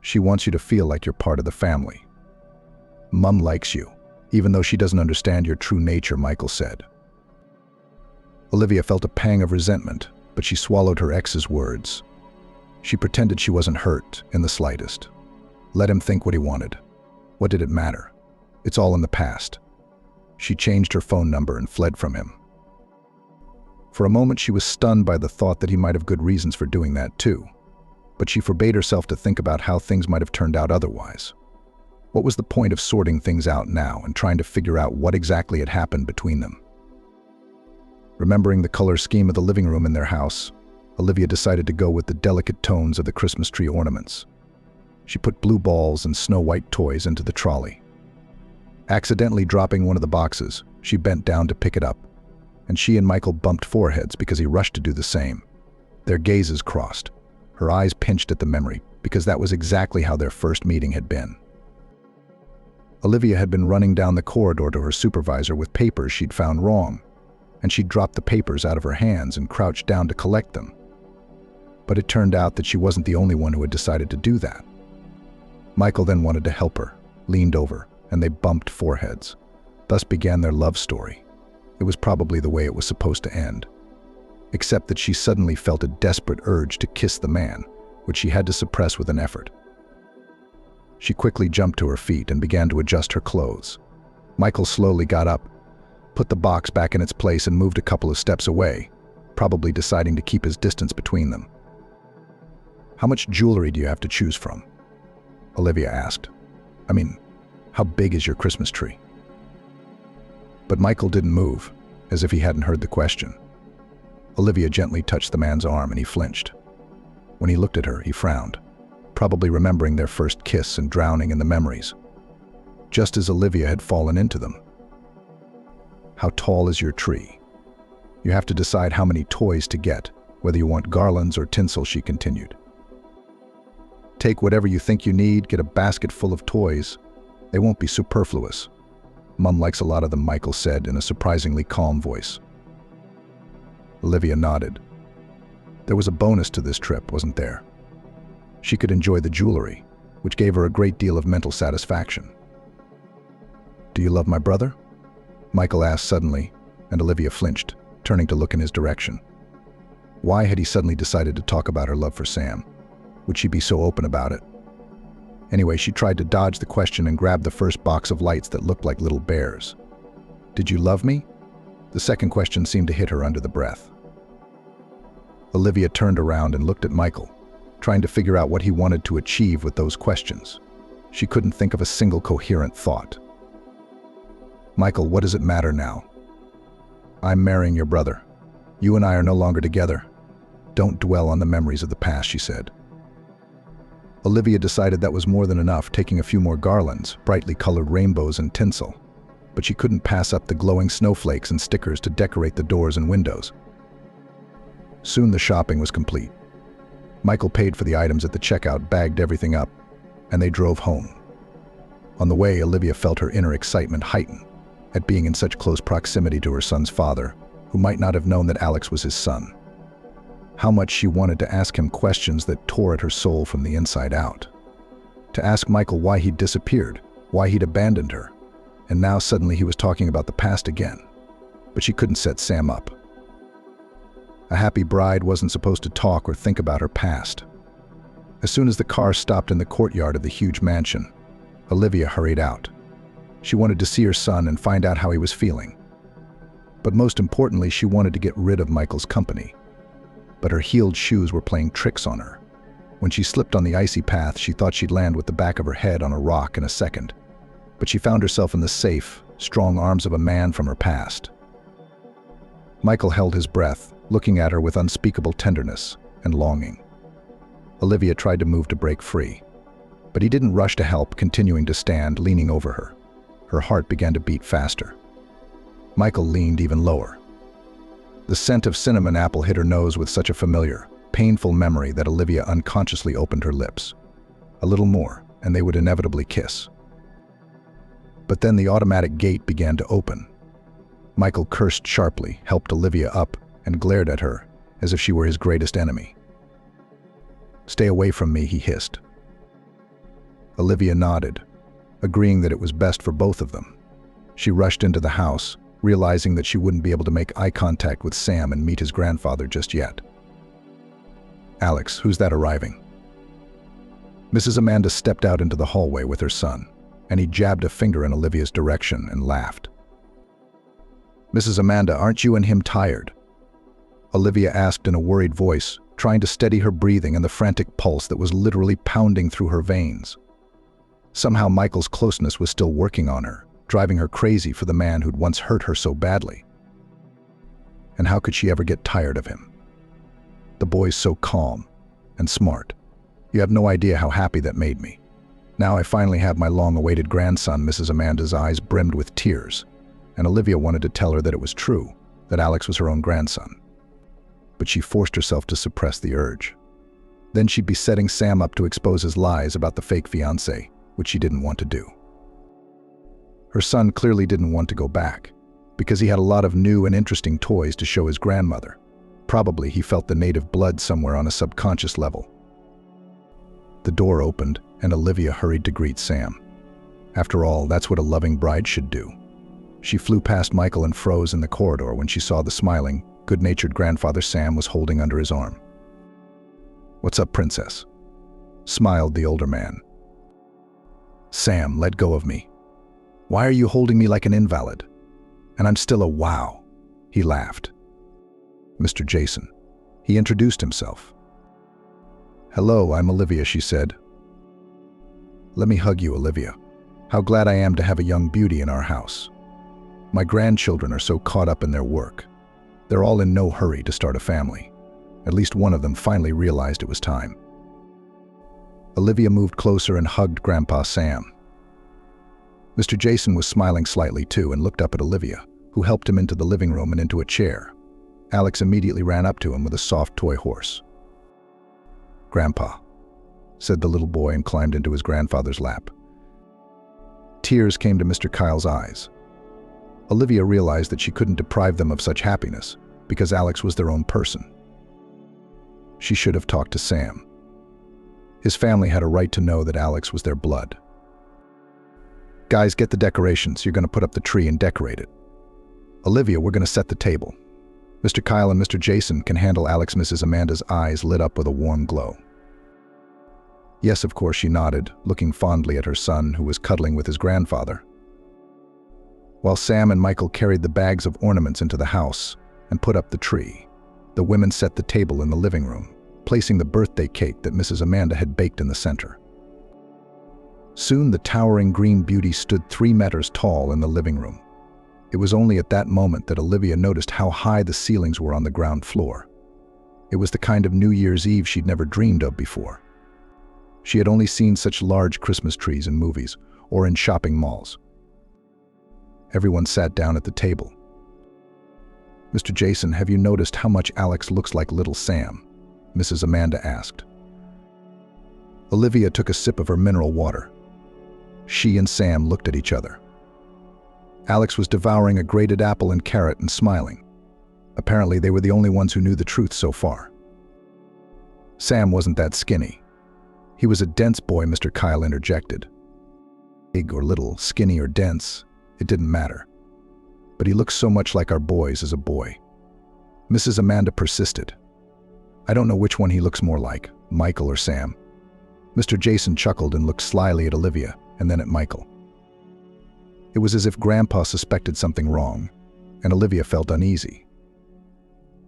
"She wants you to feel like you're part of the family. Mum likes you, even though she doesn't understand your true nature," Michael said. Olivia felt a pang of resentment, but she swallowed her ex's words. She pretended she wasn't hurt in the slightest. Let him think what he wanted. What did it matter? It's all in the past. She changed her phone number and fled from him. For a moment she was stunned by the thought that he might have good reasons for doing that too, but she forbade herself to think about how things might have turned out otherwise. What was the point of sorting things out now and trying to figure out what exactly had happened between them? Remembering the color scheme of the living room in their house, Olivia decided to go with the delicate tones of the Christmas tree ornaments. She put blue balls and snow-white toys into the trolley. Accidentally dropping one of the boxes, she bent down to pick it up, and she and Michael bumped foreheads because he rushed to do the same. Their gazes crossed. Her eyes pinched at the memory, because that was exactly how their first meeting had been. Olivia had been running down the corridor to her supervisor with papers she'd found wrong, and she'd dropped the papers out of her hands and crouched down to collect them. But it turned out that she wasn't the only one who had decided to do that. Michael then wanted to help her, leaned over, and they bumped foreheads. Thus began their love story. It was probably the way it was supposed to end. Except that she suddenly felt a desperate urge to kiss the man, which she had to suppress with an effort. She quickly jumped to her feet and began to adjust her clothes. Michael slowly got up, put the box back in its place and moved a couple of steps away, probably deciding to keep his distance between them. "How much jewelry do you have to choose from?" Olivia asked. "I mean, how big is your Christmas tree?" But Michael didn't move, as if he hadn't heard the question. Olivia gently touched the man's arm and he flinched. When he looked at her, he frowned, probably remembering their first kiss and drowning in the memories, just as Olivia had fallen into them. "How tall is your tree? You have to decide how many toys to get, whether you want garlands or tinsel," she continued. "Take whatever you think you need, get a basket full of toys. They won't be superfluous. Mum likes a lot of them," Michael said in a surprisingly calm voice. Olivia nodded. There was a bonus to this trip, wasn't there? She could enjoy the jewelry, which gave her a great deal of mental satisfaction. "Do you love my brother?" Michael asked suddenly, and Olivia flinched, turning to look in his direction. Why had he suddenly decided to talk about her love for Sam? Would she be so open about it? Anyway, she tried to dodge the question and grabbed the first box of lights that looked like little bears. "Did you love me?" The second question seemed to hit her under the breath. Olivia turned around and looked at Michael, trying to figure out what he wanted to achieve with those questions. She couldn't think of a single coherent thought. "Michael, what does it matter now?" "I'm marrying your brother. You and I are no longer together. Don't dwell on the memories of the past," she said. Olivia decided that was more than enough, taking a few more garlands, brightly colored rainbows and tinsel. But she couldn't pass up the glowing snowflakes and stickers to decorate the doors and windows. Soon the shopping was complete. Michael paid for the items at the checkout, bagged everything up, and they drove home. On the way, Olivia felt her inner excitement heighten at being in such close proximity to her son's father, who might not have known that Alex was his son. How much she wanted to ask him questions that tore at her soul from the inside out. To ask Michael why he'd disappeared, why he'd abandoned her, and now suddenly he was talking about the past again. But she couldn't set Sam up. A happy bride wasn't supposed to talk or think about her past. As soon as the car stopped in the courtyard of the huge mansion, Olivia hurried out. She wanted to see her son and find out how he was feeling. But most importantly, she wanted to get rid of Michael's company. But her heeled shoes were playing tricks on her. When she slipped on the icy path, she thought she'd land with the back of her head on a rock in a second. But she found herself in the safe, strong arms of a man from her past. Michael held his breath, looking at her with unspeakable tenderness and longing. Olivia tried to move to break free, but he didn't rush to help, continuing to stand, leaning over her. Her heart began to beat faster. Michael leaned even lower. The scent of cinnamon apple hit her nose with such a familiar, painful memory that Olivia unconsciously opened her lips. A little more, and they would inevitably kiss. But then the automatic gate began to open. Michael cursed sharply, helped Olivia up, and glared at her as if she were his greatest enemy. "Stay away from me," he hissed. Olivia nodded, agreeing that it was best for both of them. She rushed into the house, realizing that she wouldn't be able to make eye contact with Sam and meet his grandfather just yet. "Alex, who's that arriving?" Mrs. Amanda stepped out into the hallway with her son, and he jabbed a finger in Olivia's direction and laughed. "Mrs. Amanda, aren't you and him tired?" Olivia asked in a worried voice, trying to steady her breathing and the frantic pulse that was literally pounding through her veins. Somehow Michael's closeness was still working on her, driving her crazy for the man who'd once hurt her so badly. And how could she ever get tired of him? The boy's so calm and smart. You have no idea how happy that made me. Now I finally have my long-awaited grandson. Mrs. Amanda's eyes brimmed with tears, and Olivia wanted to tell her that it was true, that Alex was her own grandson. But she forced herself to suppress the urge. Then she'd be setting Sam up to expose his lies about the fake fiancé, which she didn't want to do. Her son clearly didn't want to go back, because he had a lot of new and interesting toys to show his grandmother. Probably he felt the native blood somewhere on a subconscious level. The door opened, and Olivia hurried to greet Sam. After all, that's what a loving bride should do. She flew past Michael and froze in the corridor when she saw the smiling, good-natured grandfather Sam was holding under his arm. "What's up, princess?" smiled the older man. "Sam, let go of me. Why are you holding me like an invalid? And I'm still a wow," he laughed. "Mr. Jason." He introduced himself. "Hello, I'm Olivia," she said. "Let me hug you, Olivia. How glad I am to have a young beauty in our house. My grandchildren are so caught up in their work. They're all in no hurry to start a family. At least one of them finally realized it was time." Olivia moved closer and hugged Grandpa Sam. Mr. Jason was smiling slightly too and looked up at Olivia, who helped him into the living room and into a chair. Alex immediately ran up to him with a soft toy horse. "Grandpa," said the little boy and climbed into his grandfather's lap. Tears came to Mr. Kyle's eyes. Olivia realized that she couldn't deprive them of such happiness because Alex was their own person. She should have talked to Sam. His family had a right to know that Alex was their blood. "Guys, get the decorations. You're going to put up the tree and decorate it. Olivia, we're going to set the table. Mr. Kyle and Mr. Jason can handle Alex." Mrs. Amanda's eyes lit up with a warm glow. Yes, of course, she nodded, looking fondly at her son, who was cuddling with his grandfather. While Sam and Michael carried the bags of ornaments into the house and put up the tree, the women set the table in the living room, placing the birthday cake that Mrs. Amanda had baked in the center. Soon the towering green beauty stood 3 meters tall in the living room. It was only at that moment that Olivia noticed how high the ceilings were on the ground floor. It was the kind of New Year's Eve she'd never dreamed of before. She had only seen such large Christmas trees in movies or in shopping malls. Everyone sat down at the table. "Mr. Jason, have you noticed how much Alex looks like little Sam?" Mrs. Amanda asked. Olivia took a sip of her mineral water. She and Sam looked at each other. Alex was devouring a grated apple and carrot and smiling. Apparently, they were the only ones who knew the truth so far. Sam wasn't that skinny. He was a dense boy, Mr. Kyle interjected. Big or little, skinny or dense, it didn't matter. But he looks so much like our boys as a boy. Mrs. Amanda persisted. "I don't know which one he looks more like, Michael or Sam." Mr. Jason chuckled and looked slyly at Olivia and then at Michael. It was as if Grandpa suspected something wrong, and Olivia felt uneasy.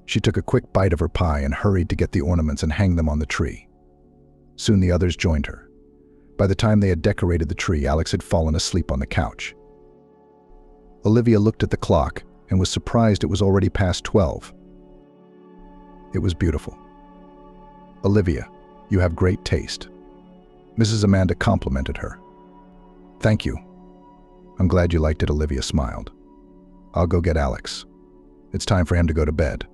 She took a quick bite of her pie and hurried to get the ornaments and hang them on the tree. Soon the others joined her. By the time they had decorated the tree, Alex had fallen asleep on the couch. Olivia looked at the clock and was surprised it was already past 12. It was beautiful. "Olivia, you have great taste." Mrs. Amanda complimented her. "Thank you. I'm glad you liked it," Olivia smiled. "I'll go get Alex. It's time for him to go to bed."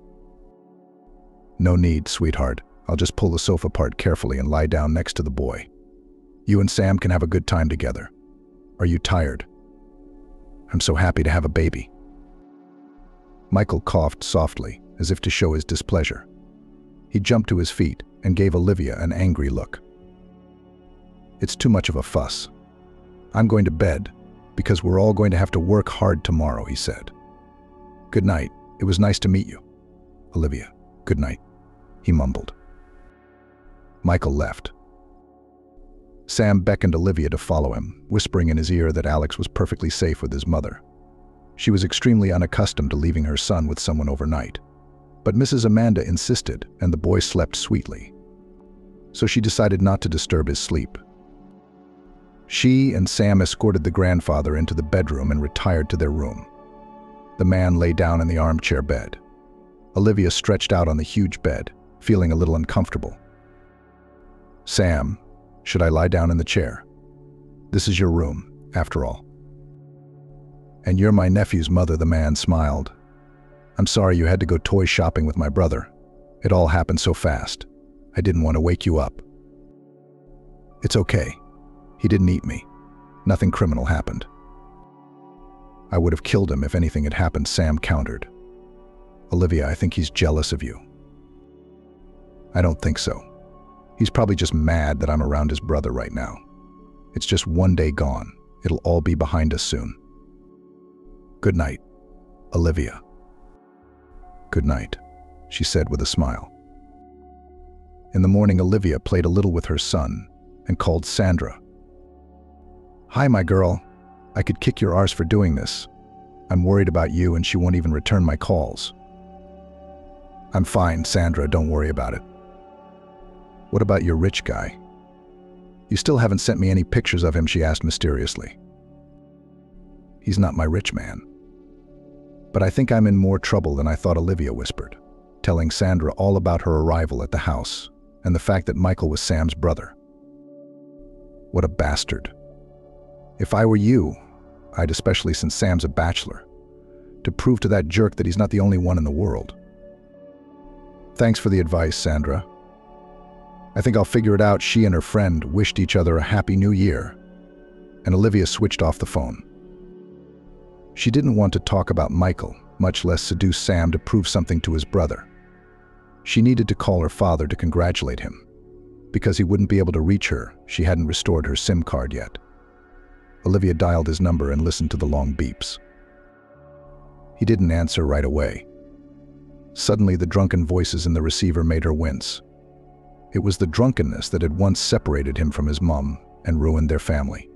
"No need, sweetheart. I'll just pull the sofa apart carefully and lie down next to the boy. You and Sam can have a good time together. Are you tired? I'm so happy to have a baby. Michael coughed softly, as if to show his displeasure. He jumped to his feet and gave Olivia an angry look. It's too much of a fuss. I'm going to bed, because we're all going to have to work hard tomorrow, he said. Good night. It was nice to meet you. Olivia, good night, he mumbled. Michael left. Sam beckoned Olivia to follow him, whispering in his ear that Alex was perfectly safe with his mother. She was extremely unaccustomed to leaving her son with someone overnight. But Mrs. Amanda insisted, and the boy slept sweetly. So she decided not to disturb his sleep. She and Sam escorted the grandfather into the bedroom and retired to their room. The man lay down in the armchair bed. Olivia stretched out on the huge bed, feeling a little uncomfortable. Sam, should I lie down in the chair? This is your room, after all. And you're my nephew's mother, the man smiled. I'm sorry you had to go toy shopping with my brother. It all happened so fast. I didn't want to wake you up. It's okay. He didn't eat me. Nothing criminal happened. I would have killed him if anything had happened, Sam countered. Olivia, I think he's jealous of you. I don't think so. He's probably just mad that I'm around his brother right now. It's just one day gone. It'll all be behind us soon. Good night, Olivia. Good night, she said with a smile. In the morning, Olivia played a little with her son and called Sandra. Hi, my girl. I could kick your arse for doing this. I'm worried about you and she won't even return my calls. I'm fine, Sandra, don't worry about it. What about your rich guy? You still haven't sent me any pictures of him, she asked mysteriously. He's not my rich man. But I think I'm in more trouble than I thought, Olivia whispered, telling Sandra all about her arrival at the house and the fact that Michael was Sam's brother. What a bastard. If I were you, I'd, especially since Sam's a bachelor, to prove to that jerk that he's not the only one in the world. Thanks for the advice, Sandra. I think I'll figure it out. She and her friend wished each other a happy new year, and Olivia switched off the phone. She didn't want to talk about Michael, much less seduce Sam to prove something to his brother. She needed to call her father to congratulate him. Because he wouldn't be able to reach her, she hadn't restored her SIM card yet. Olivia dialed his number and listened to the long beeps. He didn't answer right away. Suddenly, the drunken voices in the receiver made her wince. It was the drunkenness that had once separated him from his mom and ruined their family.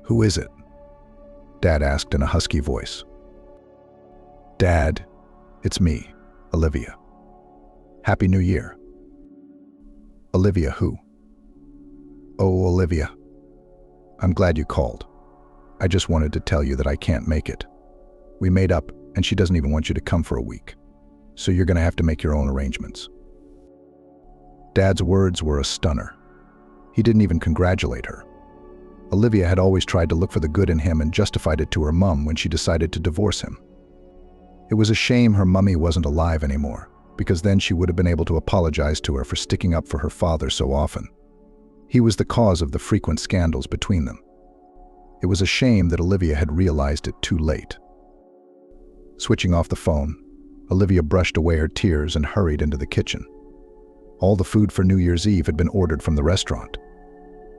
Who is it? Dad asked in a husky voice. Dad, it's me, Olivia. Happy New Year. Olivia who? Oh, Olivia. I'm glad you called. I just wanted to tell you that I can't make it. We made up, and she doesn't even want you to come for a week. So you're going to have to make your own arrangements. Dad's words were a stunner. He didn't even congratulate her. Olivia had always tried to look for the good in him and justified it to her mum when she decided to divorce him. It was a shame her mummy wasn't alive anymore, because then she would have been able to apologize to her for sticking up for her father so often. He was the cause of the frequent scandals between them. It was a shame that Olivia had realized it too late. Switching off the phone, Olivia brushed away her tears and hurried into the kitchen. All the food for New Year's Eve had been ordered from the restaurant,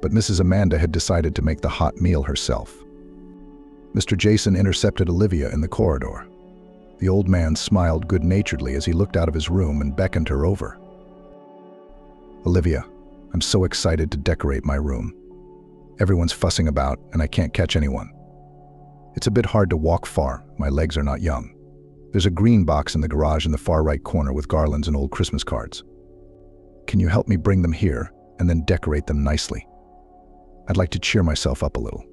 but Mrs. Amanda had decided to make the hot meal herself. Mr. Jason intercepted Olivia in the corridor. The old man smiled good-naturedly as he looked out of his room and beckoned her over. Olivia, I'm so excited to decorate my room. Everyone's fussing about, and I can't catch anyone. It's a bit hard to walk far. My legs are not young. There's a green box in the garage in the far right corner with garlands and old Christmas cards. Can you help me bring them here and then decorate them nicely? I'd like to cheer myself up a little.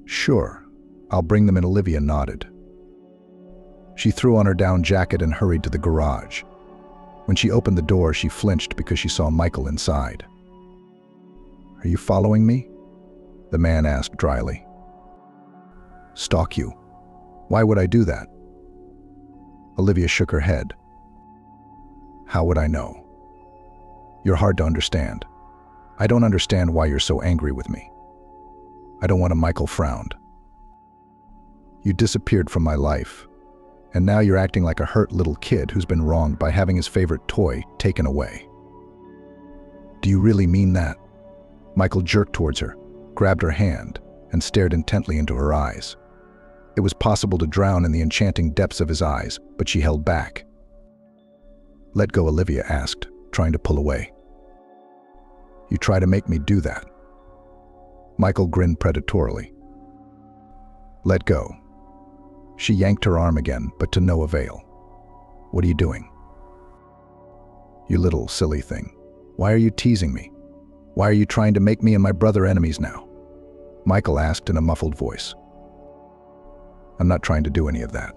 Sure, I'll bring them in. Olivia nodded. She threw on her down jacket and hurried to the garage. When she opened the door, she flinched because she saw Michael inside. Are you following me? The man asked dryly. Stalk you? Why would I do that? Olivia shook her head. How would I know? You're hard to understand. I don't understand why you're so angry with me. I don't want to. Michael frowned. You disappeared from my life, and now you're acting like a hurt little kid who's been wronged by having his favorite toy taken away. Do you really mean that? Michael jerked towards her, grabbed her hand, and stared intently into her eyes. It was possible to drown in the enchanting depths of his eyes, but she held back. Let go, Olivia asked, trying to pull away. You try to make me do that. Michael grinned predatorily. Let go. She yanked her arm again, but to no avail. What are you doing? You little silly thing. Why are you teasing me? Why are you trying to make me and my brother enemies now? Michael asked in a muffled voice. I'm not trying to do any of that.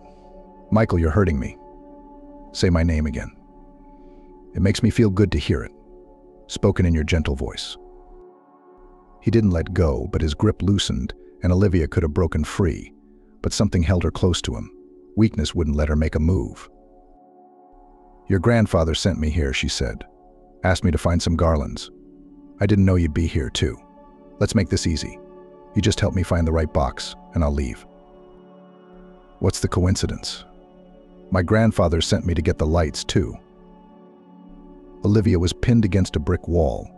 Michael, you're hurting me. Say my name again. It makes me feel good to hear it, spoken in your gentle voice. He didn't let go, but his grip loosened, and Olivia could have broken free, but something held her close to him. Weakness wouldn't let her make a move. Your grandfather sent me here, she said. Asked me to find some garlands. I didn't know you'd be here, too. Let's make this easy. You just help me find the right box, and I'll leave. What's the coincidence? My grandfather sent me to get the lights, too. Olivia was pinned against a brick wall.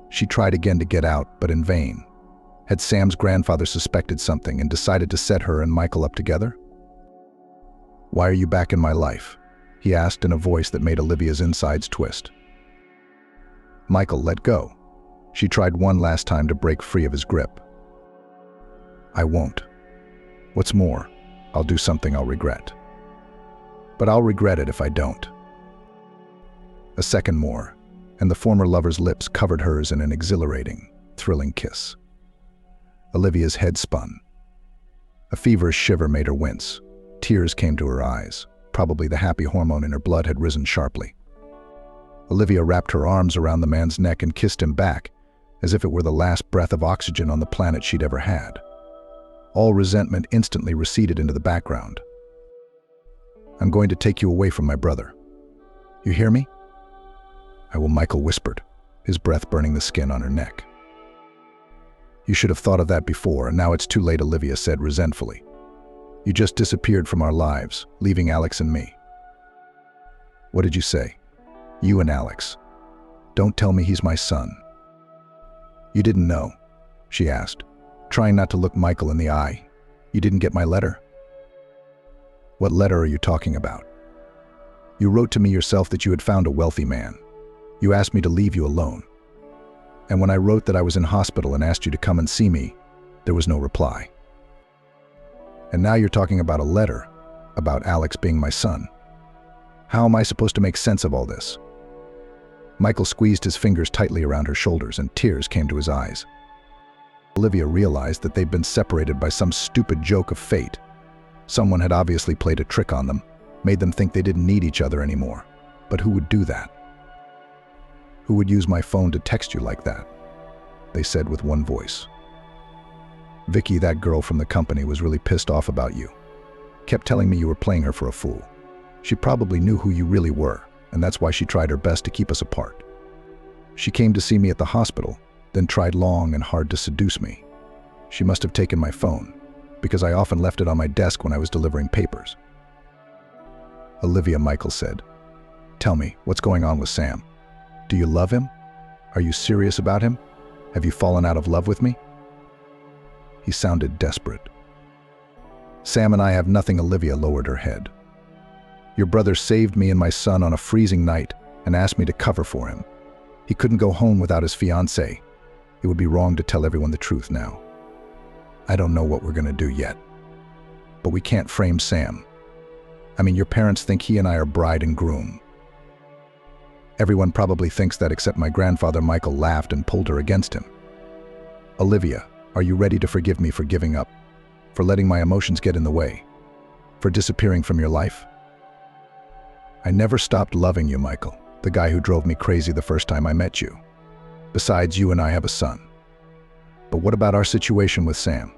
She tried again to get out, but in vain. Had Sam's grandfather suspected something and decided to set her and Michael up together? Why are you back in my life? He asked in a voice that made Olivia's insides twist. Michael let go. She tried one last time to break free of his grip. I won't. What's more, I'll do something I'll regret. But I'll regret it if I don't. A second more, and the former lover's lips covered hers in an exhilarating, thrilling kiss. Olivia's head spun. A feverish shiver made her wince. Tears came to her eyes. Probably the happy hormone in her blood had risen sharply. Olivia wrapped her arms around the man's neck and kissed him back, as if it were the last breath of oxygen on the planet she'd ever had. All resentment instantly receded into the background. I'm going to take you away from my brother. You hear me? I will, Michael whispered, his breath burning the skin on her neck. You should have thought of that before, and now it's too late, Olivia said resentfully. You just disappeared from our lives, leaving Alex and me. What did you say? You and Alex. Don't tell me he's my son. You didn't know, she asked, trying not to look Michael in the eye. You didn't get my letter? What letter are you talking about? You wrote to me yourself that you had found a wealthy man. You asked me to leave you alone. And when I wrote that I was in hospital and asked you to come and see me, there was no reply. And now you're talking about a letter, about Alex being my son. How am I supposed to make sense of all this? Michael squeezed his fingers tightly around her shoulders and tears came to his eyes. Olivia realized that they'd been separated by some stupid joke of fate. Someone had obviously played a trick on them, made them think they didn't need each other anymore. But who would do that? Who would use my phone to text you like that? They said with one voice. Vicky, that girl from the company, was really pissed off about you. Kept telling me you were playing her for a fool. She probably knew who you really were, and that's why she tried her best to keep us apart. She came to see me at the hospital, then tried long and hard to seduce me. She must have taken my phone, because I often left it on my desk when I was delivering papers. Olivia, Michael said, tell me, what's going on with Sam? Do you love him? Are you serious about him? Have you fallen out of love with me? He sounded desperate. Sam and I have nothing. Olivia lowered her head. Your brother saved me and my son on a freezing night and asked me to cover for him. He couldn't go home without his fiancée. It would be wrong to tell everyone the truth now. I don't know what we're going to do yet. But we can't frame Sam. I mean, your parents think he and I are bride and groom. Everyone probably thinks that except my grandfather. Michael laughed and pulled her against him. Olivia, are you ready to forgive me for giving up? For letting my emotions get in the way? For disappearing from your life? I never stopped loving you, Michael, the guy who drove me crazy the first time I met you. Besides, you and I have a son. But what about our situation with Sam?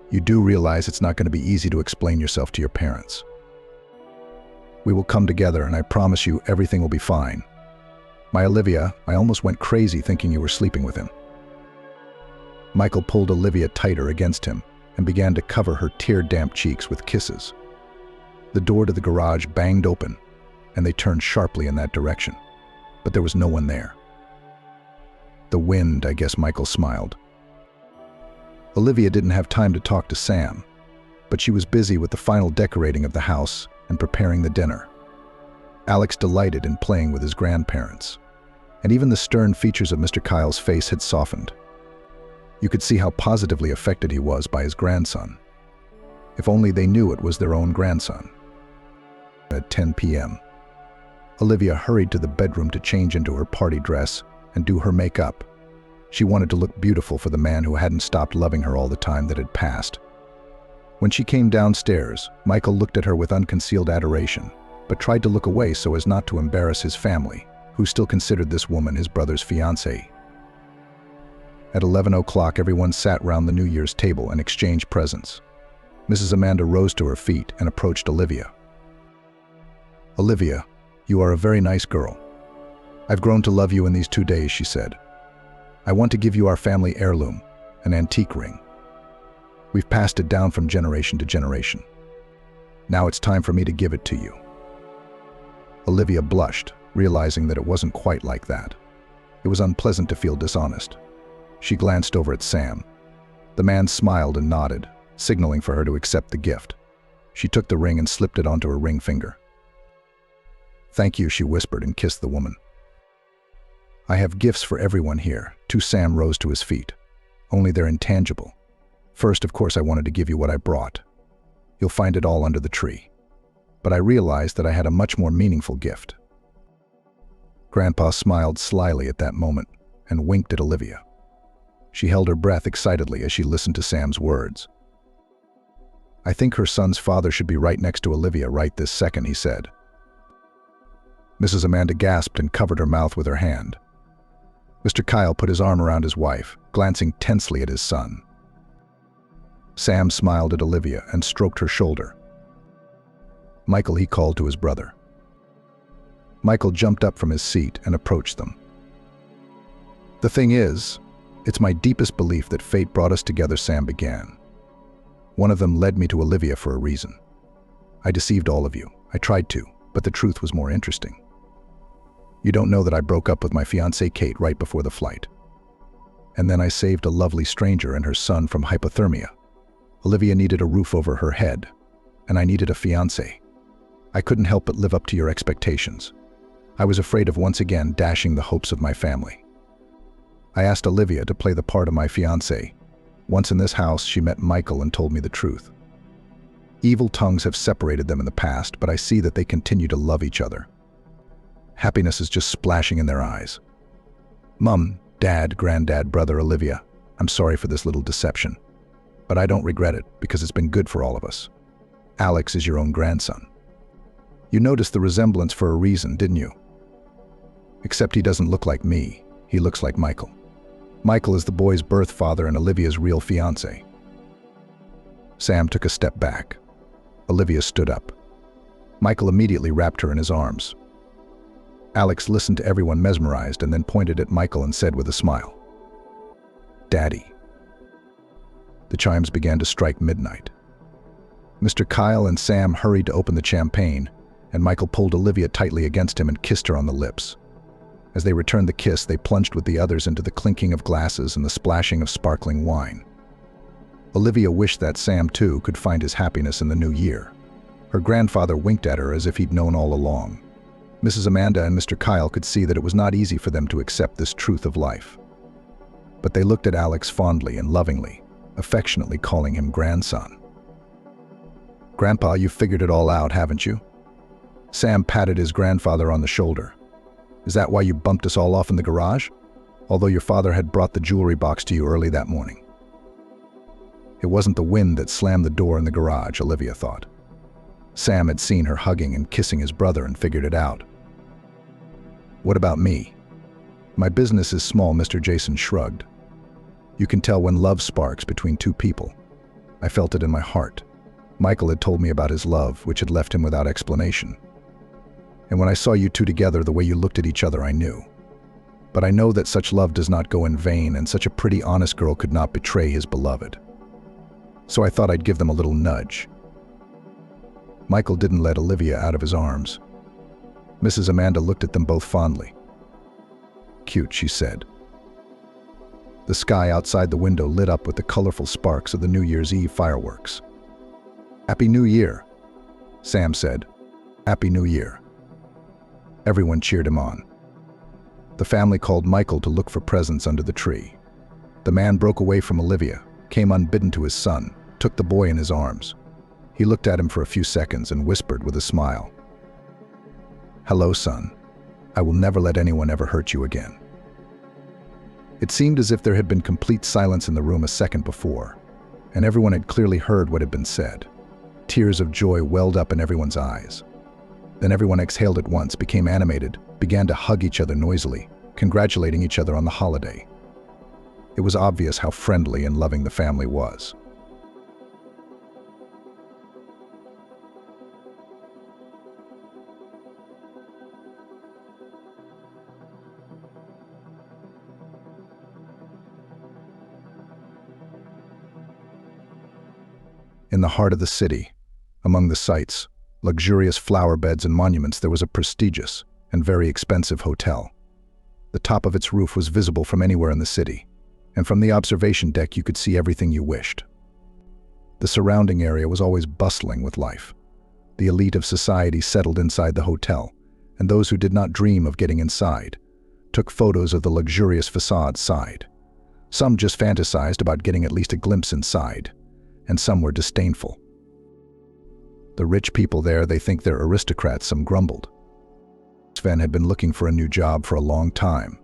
You do realize it's not going to be easy to explain yourself to your parents. We will come together, and I promise you everything will be fine. My Olivia, I almost went crazy thinking you were sleeping with him." Michael pulled Olivia tighter against him and began to cover her tear-damp cheeks with kisses. The door to the garage banged open, and they turned sharply in that direction, but there was no one there. "The wind, I guess," Michael smiled. Olivia didn't have time to talk to Sam, but she was busy with the final decorating of the house and preparing the dinner. Alex delighted in playing with his grandparents, and even the stern features of Mr. Kyle's face had softened. You could see how positively affected he was by his grandson. If only they knew it was their own grandson. At 10 p.m., Olivia hurried to the bedroom to change into her party dress and do her makeup. She wanted to look beautiful for the man who hadn't stopped loving her all the time that had passed. When she came downstairs, Michael looked at her with unconcealed adoration, but tried to look away so as not to embarrass his family, who still considered this woman his brother's fiancée. At 11 o'clock, everyone sat round the New Year's table and exchanged presents. Mrs. Amanda rose to her feet and approached Olivia. "Olivia, you are a very nice girl. I've grown to love you in these 2 days," she said. "I want to give you our family heirloom, an antique ring. We've passed it down from generation to generation. Now it's time for me to give it to you." Olivia blushed, realizing that it wasn't quite like that. It was unpleasant to feel dishonest. She glanced over at Sam. The man smiled and nodded, signaling for her to accept the gift. She took the ring and slipped it onto her ring finger. "Thank you," she whispered and kissed the woman. "I have gifts for everyone here." Sam rose to his feet. "Only they're intangible. First, of course, I wanted to give you what I brought. You'll find it all under the tree. But I realized that I had a much more meaningful gift." Grandpa smiled slyly at that moment and winked at Olivia. She held her breath excitedly as she listened to Sam's words. "I think her son's father should be right next to Olivia right this second," he said. Mrs. Amanda gasped and covered her mouth with her hand. Mr. Kyle put his arm around his wife, glancing tensely at his son. Sam smiled at Olivia and stroked her shoulder. "Michael," he called to his brother. Michael jumped up from his seat and approached them. "The thing is, it's my deepest belief that fate brought us together," Sam began. "One of them led me to Olivia for a reason. I deceived all of you. I tried to, but the truth was more interesting. You don't know that I broke up with my fiancée Kate right before the flight. And then I saved a lovely stranger and her son from hypothermia. Olivia needed a roof over her head, and I needed a fiancé. I couldn't help but live up to your expectations. I was afraid of once again dashing the hopes of my family. I asked Olivia to play the part of my fiancé. Once in this house, she met Michael and told me the truth. Evil tongues have separated them in the past, but I see that they continue to love each other. Happiness is just splashing in their eyes. Mum, Dad, Granddad, Brother, Olivia, I'm sorry for this little deception. But I don't regret it because it's been good for all of us. Alex is your own grandson. You noticed the resemblance for a reason, didn't you? Except he doesn't look like me. He looks like Michael. Michael is the boy's birth father and Olivia's real fiancé." Sam took a step back. Olivia stood up. Michael immediately wrapped her in his arms. Alex listened to everyone mesmerized and then pointed at Michael and said with a smile, "Daddy." The chimes began to strike midnight. Mr. Kyle and Sam hurried to open the champagne, and Michael pulled Olivia tightly against him and kissed her on the lips. As they returned the kiss, they plunged with the others into the clinking of glasses and the splashing of sparkling wine. Olivia wished that Sam, too, could find his happiness in the new year. Her grandfather winked at her as if he'd known all along. Mrs. Amanda and Mr. Kyle could see that it was not easy for them to accept this truth of life. But they looked at Alex fondly and lovingly, affectionately calling him grandson. "Grandpa, you've figured it all out, haven't you?" Sam patted his grandfather on the shoulder. "Is that why you bumped us all off in the garage? Although your father had brought the jewelry box to you early that morning." It wasn't the wind that slammed the door in the garage, Olivia thought. Sam had seen her hugging and kissing his brother and figured it out. "What about me?" "My business is small," Mr. Jason shrugged. "You can tell when love sparks between two people. I felt it in my heart. Michael had told me about his love, which had left him without explanation. And when I saw you two together, the way you looked at each other, I knew. But I know that such love does not go in vain, and such a pretty, honest girl could not betray his beloved. So I thought I'd give them a little nudge. Michael didn't let Olivia out of his arms. Mrs. Amanda looked at them both fondly. "Cute," she said. The sky outside the window lit up with the colorful sparks of the New Year's Eve fireworks. "Happy New Year," Sam said. "Happy New Year." Everyone cheered him on. The family called Michael to look for presents under the tree. The man broke away from Olivia, came unbidden to his son, took the boy in his arms. He looked at him for a few seconds and whispered with a smile, "Hello, son. I will never let anyone ever hurt you again." It seemed as if there had been complete silence in the room a second before, and everyone had clearly heard what had been said. Tears of joy welled up in everyone's eyes. Then everyone exhaled at once, became animated, began to hug each other noisily, congratulating each other on the holiday. It was obvious how friendly and loving the family was. In the heart of the city, among the sights, luxurious flower beds and monuments, there was a prestigious and very expensive hotel. The top of its roof was visible from anywhere in the city, and from the observation deck you could see everything you wished. The surrounding area was always bustling with life. The elite of society settled inside the hotel, and those who did not dream of getting inside took photos of the luxurious facade side. Some just fantasized about getting at least a glimpse inside, and some were disdainful. The rich people there, they think they're aristocrats, some grumbled. Sven had been looking for a new job for a long time.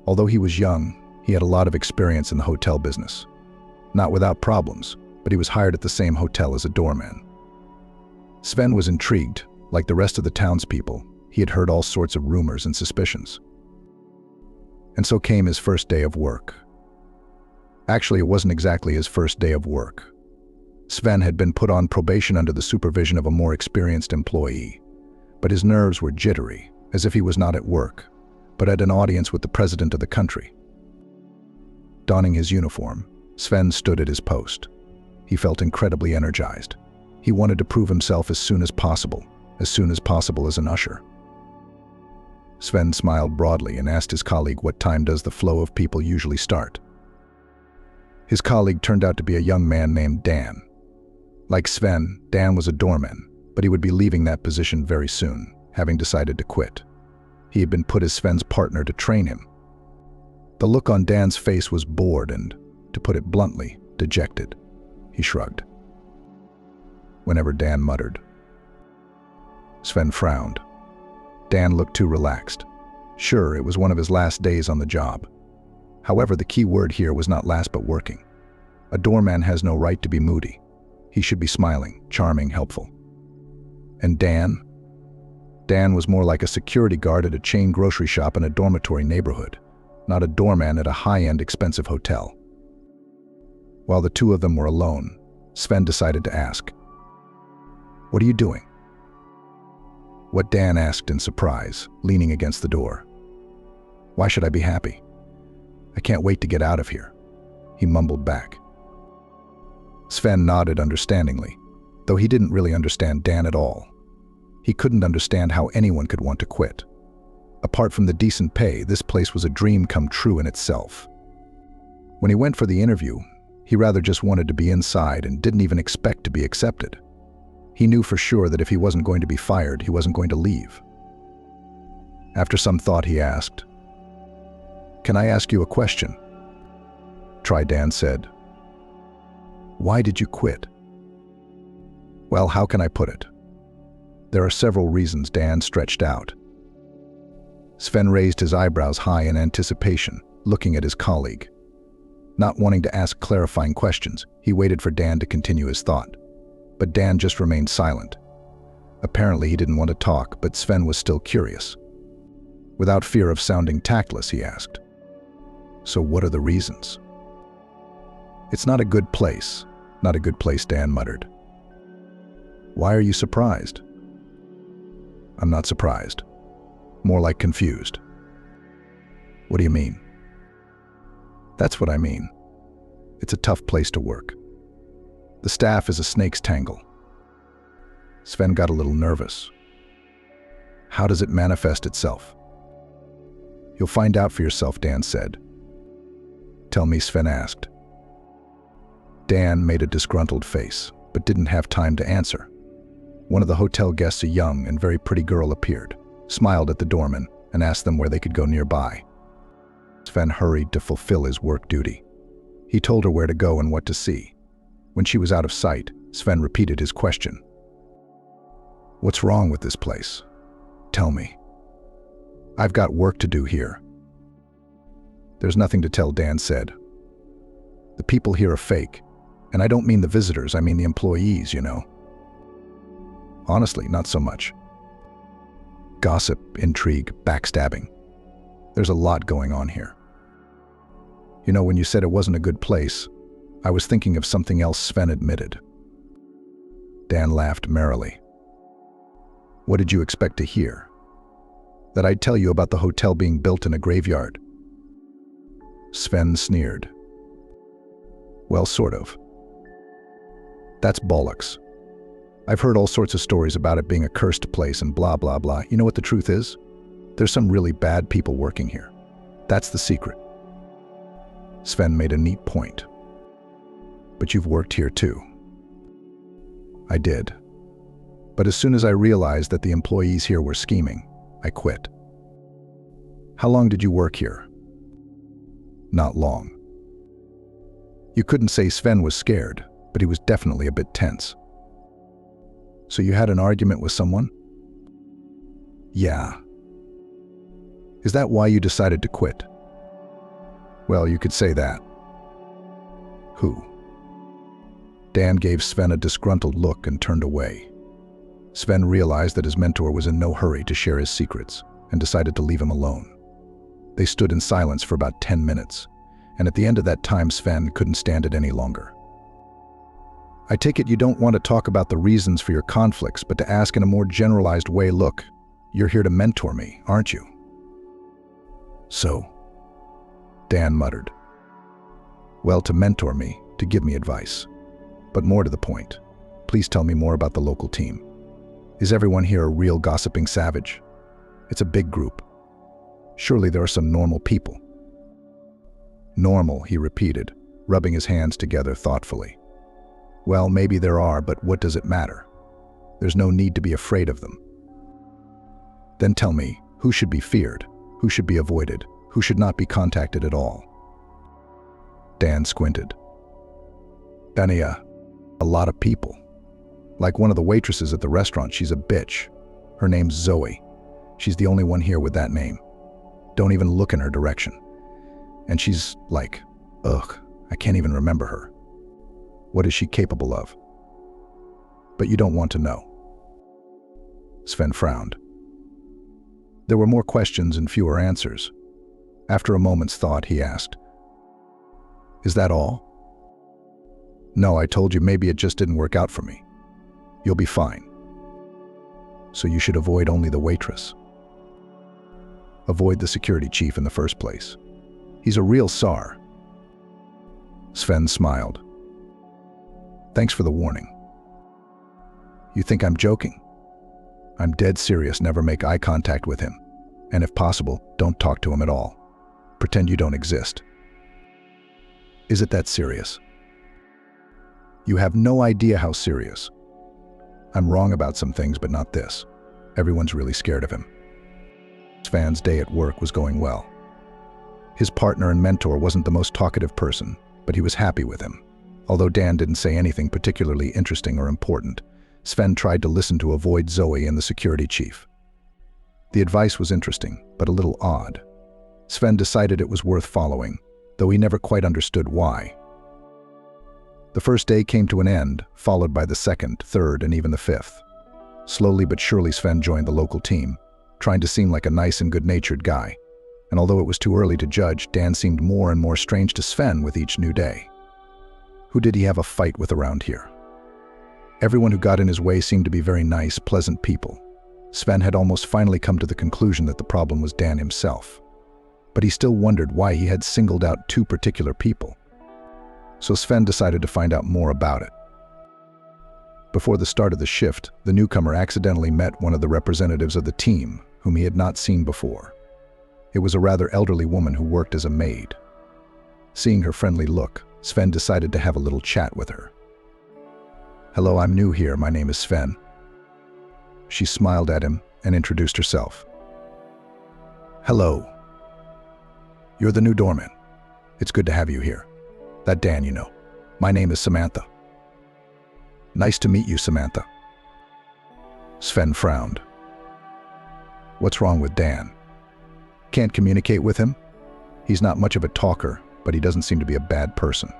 Although he was young, he had a lot of experience in the hotel business. Not without problems, but he was hired at the same hotel as a doorman. Sven was intrigued. Like the rest of the townspeople, he had heard all sorts of rumors and suspicions. And so came his first day of work. Actually, it wasn't exactly his first day of work. Sven had been put on probation under the supervision of a more experienced employee, but his nerves were jittery, as if he was not at work, but at an audience with the president of the country. Donning his uniform, Sven stood at his post. He felt incredibly energized. He wanted to prove himself as soon as possible as an usher. Sven smiled broadly and asked his colleague, "What time does the flow of people usually start?" His colleague turned out to be a young man named Dan. Like Sven, Dan was a doorman, but he would be leaving that position very soon, having decided to quit. He had been put as Sven's partner to train him. The look on Dan's face was bored and, to put it bluntly, dejected. He shrugged. Whenever Dan muttered. Sven frowned. Dan looked too relaxed. Sure, it was one of his last days on the job. However, the key word here was not last but working. A doorman has no right to be moody. He should be smiling, charming, helpful. And Dan? Dan was more like a security guard at a chain grocery shop in a dormitory neighborhood, not a doorman at a high-end, expensive hotel. While the two of them were alone, Sven decided to ask, "What are you doing?" What Dan asked in surprise, leaning against the door. "Why should I be happy? I can't wait to get out of here," he mumbled back. Sven nodded understandingly, though he didn't really understand Dan at all. He couldn't understand how anyone could want to quit. Apart from the decent pay, this place was a dream come true in itself. When he went for the interview, he rather just wanted to be inside and didn't even expect to be accepted. He knew for sure that if he wasn't going to be fired, he wasn't going to leave. After some thought, he asked, "Can I ask you a question?" "Try," Dan said. "Why did you quit?" "Well, how can I put it? There are several reasons," Dan stretched out. Sven raised his eyebrows high in anticipation, looking at his colleague. Not wanting to ask clarifying questions, he waited for Dan to continue his thought. But Dan just remained silent. Apparently he didn't want to talk, but Sven was still curious. Without fear of sounding tactless, he asked, "So what are the reasons?" "It's not a good place. Not a good place," Dan muttered. "Why are you surprised?" I'm not surprised. More like confused. What do you mean? That's what I mean. It's a tough place to work. The staff is a snake's tangle. Sven got a little nervous. How does it manifest itself? You'll find out for yourself, Dan said. Tell me, Sven asked. Dan made a disgruntled face, but didn't have time to answer. One of the hotel guests, a young and very pretty girl, appeared, smiled at the doorman, and asked them where they could go nearby. Sven hurried to fulfill his work duty. He told her where to go and what to see. When she was out of sight, Sven repeated his question. What's wrong with this place? Tell me. I've got work to do here. There's nothing to tell, Dan said. The people here are fake, and I don't mean the visitors, I mean the employees, you know. Honestly, not so much. Gossip, intrigue, backstabbing. There's a lot going on here. You know, when you said it wasn't a good place, I was thinking of something else, Sven admitted. Dan laughed merrily. What did you expect to hear? That I'd tell you about the hotel being built in a graveyard? Sven sneered. Well, sort of. That's bollocks. I've heard all sorts of stories about it being a cursed place and blah, blah, blah. You know what the truth is? There's some really bad people working here. That's the secret. Sven made a neat point. But you've worked here too. I did. But as soon as I realized that the employees here were scheming, I quit. How long did you work here? Not long. You couldn't say Sven was scared, but he was definitely a bit tense. So you had an argument with someone? Yeah. Is that why you decided to quit? Well, you could say that. Who? Dan gave Sven a disgruntled look and turned away. Sven realized that his mentor was in no hurry to share his secrets and decided to leave him alone. They stood in silence for about 10 minutes, and at the end of that time, Sven couldn't stand it any longer. I take it you don't want to talk about the reasons for your conflicts, but to ask in a more generalized way, look, you're here to mentor me, aren't you? So, Dan muttered. Well, to mentor me, to give me advice. But more to the point, please tell me more about the local team. Is everyone here a real gossiping savage? It's a big group. Surely there are some normal people. Normal, he repeated, rubbing his hands together thoughtfully. Well, maybe there are, but what does it matter? There's no need to be afraid of them. Then tell me, who should be feared? Who should be avoided? Who should not be contacted at all? Dan squinted. Dania, a lot of people. Like one of the waitresses at the restaurant, she's a bitch. Her name's Zoe. She's the only one here with that name. Don't even look in her direction. And she's like, ugh, I can't even remember her. What is she capable of? But you don't want to know. Sven frowned. There were more questions and fewer answers. After a moment's thought, he asked, Is that all? No, I told you maybe it just didn't work out for me. You'll be fine. So you should avoid only the waitress. Avoid the security chief in the first place. He's a real SAR. Sven smiled. Thanks for the warning. You think I'm joking? I'm dead serious. Never make eye contact with him. And if possible, don't talk to him at all. Pretend you don't exist. Is it that serious? You have no idea how serious. I'm wrong about some things, but not this. Everyone's really scared of him. Sven's day at work was going well. His partner and mentor wasn't the most talkative person, but he was happy with him. Although Dan didn't say anything particularly interesting or important, Sven tried to listen to avoid Zoe and the security chief. The advice was interesting, but a little odd. Sven decided it was worth following, though he never quite understood why. The first day came to an end, followed by the second, third, and even the fifth. Slowly but surely Sven joined the local team, trying to seem like a nice and good-natured guy. And although it was too early to judge, Dan seemed more and more strange to Sven with each new day. Who did he have a fight with around here? Everyone who got in his way seemed to be very nice, pleasant people. Sven had almost finally come to the conclusion that the problem was Dan himself. But he still wondered why he had singled out two particular people. So Sven decided to find out more about it. Before the start of the shift, the newcomer accidentally met one of the representatives of the team, whom he had not seen before. It was a rather elderly woman who worked as a maid. Seeing her friendly look, Sven decided to have a little chat with her. "Hello, I'm new here. My name is Sven." She smiled at him and introduced herself. "Hello. You're the new doorman. It's good to have you here. That Dan, you know. My name is Samantha." "Nice to meet you, Samantha." Sven frowned. What's wrong with Dan? Can't communicate with him? He's not much of a talker, but he doesn't seem to be a bad person.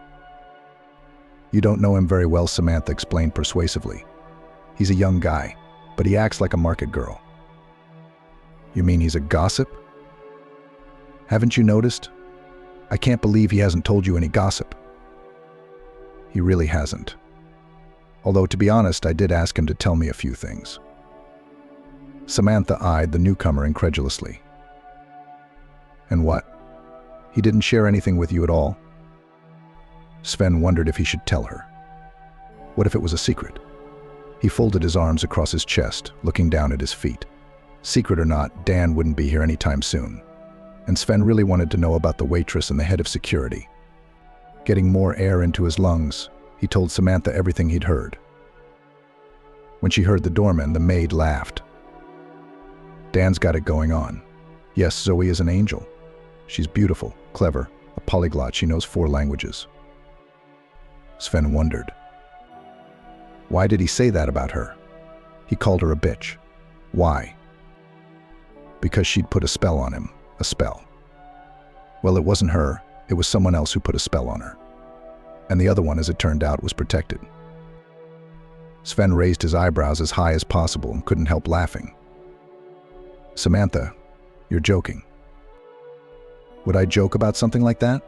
"You don't know him very well," Samantha explained persuasively. "He's a young guy, but he acts like a market girl." "You mean he's a gossip? Haven't you noticed? I can't believe he hasn't told you any gossip." "He really hasn't. Although, to be honest, I did ask him to tell me a few things." Samantha eyed the newcomer incredulously. "And what? He didn't share anything with you at all?" Sven wondered if he should tell her. What if it was a secret? He folded his arms across his chest, looking down at his feet. Secret or not, Dan wouldn't be here anytime soon. And Sven really wanted to know about the waitress and the head of security. Getting more air into his lungs, he told Samantha everything he'd heard. When she heard the doorman, the maid laughed. "Dan's got it going on. Yes, Zoe is an angel. She's beautiful, clever, a polyglot. She knows 4 languages." Sven wondered. Why did he say that about her? He called her a bitch. Why? Because she'd put a spell on him. A spell. Well, it wasn't her. It was someone else who put a spell on her. And the other one, as it turned out, was protected. Sven raised his eyebrows as high as possible and couldn't help laughing. "Samantha, you're joking." "Would I joke about something like that?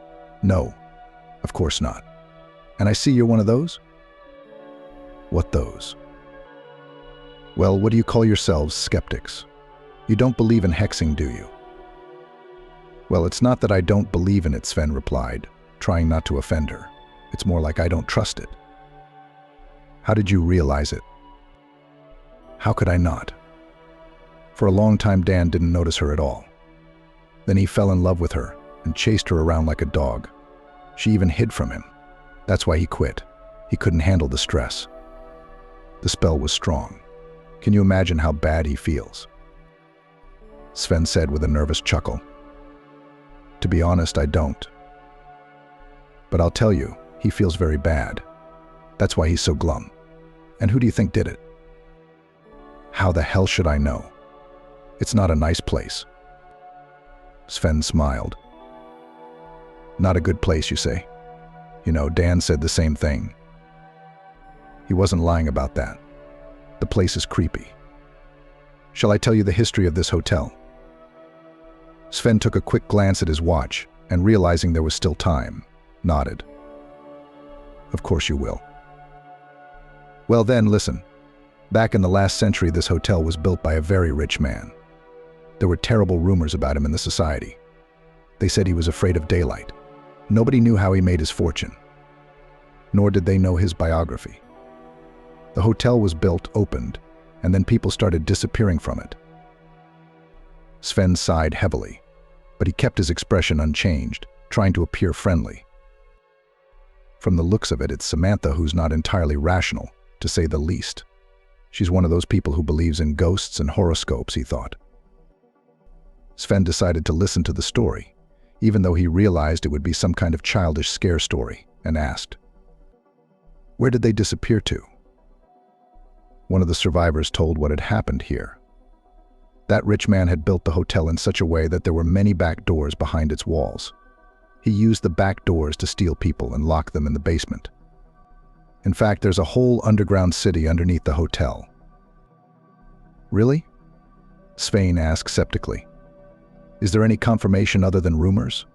No, of course not. And I see you're one of those?" "What those?" "Well, what do you call yourselves, skeptics? You don't believe in hexing, do you?" "Well, it's not that I don't believe in it," Sven replied, trying not to offend her. "It's more like I don't trust it." "How did you realize it?" "How could I not? For a long time, Dan didn't notice her at all. Then he fell in love with her and chased her around like a dog. She even hid from him. That's why he quit. He couldn't handle the stress. The spell was strong. Can you imagine how bad he feels?" Sven said with a nervous chuckle. "To be honest, I don't. But I'll tell you, he feels very bad. That's why he's so glum. And who do you think did it?" "How the hell should I know? It's not a nice place." Sven smiled. "Not a good place, you say? You know, Dan said the same thing. He wasn't lying about that. The place is creepy. Shall I tell you the history of this hotel?" Sven took a quick glance at his watch and, realizing there was still time, nodded. "Of course you will." "Well then, listen. Back in the last century, this hotel was built by a very rich man. There were terrible rumors about him in the society. They said he was afraid of daylight. Nobody knew how he made his fortune. Nor did they know his biography. The hotel was built, opened, and then people started disappearing from it." Sven sighed heavily, but he kept his expression unchanged, trying to appear friendly. "From the looks of it, it's Samantha who's not entirely rational, to say the least. She's one of those people who believes in ghosts and horoscopes," he thought. Sven decided to listen to the story, even though he realized it would be some kind of childish scare story, and asked, "Where did they disappear to?" One of the survivors told what had happened here. That rich man had built the hotel in such a way that there were many back doors behind its walls. He used the back doors to steal people and lock them in the basement. In fact, there's a whole underground city underneath the hotel. "Really?" Sven asked skeptically. "Is there any confirmation other than rumors?"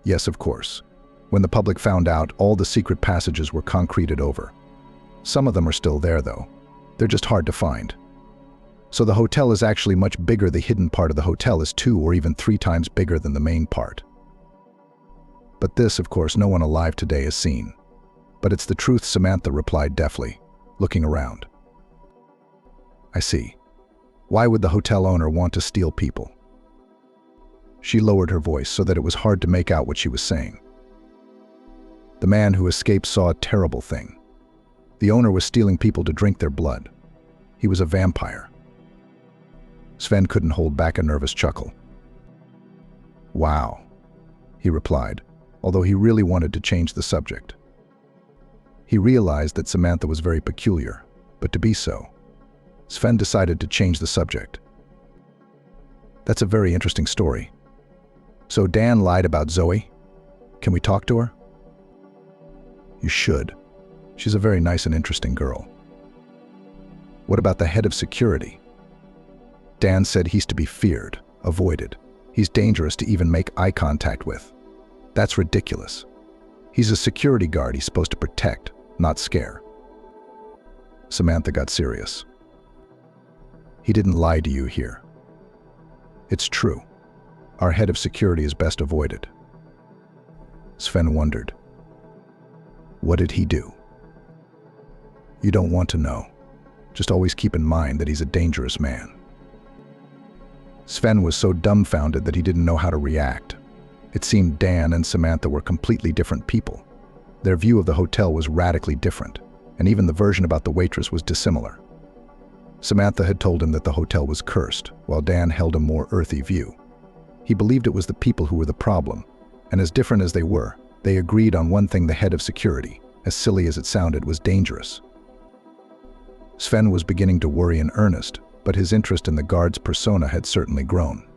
"Yes, of course. When the public found out, all the secret passages were concreted over. Some of them are still there, though. They're just hard to find. So the hotel is actually much bigger. The hidden part of the hotel is 2 or even 3 times bigger than the main part. But this, of course, no one alive today has seen. But it's the truth, Samantha replied deftly, looking around. I see. Why would the hotel owner want to steal people? She lowered her voice so that it was hard to make out what she was saying. The man who escaped saw a terrible thing. The owner was stealing people to drink their blood. He was a vampire. Sven couldn't hold back a nervous chuckle. Wow, he replied, although he really wanted to change the subject. He realized that Samantha was very peculiar, but to be so, Sven decided to change the subject. That's a very interesting story. So Dan lied about Zoe? Can we talk to her? You should. She's a very nice and interesting girl. What about the head of security? Dan said he's to be feared, avoided. He's dangerous to even make eye contact with. That's ridiculous. He's a security guard he's supposed to protect, not scare. Samantha got serious. He didn't lie to you here. It's true. Our head of security is best avoided. Sven wondered. What did he do? You don't want to know. Just always keep in mind that he's a dangerous man. Sven was so dumbfounded that he didn't know how to react. It seemed Dan and Samantha were completely different people. Their view of the hotel was radically different, and even the version about the waitress was dissimilar. Samantha had told him that the hotel was cursed, while Dan held a more earthy view. He believed it was the people who were the problem, and as different as they were, they agreed on one thing: the head of security, as silly as it sounded, was dangerous. Sven was beginning to worry in earnest, but his interest in the guard's persona had certainly grown,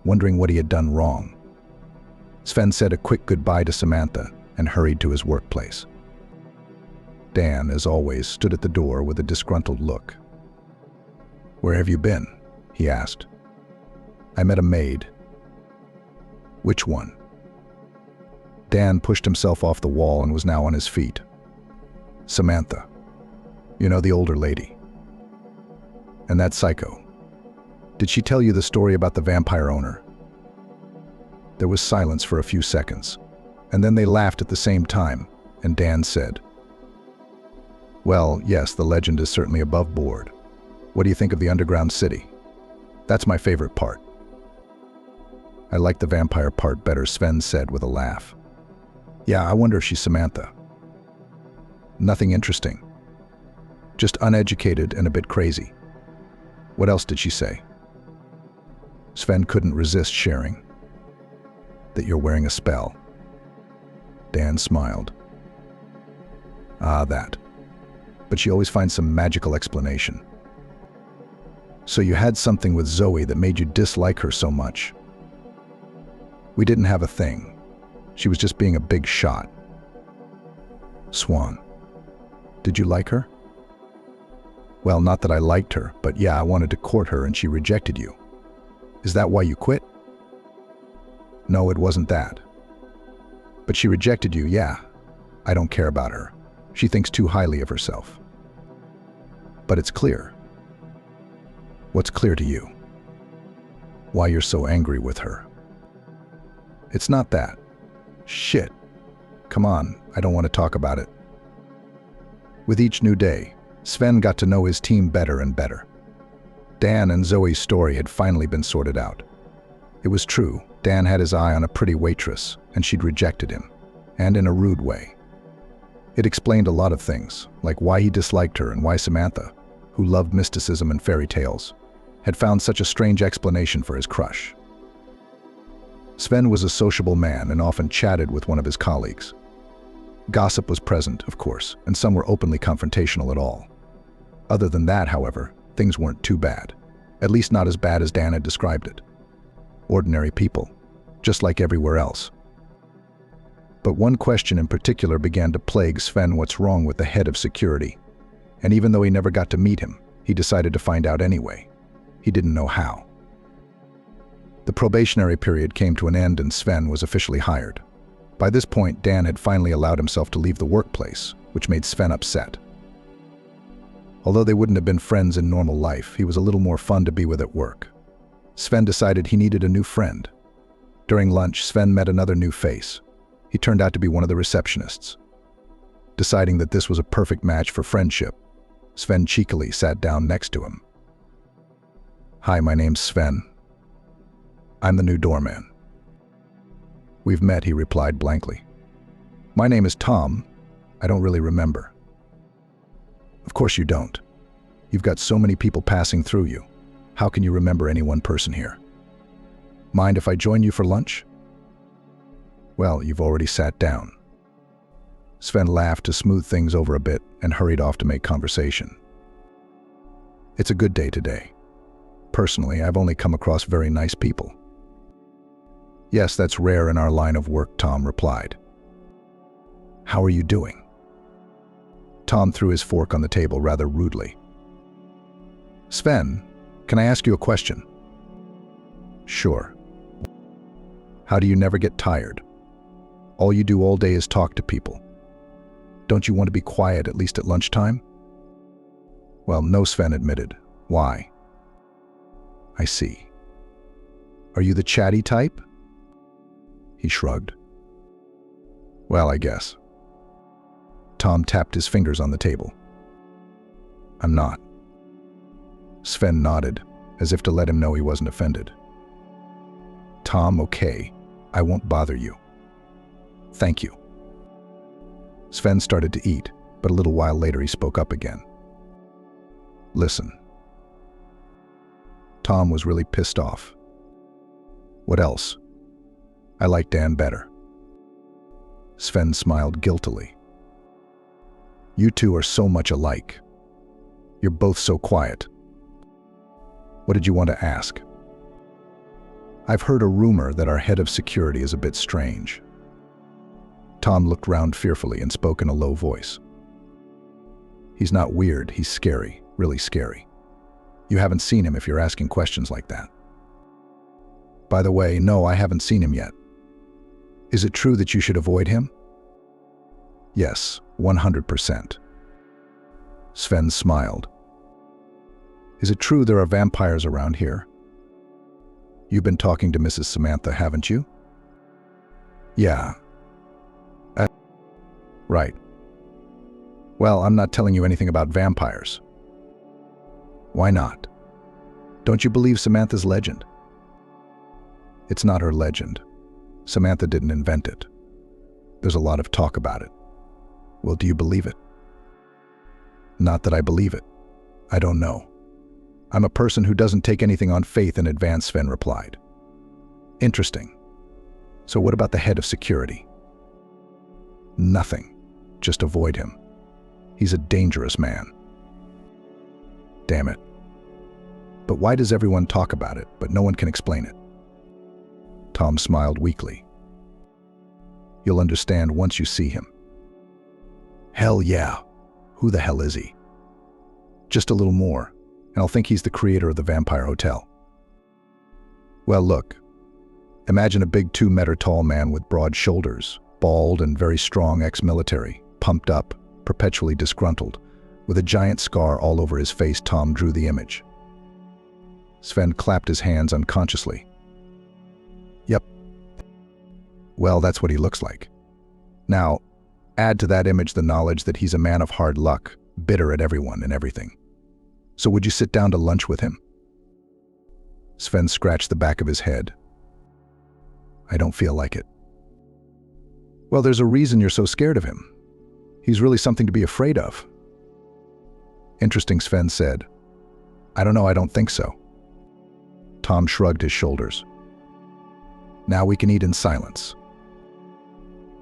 wondering what he had done wrong. Sven said a quick goodbye to Samantha and hurried to his workplace. Dan, as always, stood at the door with a disgruntled look. Where have you been? He asked. I met a maid. Which one? Dan pushed himself off the wall and was now on his feet. Samantha. You know, the older lady. And that psycho. Did she tell you the story about the vampire owner? There was silence for a few seconds, and then they laughed at the same time, and Dan said, Well, yes, the legend is certainly above board. What do you think of the underground city? That's my favorite part. I like the vampire part better, Sven said with a laugh. Yeah, I wonder if she's Samantha. Nothing interesting. Just uneducated and a bit crazy. What else did she say? Sven couldn't resist sharing. That you're wearing a spell. Dan smiled. Ah, that. But she always finds some magical explanation. So you had something with Zoe that made you dislike her so much. We didn't have a thing. She was just being a big shot. Swan. Did you like her? Well, not that I liked her, but yeah, I wanted to court her and she rejected you. Is that why you quit? No, it wasn't that. But she rejected you, yeah. I don't care about her. She thinks too highly of herself. But it's clear. What's clear to you? Why you're so angry with her. It's not that. Shit. Come on, I don't want to talk about it. With each new day, Sven got to know his team better and better. Dan and Zoe's story had finally been sorted out. It was true, Dan had his eye on a pretty waitress, and she'd rejected him, and in a rude way. It explained a lot of things, like why he disliked her and why Samantha, who loved mysticism and fairy tales, had found such a strange explanation for his crush. Sven was a sociable man and often chatted with one of his colleagues. Gossip was present, of course, and some were openly confrontational at all. Other than that, however, things weren't too bad, at least not as bad as Dan had described it. Ordinary people, just like everywhere else. But one question in particular began to plague Sven: what's wrong with the head of security? And even though he never got to meet him, he decided to find out anyway. He didn't know how. The probationary period came to an end and Sven was officially hired. By this point, Dan had finally allowed himself to leave the workplace, which made Sven upset. Although they wouldn't have been friends in normal life, he was a little more fun to be with at work. Sven decided he needed a new friend. During lunch, Sven met another new face. He turned out to be one of the receptionists. Deciding that this was a perfect match for friendship, Sven cheekily sat down next to him. "Hi, my name's Sven. I'm the new doorman." "We've met," he replied blankly. "My name is Tom. I don't really remember." "Of course you don't. You've got so many people passing through you. How can you remember any one person here? Mind if I join you for lunch?" "Well, you've already sat down." Sven laughed to smooth things over a bit and hurried off to make conversation. "It's a good day today. Personally, I've only come across very nice people." "Yes, that's rare in our line of work," Tom replied. "How are you doing?" Tom threw his fork on the table rather rudely. "Sven, can I ask you a question?" "Sure." "How do you never get tired? All you do all day is talk to people. Don't you want to be quiet at least at lunchtime?" "Well, no," Sven admitted. "Why?" "I see. Are you the chatty type?" He shrugged. "Well, I guess." Tom tapped his fingers on the table. "I'm not." Sven nodded, as if to let him know he wasn't offended. "Tom, okay. I won't bother you. Thank you." Sven started to eat, but a little while later he spoke up again. "Listen." Tom was really pissed off. "What else?" "I like Dan better." Sven smiled guiltily. "You two are so much alike. You're both so quiet." "What did you want to ask?" "I've heard a rumor that our head of security is a bit strange." Tom looked round fearfully and spoke in a low voice. "He's not weird, he's scary, really scary. You haven't seen him if you're asking questions like that." "By the way, no, I haven't seen him yet." "Is it true that you should avoid him?" "Yes, 100%. Sven smiled. "Is it true there are vampires around here?" "You've been talking to Mrs. Samantha, haven't you?" "Yeah." "Right. Well, I'm not telling you anything about vampires." "Why not? Don't you believe Samantha's legend?" "It's not her legend. Samantha didn't invent it. There's a lot of talk about it." "Well, do you believe it?" "Not that I believe it. I don't know. I'm a person who doesn't take anything on faith in advance," Sven replied. "Interesting. So what about the head of security?" "Nothing. Just avoid him. He's a dangerous man." "Damn it. But why does everyone talk about it, but no one can explain it?" Tom smiled weakly. "You'll understand once you see him." "Hell yeah. Who the hell is he?" "Just a little more, and I'll think he's the creator of the Vampire Hotel." "Well, look. Imagine a big 2-meter tall man with broad shoulders, bald and very strong, ex-military, pumped up, perpetually disgruntled, with a giant scar all over his face." Tom drew the image. Sven clapped his hands unconsciously. "Yep. Well, that's what he looks like. Now, add to that image the knowledge that he's a man of hard luck, bitter at everyone and everything. So would you sit down to lunch with him?" Sven scratched the back of his head. "I don't feel like it." "Well, there's a reason you're so scared of him. He's really something to be afraid of." "Interesting," Sven said. "I don't know, I don't think so." Tom shrugged his shoulders. "Now we can eat in silence."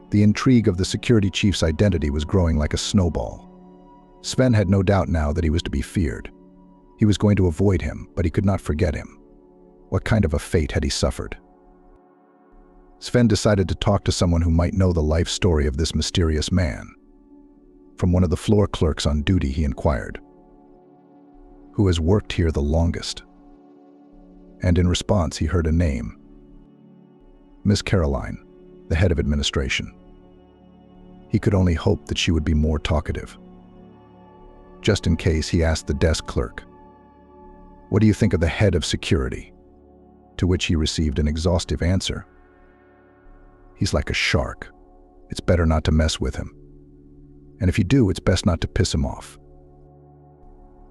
The intrigue of the security chief's identity was growing like a snowball. Sven had no doubt now that he was to be feared. He was going to avoid him, but he could not forget him. What kind of a fate had he suffered? Sven decided to talk to someone who might know the life story of this mysterious man. From one of the floor clerks on duty, he inquired, "Who has worked here the longest?" And in response, he heard a name. Miss Caroline, the head of administration. He could only hope that she would be more talkative. Just in case, he asked the desk clerk, "What do you think of the head of security?" To which he received an exhaustive answer. "He's like a shark. It's better not to mess with him. And if you do, it's best not to piss him off."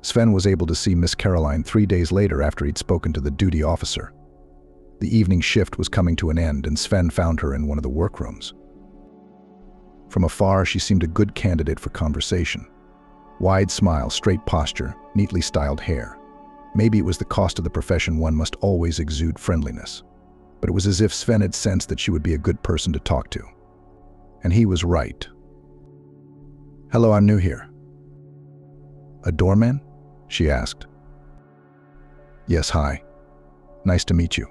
Sven was able to see Miss Caroline 3 days later after he'd spoken to the duty officer. The evening shift was coming to an end, and Sven found her in one of the workrooms. From afar, she seemed a good candidate for conversation. Wide smile, straight posture, neatly styled hair. Maybe it was the cost of the profession, one must always exude friendliness. But it was as if Sven had sensed that she would be a good person to talk to. And he was right. "Hello, I'm new here." "A doorman?" she asked. "Yes, hi. Nice to meet you."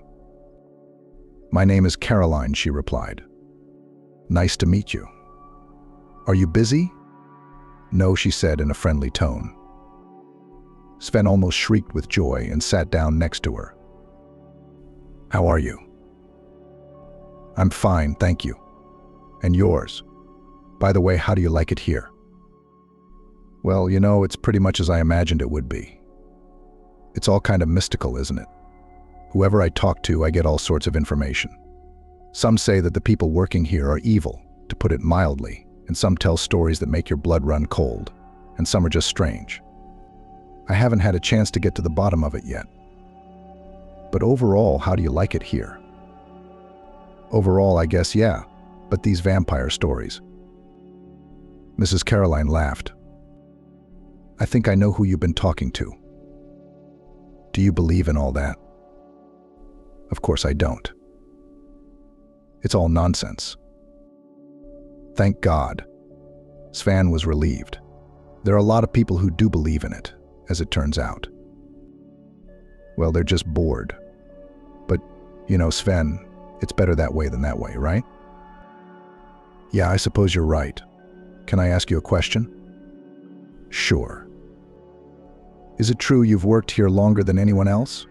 "My name is Caroline," she replied. "Nice to meet you. Are you busy?" "No," she said in a friendly tone. Sven almost shrieked with joy and sat down next to her. "How are you?" "I'm fine, thank you. And yours? By the way, how do you like it here?" "Well, you know, it's pretty much as I imagined it would be. It's all kind of mystical, isn't it? Whoever I talk to, I get all sorts of information. Some say that the people working here are evil, to put it mildly, and some tell stories that make your blood run cold, and some are just strange. I haven't had a chance to get to the bottom of it yet. But overall, how do you like it here?" "Overall, I guess, yeah, but these vampire stories." Mrs. Caroline laughed. "I think I know who you've been talking to. Do you believe in all that?" "Of course I don't. It's all nonsense." "Thank God." Sven was relieved. There are a lot of people who do believe in it, as it turns out. Well, they're just bored. But, you know, Sven, it's better that way than that way, right? "Yeah, I suppose you're right. Can I ask you a question?" "Sure." "Is it true you've worked here longer than anyone else?"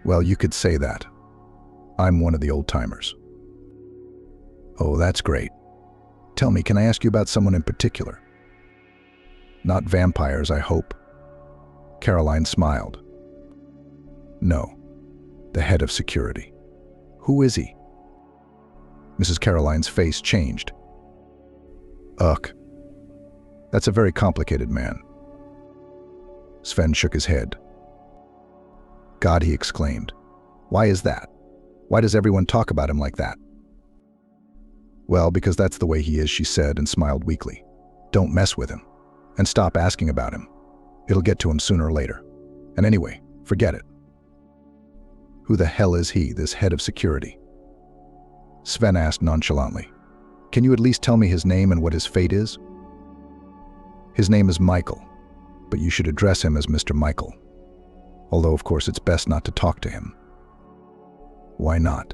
"Well, you could say that. I'm one of the old-timers." "Oh, that's great. Tell me, can I ask you about someone in particular?" "Not vampires, I hope." Caroline smiled. "No, the head of security." "Who is he?" Mrs. Caroline's face changed. "Ugh. That's a very complicated man." Sven shook his head. "God," he exclaimed. "Why is that? Why does everyone talk about him like that?" "Well, because that's the way he is," she said and smiled weakly. "Don't mess with him. And stop asking about him. It'll get to him sooner or later. And anyway, forget it." "Who the hell is he, this head of security?" Sven asked nonchalantly. "Can you at least tell me his name and what his fate is?" "His name is Michael, but you should address him as Mr. Michael. Although, of course, it's best not to talk to him." "Why not?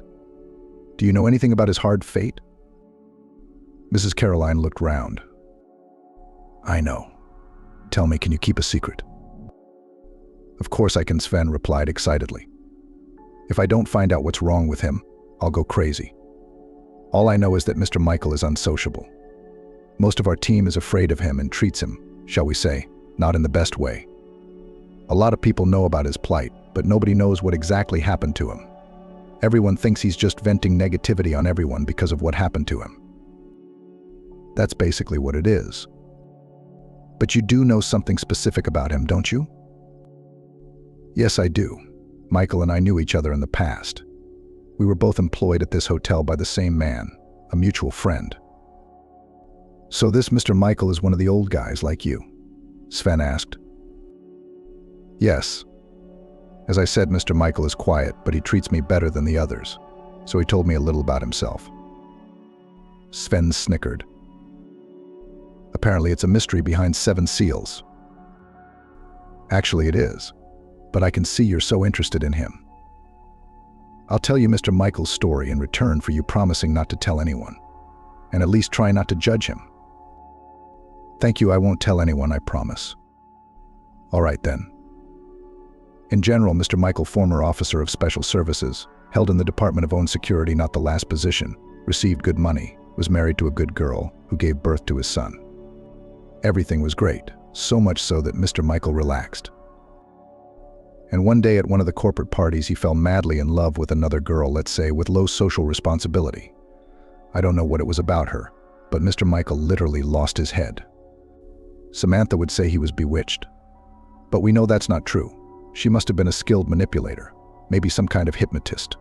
Do you know anything about his hard fate?" Mrs. Caroline looked round. "I know. Tell me, can you keep a secret?" "Of course I can," Sven replied excitedly. "If I don't find out what's wrong with him, I'll go crazy. All I know is that Mr. Michael is unsociable. Most of our team is afraid of him and treats him, shall we say, not in the best way. A lot of people know about his plight, but nobody knows what exactly happened to him. Everyone thinks he's just venting negativity on everyone because of what happened to him. That's basically what it is. But you do know something specific about him, don't you?" "Yes, I do. Michael and I knew each other in the past. We were both employed at this hotel by the same man, a mutual friend." "So this Mr. Michael is one of the old guys like you?" Sven asked. "Yes. As I said, Mr. Michael is quiet, but he treats me better than the others, so he told me a little about himself." Sven snickered. "Apparently it's a mystery behind 7 seals." "Actually it is, but I can see you're so interested in him. I'll tell you Mr. Michael's story in return for you promising not to tell anyone, and at least try not to judge him." "Thank you, I won't tell anyone, I promise." "All right then. In general, Mr. Michael, former officer of special services, held in the Department of Own Security, not the last position, received good money, was married to a good girl who gave birth to his son. Everything was great, so much so that Mr. Michael relaxed. And one day at one of the corporate parties, he fell madly in love with another girl, let's say, with low social responsibility. I don't know what it was about her, but Mr. Michael literally lost his head. Samantha would say he was bewitched. But we know that's not true. She must have been a skilled manipulator, maybe some kind of hypnotist.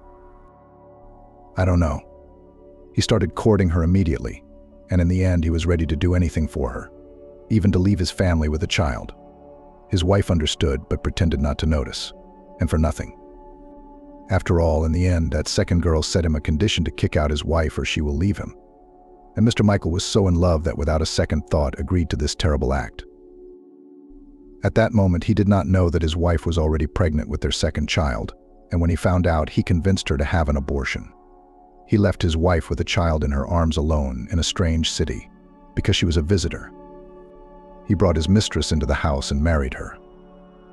I don't know. He started courting her immediately, and in the end he was ready to do anything for her, even to leave his family with a child. His wife understood but pretended not to notice, and for nothing. After all, in the end, that second girl set him a condition to kick out his wife or she will leave him. And Mr. Michael was so in love that without a second thought agreed to this terrible act. At that moment, he did not know that his wife was already pregnant with their second child, and when he found out, he convinced her to have an abortion. He left his wife with a child in her arms alone in a strange city, because she was a visitor. He brought his mistress into the house and married her,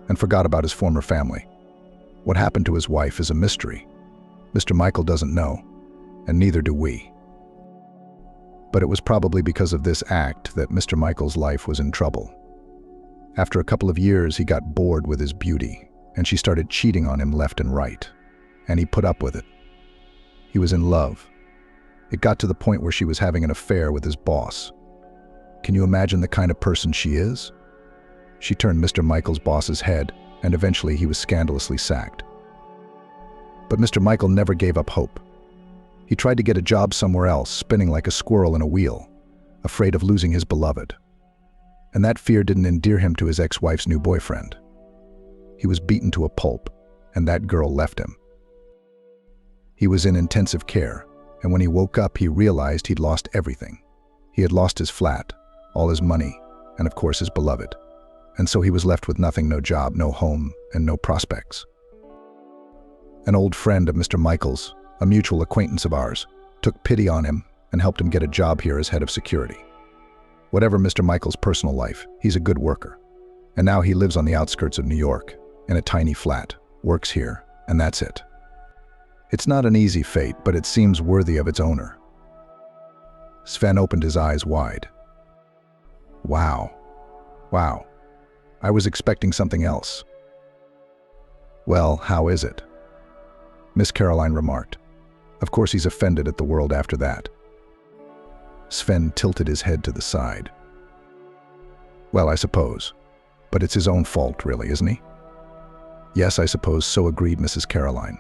and forgot about his former family. What happened to his wife is a mystery. Mr. Michael doesn't know, and neither do we. But it was probably because of this act that Mr. Michael's life was in trouble. After a couple of years, he got bored with his beauty, and she started cheating on him left and right, and he put up with it. He was in love. It got to the point where she was having an affair with his boss. Can you imagine the kind of person she is? She turned Mr. Michael's boss's head, and eventually he was scandalously sacked. But Mr. Michael never gave up hope. He tried to get a job somewhere else, spinning like a squirrel in a wheel, afraid of losing his beloved. And that fear didn't endear him to his ex-wife's new boyfriend. He was beaten to a pulp, and that girl left him. He was in intensive care, and when he woke up, he realized he'd lost everything. He had lost his flat, all his money, and of course his beloved. And so he was left with nothing, no job, no home, and no prospects. An old friend of Mr. Michael's, a mutual acquaintance of ours, took pity on him and helped him get a job here as head of security. Whatever Mr. Michael's personal life, he's a good worker. And now he lives on the outskirts of New York, in a tiny flat, works here, and that's it. It's not an easy fate, but it seems worthy of its owner. Sven opened his eyes wide. Wow. I was expecting something else. Well, how is it? Miss Caroline remarked. Of course he's offended at the world after that. Sven tilted his head to the side. Well, I suppose. But it's his own fault, really, isn't he? Yes, I suppose so, agreed Mrs. Caroline.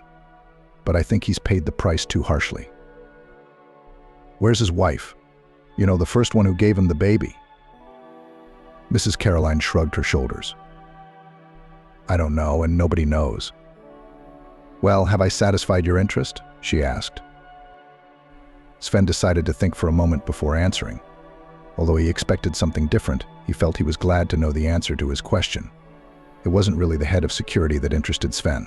But I think he's paid the price too harshly. Where's his wife? You know, the first one who gave him the baby. Mrs. Caroline shrugged her shoulders. I don't know, and nobody knows. Well, have I satisfied your interest? She asked. Sven decided to think for a moment before answering. Although he expected something different, he felt he was glad to know the answer to his question. It wasn't really the head of security that interested Sven.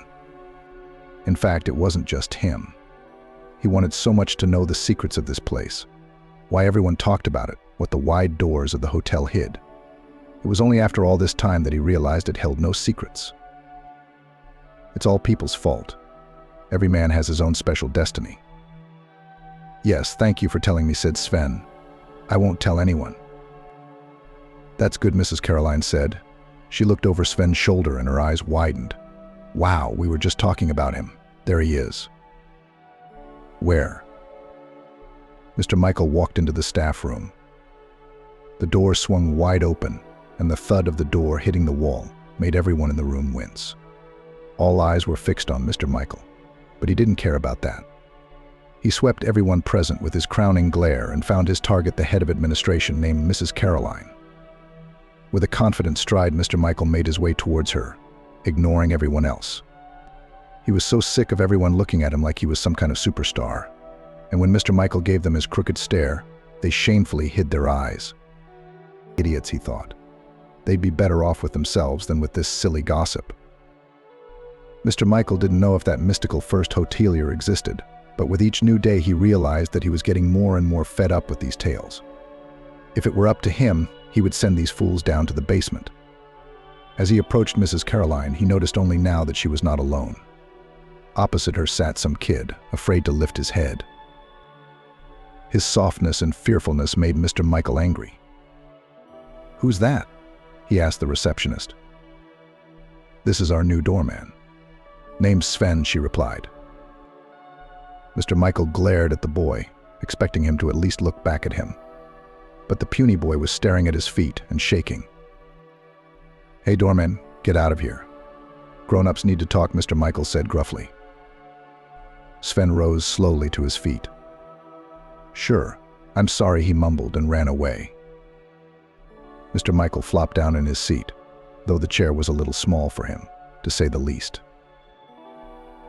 In fact, it wasn't just him. He wanted so much to know the secrets of this place, why everyone talked about it, what the wide doors of the hotel hid. It was only after all this time that he realized it held no secrets. It's all people's fault. Every man has his own special destiny. Yes, thank you for telling me, said Sven. I won't tell anyone. That's good, Mrs. Caroline said. She looked over Sven's shoulder and her eyes widened. Wow, we were just talking about him. There he is. Where? Mr. Michael walked into the staff room. The door swung wide open, and the thud of the door hitting the wall made everyone in the room wince. All eyes were fixed on Mr. Michael, but he didn't care about that. He swept everyone present with his crowning glare and found his target the head of administration named Mrs. Caroline. With a confident stride, Mr. Michael made his way towards her, ignoring everyone else. He was so sick of everyone looking at him like he was some kind of superstar, and when Mr. Michael gave them his crooked stare, they shamefully hid their eyes. Idiots, he thought. They'd be better off with themselves than with this silly gossip. Mr. Michael didn't know if that mystical first hotelier existed, but with each new day he realized that he was getting more and more fed up with these tales. If it were up to him, he would send these fools down to the basement. As he approached Mrs. Caroline, he noticed only now that she was not alone. Opposite her sat some kid, afraid to lift his head. His softness and fearfulness made Mr. Michael angry. Who's that? he asked the receptionist. "This is our new doorman. Name's Sven," she replied. Mr. Michael glared at the boy, expecting him to at least look back at him. But the puny boy was staring at his feet and shaking. "Hey, doorman, get out of here. Grown-ups need to talk," Mr. Michael said gruffly. Sven rose slowly to his feet. "Sure, I'm sorry," he mumbled and ran away. Mr. Michael flopped down in his seat, though the chair was a little small for him, to say the least.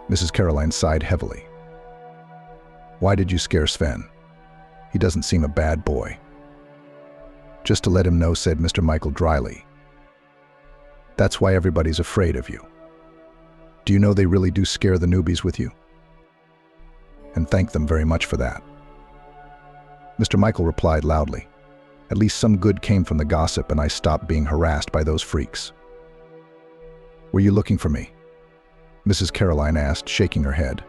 Mrs. Caroline sighed heavily. "Why did you scare Sven? He doesn't seem a bad boy." "Just to let him know," said Mr. Michael dryly. "That's why everybody's afraid of you. Do you know they really do scare the newbies with you? And thank them very much for that." Mr. Michael replied loudly, "At least some good came from the gossip and I stopped being harassed by those freaks." "Were you looking for me?" Mrs. Caroline asked, shaking her head.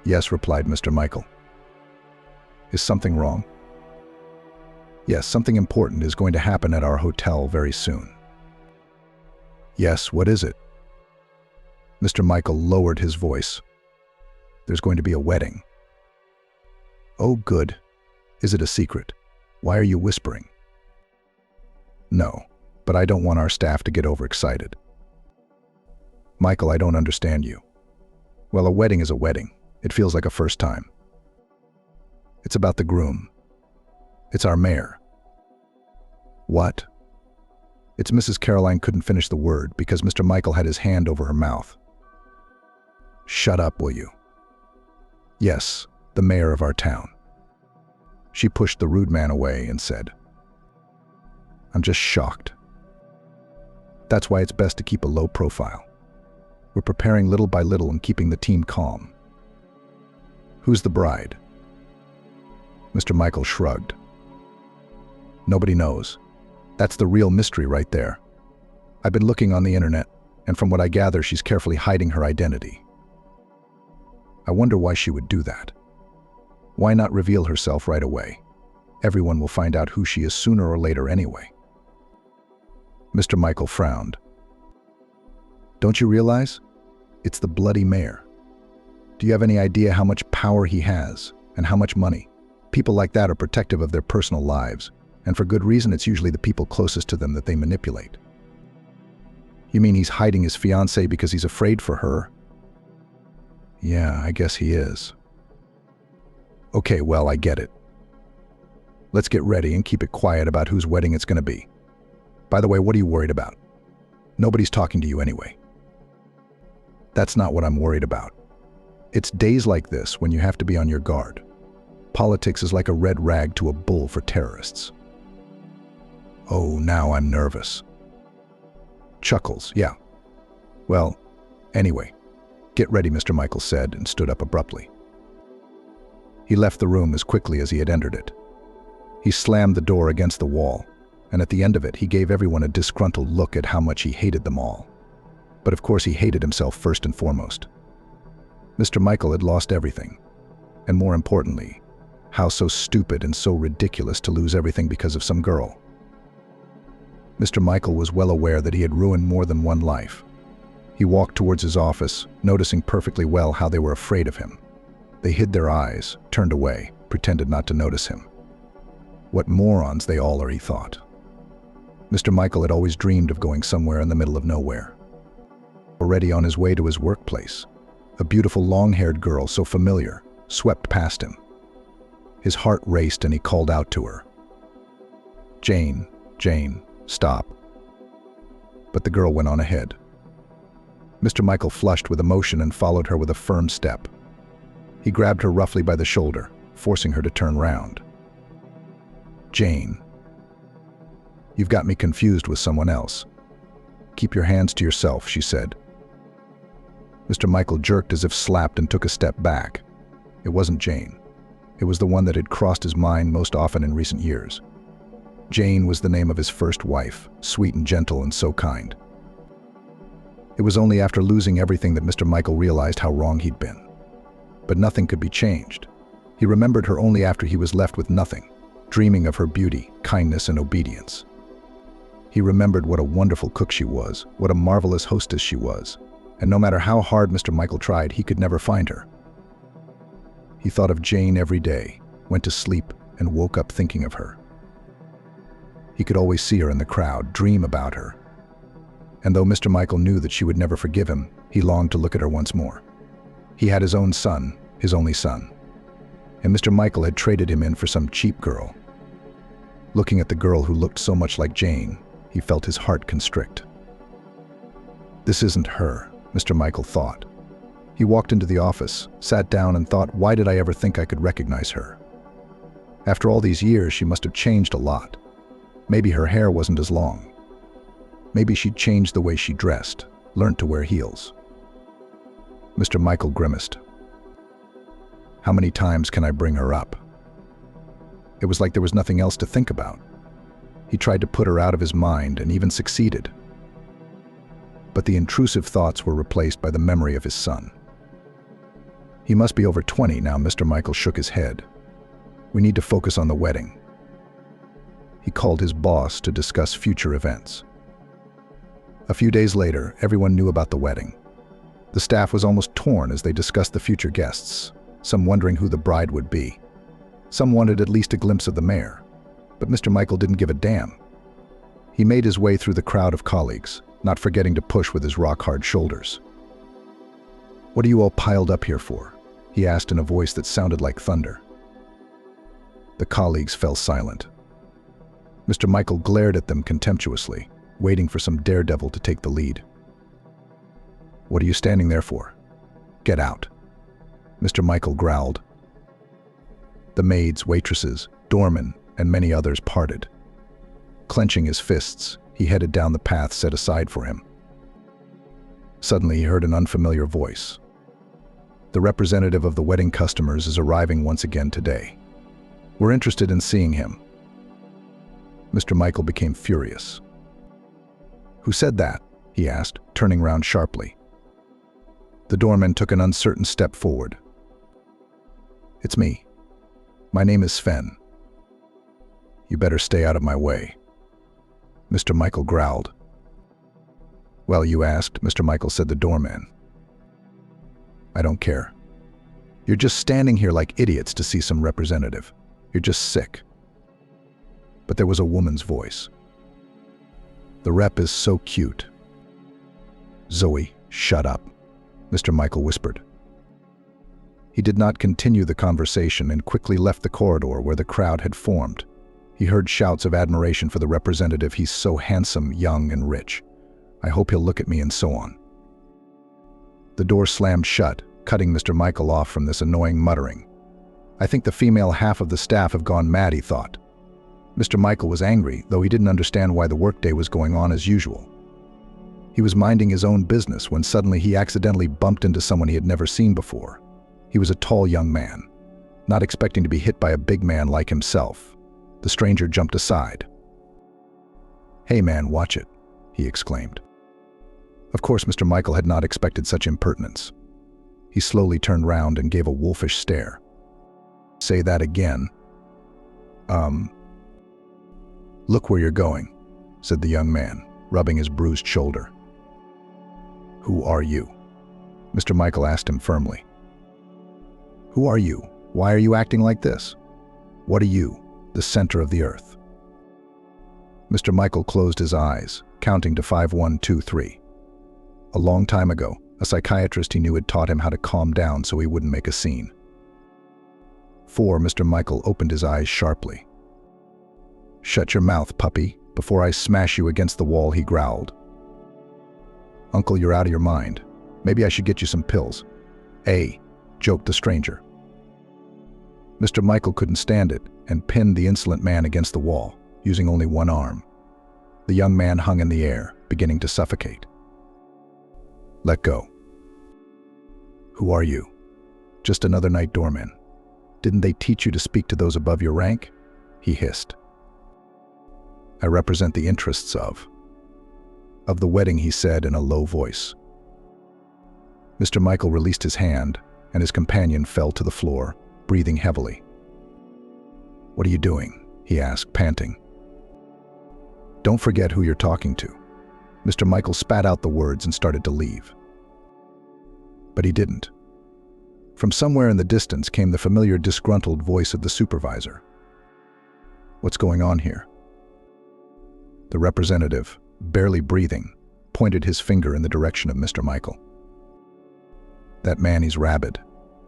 "Yes," replied Mr. Michael. "Is something wrong?" "Yes, something important is going to happen at our hotel very soon." "Yes, what is it?" Mr. Michael lowered his voice. "There's going to be a wedding." "Oh, good. Is it a secret? Why are you whispering?" "No, but I don't want our staff to get overexcited." "Michael, I don't understand you." "Well, a wedding is a wedding. It feels like a first time." "It's about the groom. It's our mayor." "What?" It's Mrs. Caroline couldn't finish the word because Mr. Michael had his hand over her mouth. "Shut up, will you?" "Yes, the mayor of our town." She pushed the rude man away and said, "I'm just shocked. That's why it's best to keep a low profile. We're preparing little by little and keeping the team calm." "Who's the bride?" Mr. Michael shrugged. "Nobody knows. That's the real mystery right there. I've been looking on the internet, and from what I gather, she's carefully hiding her identity. I wonder why she would do that. Why not reveal herself right away? Everyone will find out who she is sooner or later anyway." Mr. Michael frowned. "Don't you realize? It's the bloody mayor. Do you have any idea how much power he has and how much money? People like that are protective of their personal lives, and for good reason. It's usually the people closest to them that they manipulate." "You mean he's hiding his fiancée because he's afraid for her?" "Yeah, I guess he is." "Okay, well, I get it. Let's get ready and keep it quiet about whose wedding it's going to be. By the way, what are you worried about? Nobody's talking to you anyway." "That's not what I'm worried about. It's days like this when you have to be on your guard. Politics is like a red rag to a bull for terrorists." "Oh, now I'm nervous." Chuckles, "Yeah. Well, anyway, get ready," Mr. Michael said and stood up abruptly. He left the room as quickly as he had entered it. He slammed the door against the wall, and at the end of it, he gave everyone a disgruntled look at how much he hated them all. But of course, he hated himself first and foremost. Mr. Michael had lost everything, and more importantly, how so stupid and so ridiculous to lose everything because of some girl. Mr. Michael was well aware that he had ruined more than one life. He walked towards his office, noticing perfectly well how they were afraid of him. They hid their eyes, turned away, pretended not to notice him. What morons they all are, he thought. Mr. Michael had always dreamed of going somewhere in the middle of nowhere. Already on his way to his workplace, a beautiful long-haired girl, so familiar, swept past him. His heart raced and he called out to her. "Jane, Jane, stop." But the girl went on ahead. Mr. Michael flushed with emotion and followed her with a firm step. He grabbed her roughly by the shoulder, forcing her to turn round. "Jane, you've got me confused with someone else. Keep your hands to yourself," she said. Mr. Michael jerked as if slapped and took a step back. It wasn't Jane. It was the one that had crossed his mind most often in recent years. Jane was the name of his first wife, sweet and gentle and so kind. It was only after losing everything that Mr. Michael realized how wrong he'd been. But nothing could be changed. He remembered her only after he was left with nothing, dreaming of her beauty, kindness, and obedience. He remembered what a wonderful cook she was, what a marvelous hostess she was, and no matter how hard Mr. Michael tried, he could never find her. He thought of Jane every day, went to sleep, and woke up thinking of her. He could always see her in the crowd, dream about her. And though Mr. Michael knew that she would never forgive him, he longed to look at her once more. He had his own son, his only son, and Mr. Michael had traded him in for some cheap girl. Looking at the girl who looked so much like Jane, he felt his heart constrict. This isn't her, Mr. Michael thought. He walked into the office, sat down and thought, why did I ever think I could recognize her? After all these years, she must have changed a lot. Maybe her hair wasn't as long. Maybe she'd changed the way she dressed, learned to wear heels. Mr. Michael grimaced. How many times can I bring her up? It was like there was nothing else to think about. He tried to put her out of his mind and even succeeded. But the intrusive thoughts were replaced by the memory of his son. He must be over 20 now. Mr. Michael shook his head. We need to focus on the wedding. He called his boss to discuss future events. A few days later, everyone knew about the wedding. The staff was almost torn as they discussed the future guests, some wondering who the bride would be. Some wanted at least a glimpse of the mayor, but Mr. Michael didn't give a damn. He made his way through the crowd of colleagues, not forgetting to push with his rock-hard shoulders. What are you all piled up here for? He asked in a voice that sounded like thunder. The colleagues fell silent. Mr. Michael glared at them contemptuously, waiting for some daredevil to take the lead. What are you standing there for? Get out, Mr. Michael growled. The maids, waitresses, doormen, and many others parted. Clenching his fists, he headed down the path set aside for him. Suddenly, he heard an unfamiliar voice. The representative of the wedding customers is arriving once again today. We're interested in seeing him. Mr. Michael became furious. Who said that? He asked, turning round sharply. The doorman took an uncertain step forward. It's me. My name is Sven. You better stay out of my way. Mr. Michael growled. Well, you asked, Mr. Michael said the doorman. I don't care. You're just standing here like idiots to see some representative. You're just sick. But there was a woman's voice. The rep is so cute. Zoe, shut up, Mr. Michael whispered. He did not continue the conversation and quickly left the corridor where the crowd had formed. He heard shouts of admiration for the representative. He's so handsome, young, and rich. I hope he'll look at me, and so on. The door slammed shut, cutting Mr. Michael off from this annoying muttering. I think the female half of the staff have gone mad, he thought. Mr. Michael was angry, though he didn't understand why the workday was going on as usual. He was minding his own business when suddenly he accidentally bumped into someone he had never seen before. He was a tall young man, not expecting to be hit by a big man like himself. The stranger jumped aside. Hey man, watch it, he exclaimed. Of course, Mr. Michael had not expected such impertinence. He slowly turned round and gave a wolfish stare. Say that again. Look where you're going, said the young man, rubbing his bruised shoulder. Who are you? Mr. Michael asked him firmly. Who are you? Why are you acting like this? What are you, the center of the earth? Mr. Michael closed his eyes, counting to 5, 1, 2, 3. A long time ago, a psychiatrist he knew had taught him how to calm down so he wouldn't make a scene. 4, Mr. Michael opened his eyes sharply. Shut your mouth, puppy, before I smash you against the wall, he growled. Uncle, you're out of your mind. Maybe I should get you some pills. Joked the stranger. Mr. Michael couldn't stand it and pinned the insolent man against the wall, using only one arm. The young man hung in the air, beginning to suffocate. Let go. Who are you? Just another night doorman. Didn't they teach you to speak to those above your rank? He hissed. I represent the interests of the wedding, he said in a low voice. Mr. Michael released his hand, and his companion fell to the floor, breathing heavily. What are you doing? He asked, panting. Don't forget who you're talking to." Mr. Michael spat out the words and started to leave. But he didn't. From somewhere in the distance came the familiar disgruntled voice of the supervisor. "What's going on here?" The representative, barely breathing, pointed his finger in the direction of Mr. Michael. "That man, he's rabid.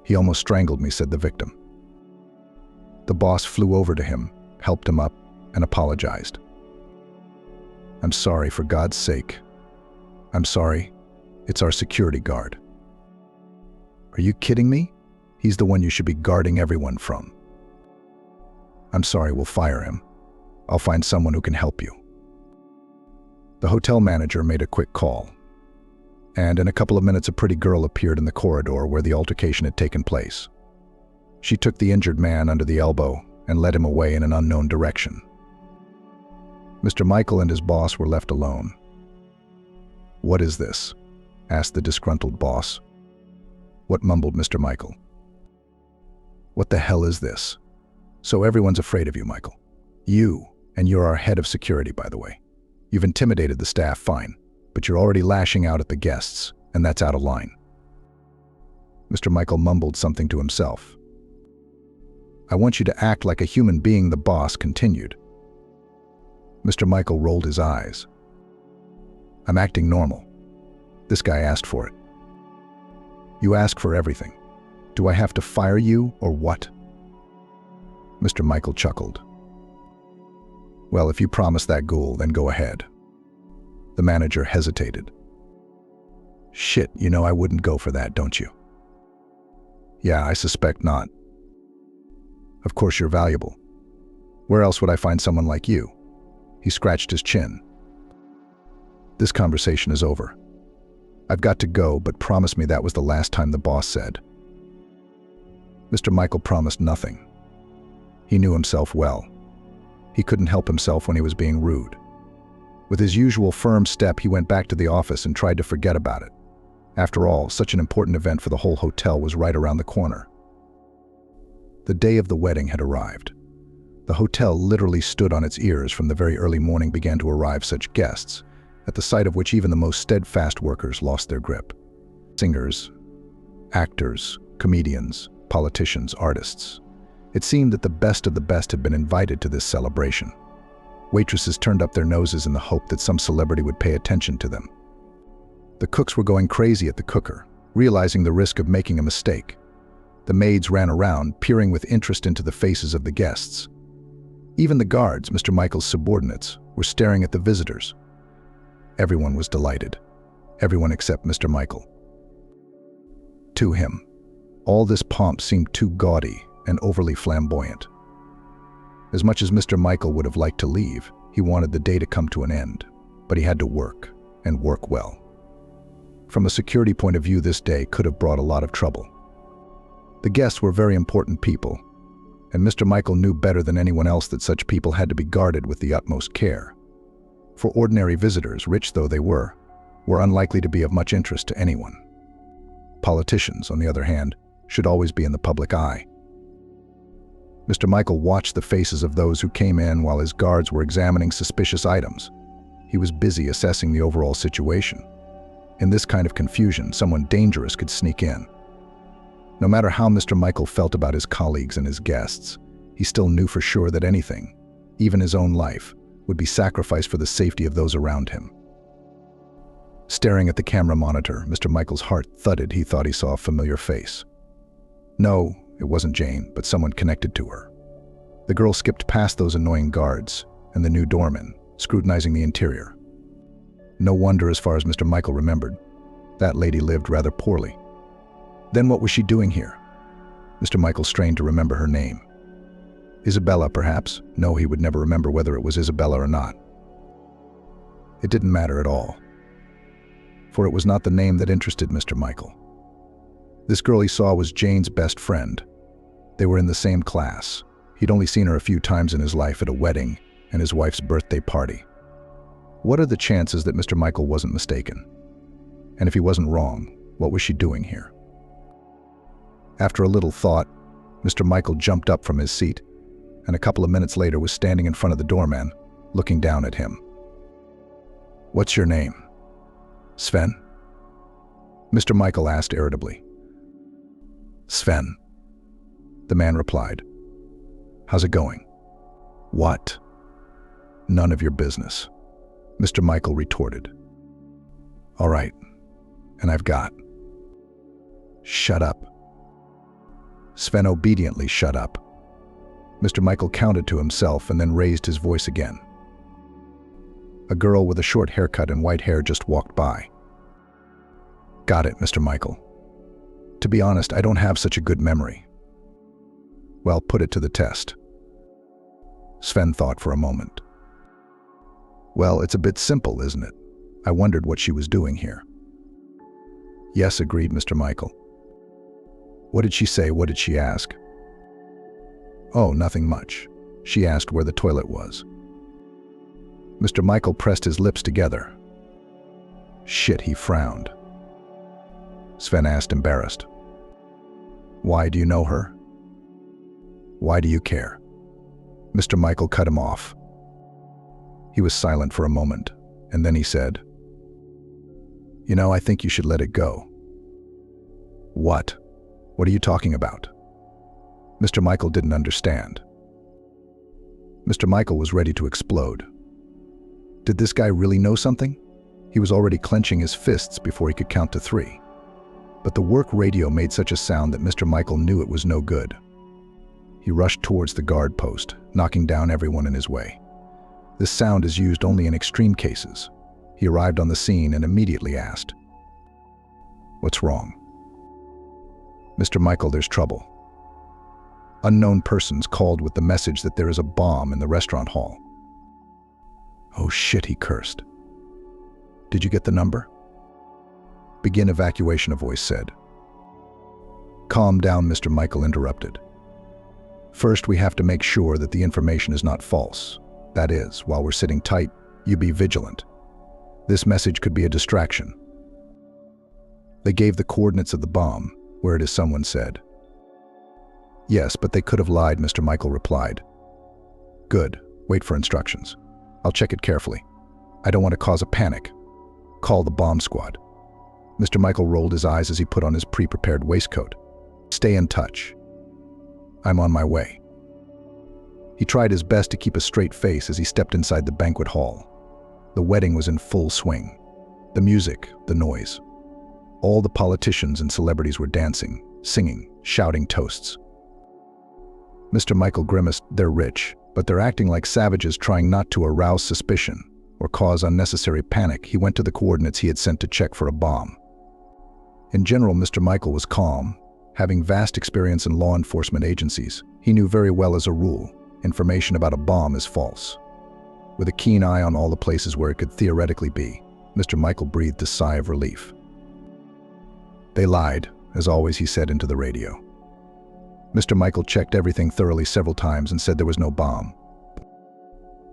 He almost strangled me," said the victim. The boss flew over to him, helped him up, and apologized. "I'm sorry, for God's sake. I'm sorry. It's our security guard." "Are you kidding me? He's the one you should be guarding everyone from." "I'm sorry, we'll fire him. I'll find someone who can help you." The hotel manager made a quick call, and in a couple of minutes a pretty girl appeared in the corridor where the altercation had taken place. She took the injured man under the elbow and led him away in an unknown direction. Mr. Michael and his boss were left alone. "What is this?" asked the disgruntled boss. "What?" mumbled Mr. Michael. "What the hell is this? So everyone's afraid of you, Michael. You, and you're our head of security, by the way. You've intimidated the staff, fine, but you're already lashing out at the guests, and that's out of line." Mr. Michael mumbled something to himself. "I want you to act like a human being," the boss continued. Mr. Michael rolled his eyes. "I'm acting normal. This guy asked for it." "You ask for everything. Do I have to fire you or what?" Mr. Michael chuckled. "Well, if you promise that ghoul, then go ahead." The manager hesitated. "Shit, you know I wouldn't go for that, don't you?" "Yeah, I suspect not." "Of course you're valuable. Where else would I find someone like you?" He scratched his chin. "This conversation is over. I've got to go, but promise me that was the last time," the boss said. Mr. Michael promised nothing. He knew himself well. He couldn't help himself when he was being rude. With his usual firm step, he went back to the office and tried to forget about it. After all, such an important event for the whole hotel was right around the corner. The day of the wedding had arrived. The hotel literally stood on its ears. From the very early morning began to arrive such guests, at the sight of which even the most steadfast workers lost their grip. Singers, actors, comedians, politicians, artists. It seemed that the best of the best had been invited to this celebration. Waitresses turned up their noses in the hope that some celebrity would pay attention to them. The cooks were going crazy at the cooker, realizing the risk of making a mistake. The maids ran around, peering with interest into the faces of the guests. Even the guards, Mr. Michael's subordinates, were staring at the visitors. Everyone was delighted. Everyone except Mr. Michael. To him, all this pomp seemed too gaudy and overly flamboyant. As much as Mr. Michael would have liked to leave, he wanted the day to come to an end, but he had to work, and work well. From a security point of view, this day could have brought a lot of trouble. The guests were very important people, and Mr. Michael knew better than anyone else that such people had to be guarded with the utmost care. For ordinary visitors, rich though they were unlikely to be of much interest to anyone. Politicians, on the other hand, should always be in the public eye. Mr. Michael watched the faces of those who came in while his guards were examining suspicious items. He was busy assessing the overall situation. In this kind of confusion, someone dangerous could sneak in. No matter how Mr. Michael felt about his colleagues and his guests, he still knew for sure that anything, even his own life, would be sacrificed for the safety of those around him. Staring at the camera monitor, Mr. Michael's heart thudded. He thought he saw a familiar face. No, it wasn't Jane, but someone connected to her. The girl skipped past those annoying guards and the new doorman, scrutinizing the interior. No wonder, as far as Mr. Michael remembered, that lady lived rather poorly. Then what was she doing here? Mr. Michael strained to remember her name. Isabella, perhaps? No, he would never remember whether it was Isabella or not. It didn't matter at all, for it was not the name that interested Mr. Michael. This girl he saw was Jane's best friend. They were in the same class. He'd only seen her a few times in his life, at a wedding and his wife's birthday party. What are the chances that Mr. Michael wasn't mistaken? And if he wasn't wrong, what was she doing here? After a little thought, Mr. Michael jumped up from his seat, and a couple of minutes later was standing in front of the doorman, looking down at him. "What's your name?" "Sven?" Mr. Michael asked irritably. "Sven," the man replied. "How's it going?" "What?" "None of your business," Mr. Michael retorted. "All right, and I've got." "Shut up." Sven obediently shut up. Mr. Michael counted to himself and then raised his voice again. A girl with a short haircut and white hair just walked by. "Got it, Mr. Michael. To be honest, I don't have such a good memory." "Well, put it to the test." Sven thought for a moment. "Well, it's a bit simple, isn't it? I wondered what she was doing here." "Yes," agreed Mr. Michael. "What did she say? What did she ask?" "Oh, nothing much. She asked where the toilet was." Mr. Michael pressed his lips together. "Shit," he frowned. Sven asked, embarrassed. "Why, do you know her?" "Why do you care?" Mr. Michael cut him off. He was silent for a moment, and then he said, "You know, I think you should let it go." "What? What are you talking about?" Mr. Michael didn't understand. Mr. Michael was ready to explode. Did this guy really know something? He was already clenching his fists before he could count to 3. But the work radio made such a sound that Mr. Michael knew it was no good. He rushed towards the guard post, knocking down everyone in his way. This sound is used only in extreme cases. He arrived on the scene and immediately asked, "What's wrong?" "Mr. Michael, there's trouble. Unknown persons called with the message that there is a bomb in the restaurant hall." "Oh shit," he cursed. "Did you get the number?" "Begin evacuation," a voice said. "Calm down," Mr. Michael interrupted. "First, we have to make sure that the information is not false. That is, while we're sitting tight, you be vigilant. This message could be a distraction." "They gave the coordinates of the bomb, where it is," someone said. "Yes, but they could have lied," Mr. Michael replied. "Good. Wait for instructions. I'll check it carefully. I don't want to cause a panic. Call the bomb squad." Mr. Michael rolled his eyes as he put on his pre-prepared waistcoat. "Stay in touch. I'm on my way." He tried his best to keep a straight face as he stepped inside the banquet hall. The wedding was in full swing. The music, the noise. All the politicians and celebrities were dancing, singing, shouting toasts. Mr. Michael grimaced. They're rich, but they're acting like savages, trying not to arouse suspicion or cause unnecessary panic. He went to the coordinates he had sent to check for a bomb. In general, Mr. Michael was calm. Having vast experience in law enforcement agencies, he knew very well as a rule, information about a bomb is false. With a keen eye on all the places where it could theoretically be, Mr. Michael breathed a sigh of relief. They lied, as always, he said into the radio. Mr. Michael checked everything thoroughly several times and said there was no bomb.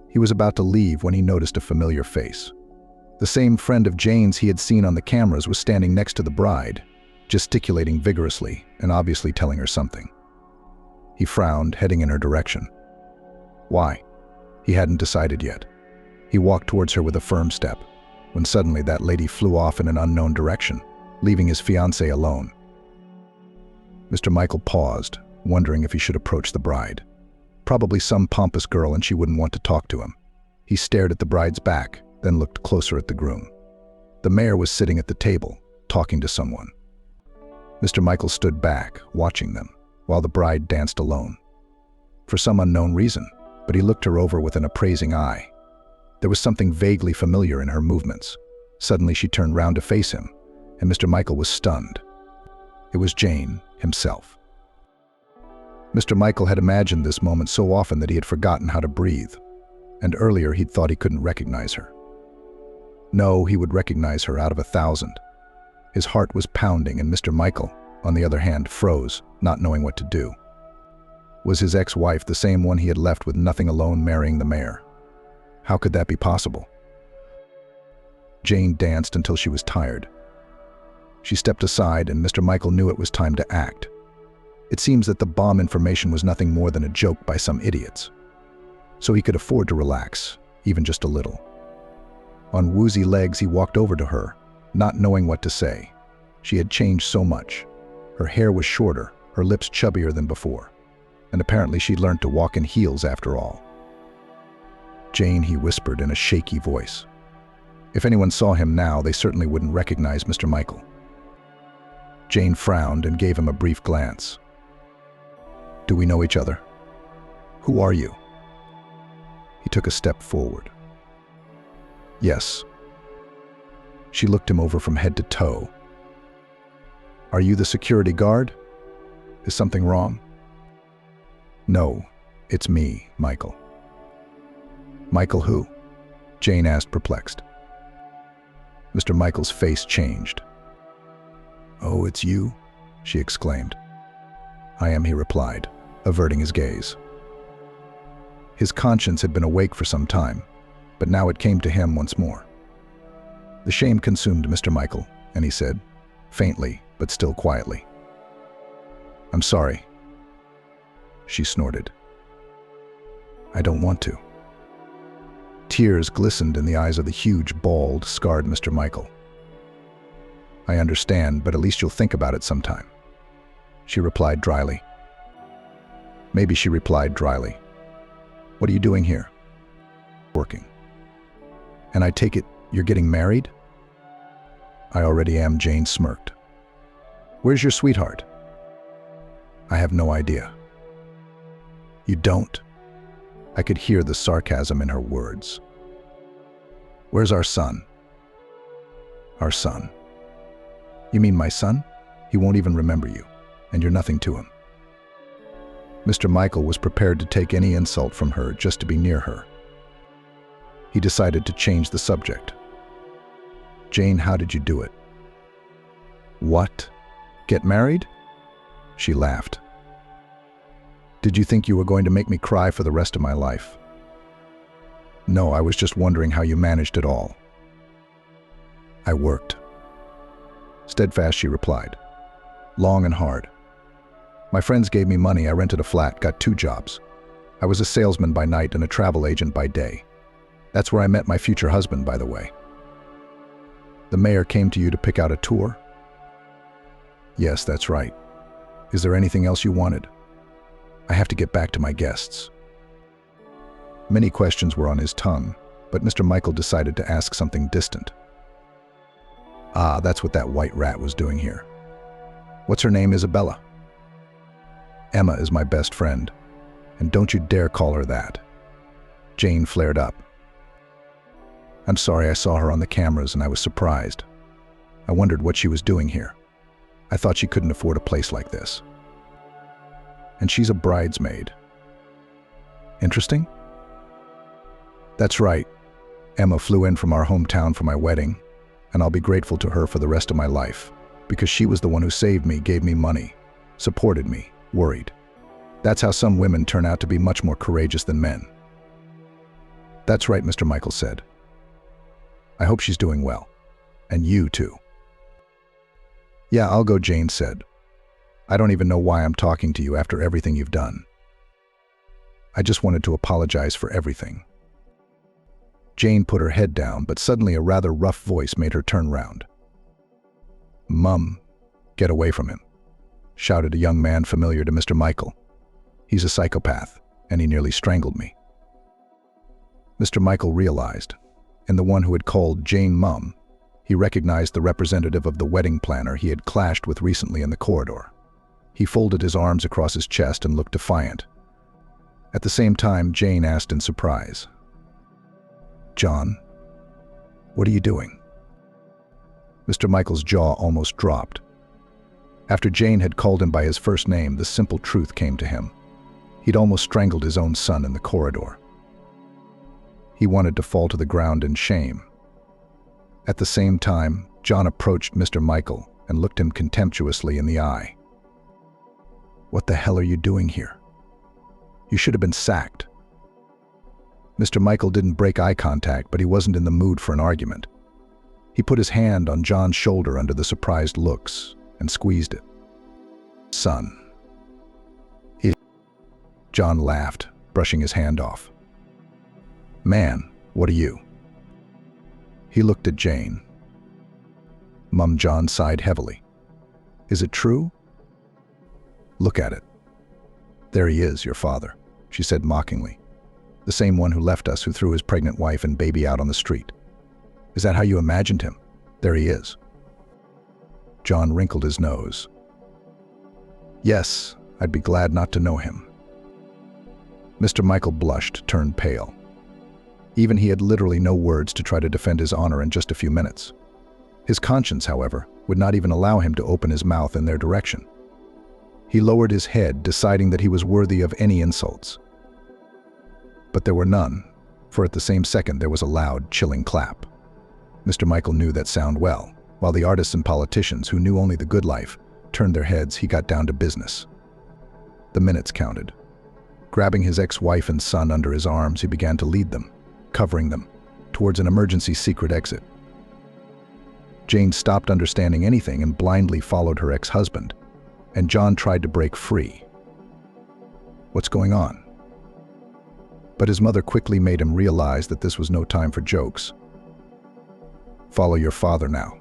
He was about to leave when he noticed a familiar face. The same friend of Jane's he had seen on the cameras was standing next to the bride, gesticulating vigorously and obviously telling her something. He frowned, heading in her direction. Why? He hadn't decided yet. He walked towards her with a firm step, when suddenly that lady flew off in an unknown direction, leaving his fiancée alone. Mr. Michael paused, wondering if he should approach the bride. Probably some pompous girl, and she wouldn't want to talk to him. He stared at the bride's back, then looked closer at the groom. The mayor was sitting at the table, talking to someone. Mr. Michael stood back, watching them, while the bride danced alone. For some unknown reason, but he looked her over with an appraising eye. There was something vaguely familiar in her movements. Suddenly she turned round to face him, and Mr. Michael was stunned. It was Jane himself. Mr. Michael had imagined this moment so often that he had forgotten how to breathe, and earlier he'd thought he couldn't recognize her. No, he would recognize her out of 1,000. His heart was pounding, and Mr. Michael, on the other hand, froze, not knowing what to do. Was his ex-wife the same one he had left with nothing alone marrying the mayor? How could that be possible? Jane danced until she was tired. She stepped aside, and Mr. Michael knew it was time to act. It seems that the bomb information was nothing more than a joke by some idiots. So he could afford to relax, even just a little. On woozy legs, he walked over to her, not knowing what to say. She had changed so much. Her hair was shorter, her lips chubbier than before. And apparently she'd learned to walk in heels after all. "Jane," he whispered in a shaky voice. If anyone saw him now, they certainly wouldn't recognize Mr. Michael. Jane frowned and gave him a brief glance. "Do we know each other? Who are you?" He took a step forward. "Yes." She looked him over from head to toe. "Are you the security guard? Is something wrong?" "No, it's me, Michael." "Michael who?" Jane asked, perplexed. Mr. Michael's face changed. "Oh, it's you?" she exclaimed. "I am," he replied, averting his gaze. His conscience had been awake for some time, but now it came to him once more. The shame consumed Mr. Michael, and he said, faintly but still quietly, "I'm sorry." She snorted. "I don't want to." Tears glistened in the eyes of the huge, bald, scarred Mr. Michael. "I understand, but at least you'll think about it sometime," she replied dryly. Maybe she replied dryly. "What are you doing here?" "Working." "And I take it you're getting married?" "I already am," Jane smirked. "Where's your sweetheart?" "I have no idea." "You don't?" I could hear the sarcasm in her words. "Where's our son?" "Our son? You mean my son? He won't even remember you, and you're nothing to him." Mr. Michael was prepared to take any insult from her just to be near her. He decided to change the subject. "Jane, how did you do it?" "What? Get married?" She laughed. "Did you think you were going to make me cry for the rest of my life?" "No, I was just wondering how you managed it all." "I worked." Steadfast, she replied. "Long and hard. My friends gave me money, I rented a flat, got 2 jobs. I was a salesman by night and a travel agent by day. That's where I met my future husband, by the way." "The mayor came to you to pick out a tour?" "Yes, that's right. Is there anything else you wanted?" "I have to get back to my guests." Many questions were on his tongue, but Mr. Michael decided to ask something distant. "Ah, that's what that white rat was doing here. What's her name, Isabella?" "Emma is my best friend, and don't you dare call her that." Jane flared up. "I'm sorry, I saw her on the cameras and I was surprised. I wondered what she was doing here. I thought she couldn't afford a place like this." "And she's a bridesmaid." "Interesting?" "That's right. Emma flew in from our hometown for my wedding, and I'll be grateful to her for the rest of my life, because she was the one who saved me, gave me money, supported me, worried. That's how some women turn out to be much more courageous than men." "That's right," Mr. Michael said. "I hope she's doing well. And you, too." "Yeah, I'll go," Jane said. "I don't even know why I'm talking to you after everything you've done. I just wanted to apologize for everything." Jane put her head down, but suddenly a rather rough voice made her turn round. "Mum, get away from him," shouted a young man familiar to Mr. Michael. "He's a psychopath, and he nearly strangled me." Mr. Michael realized, in the one who had called Jane Mum, he recognized the representative of the wedding planner he had clashed with recently in the corridor. He folded his arms across his chest and looked defiant. At the same time, Jane asked in surprise, "John, what are you doing?" Mr. Michael's jaw almost dropped. After Jane had called him by his first name, the simple truth came to him. He'd almost strangled his own son in the corridor. He wanted to fall to the ground in shame. At the same time, John approached Mr. Michael and looked him contemptuously in the eye. "What the hell are you doing here? You should have been sacked." Mr. Michael didn't break eye contact, but he wasn't in the mood for an argument. He put his hand on John's shoulder under the surprised looks and squeezed it. "Son." John laughed, brushing his hand off. "Man, what are you?" He looked at Jane. Mum John sighed heavily. Is it true? Look at it. There he is, your father, she said mockingly. The same one who left us, who threw his pregnant wife and baby out on the street. Is that how you imagined him? There he is. John wrinkled his nose. Yes, I'd be glad not to know him. Mr. Michael blushed, turned pale. Even he had literally no words to try to defend his honor in just a few minutes. His conscience, however, would not even allow him to open his mouth in their direction. He lowered his head, deciding that he was worthy of any insults. But there were none, for at the same second there was a loud, chilling clap. Mr. Michael knew that sound well. While the artists and politicians, who knew only the good life, turned their heads, he got down to business. The minutes counted. Grabbing his ex-wife and son under his arms, he began to lead them, covering them, towards an emergency secret exit. Jane stopped understanding anything and blindly followed her ex-husband, and John tried to break free. What's going on? But his mother quickly made him realize that this was no time for jokes. Follow your father now.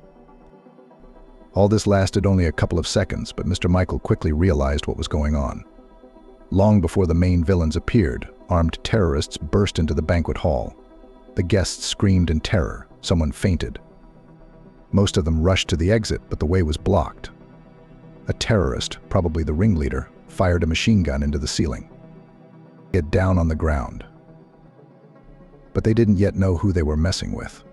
All this lasted only a couple of seconds, but Mr. Michael quickly realized what was going on. Long before the main villains appeared, armed terrorists burst into the banquet hall. The guests screamed in terror. Someone fainted. Most of them rushed to the exit, but the way was blocked. A terrorist, probably the ringleader, fired a machine gun into the ceiling. It down on the ground. But they didn't yet know who they were messing with.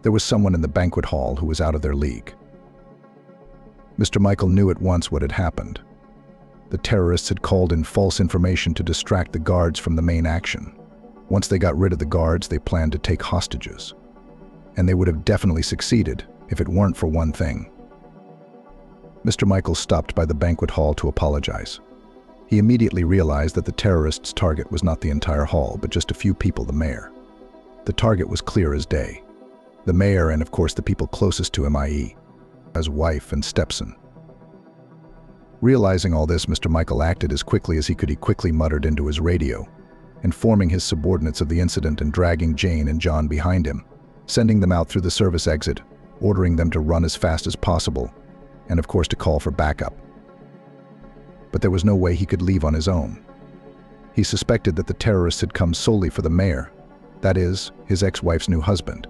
There was someone in the banquet hall who was out of their league. Mr. Michael knew at once what had happened. The terrorists had called in false information to distract the guards from the main action. Once they got rid of the guards, they planned to take hostages. And they would have definitely succeeded if it weren't for one thing. Mr. Michael stopped by the banquet hall to apologize. He immediately realized that the terrorists' target was not the entire hall, but just a few people, the mayor. The target was clear as day. The mayor and, of course, the people closest to him, i.e., his wife and stepson. Realizing all this, Mr. Michael acted as quickly as he could. He quickly muttered into his radio, informing his subordinates of the incident and dragging Jane and John behind him, sending them out through the service exit, ordering them to run as fast as possible, and of course to call for backup. But there was no way he could leave on his own. He suspected that the terrorists had come solely for the mayor, that is, his ex-wife's new husband,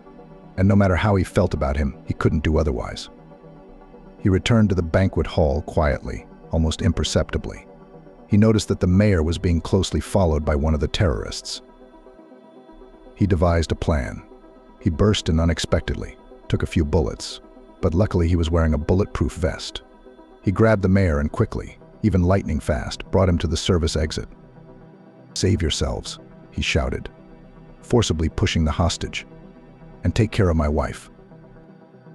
and no matter how he felt about him, he couldn't do otherwise. He returned to the banquet hall quietly, almost imperceptibly. He noticed that the mayor was being closely followed by one of the terrorists. He devised a plan. He burst in unexpectedly, took a few bullets, but luckily he was wearing a bulletproof vest. He grabbed the mayor and quickly, even lightning fast, brought him to the service exit. "Save yourselves," he shouted, forcibly pushing the hostage, "and take care of my wife."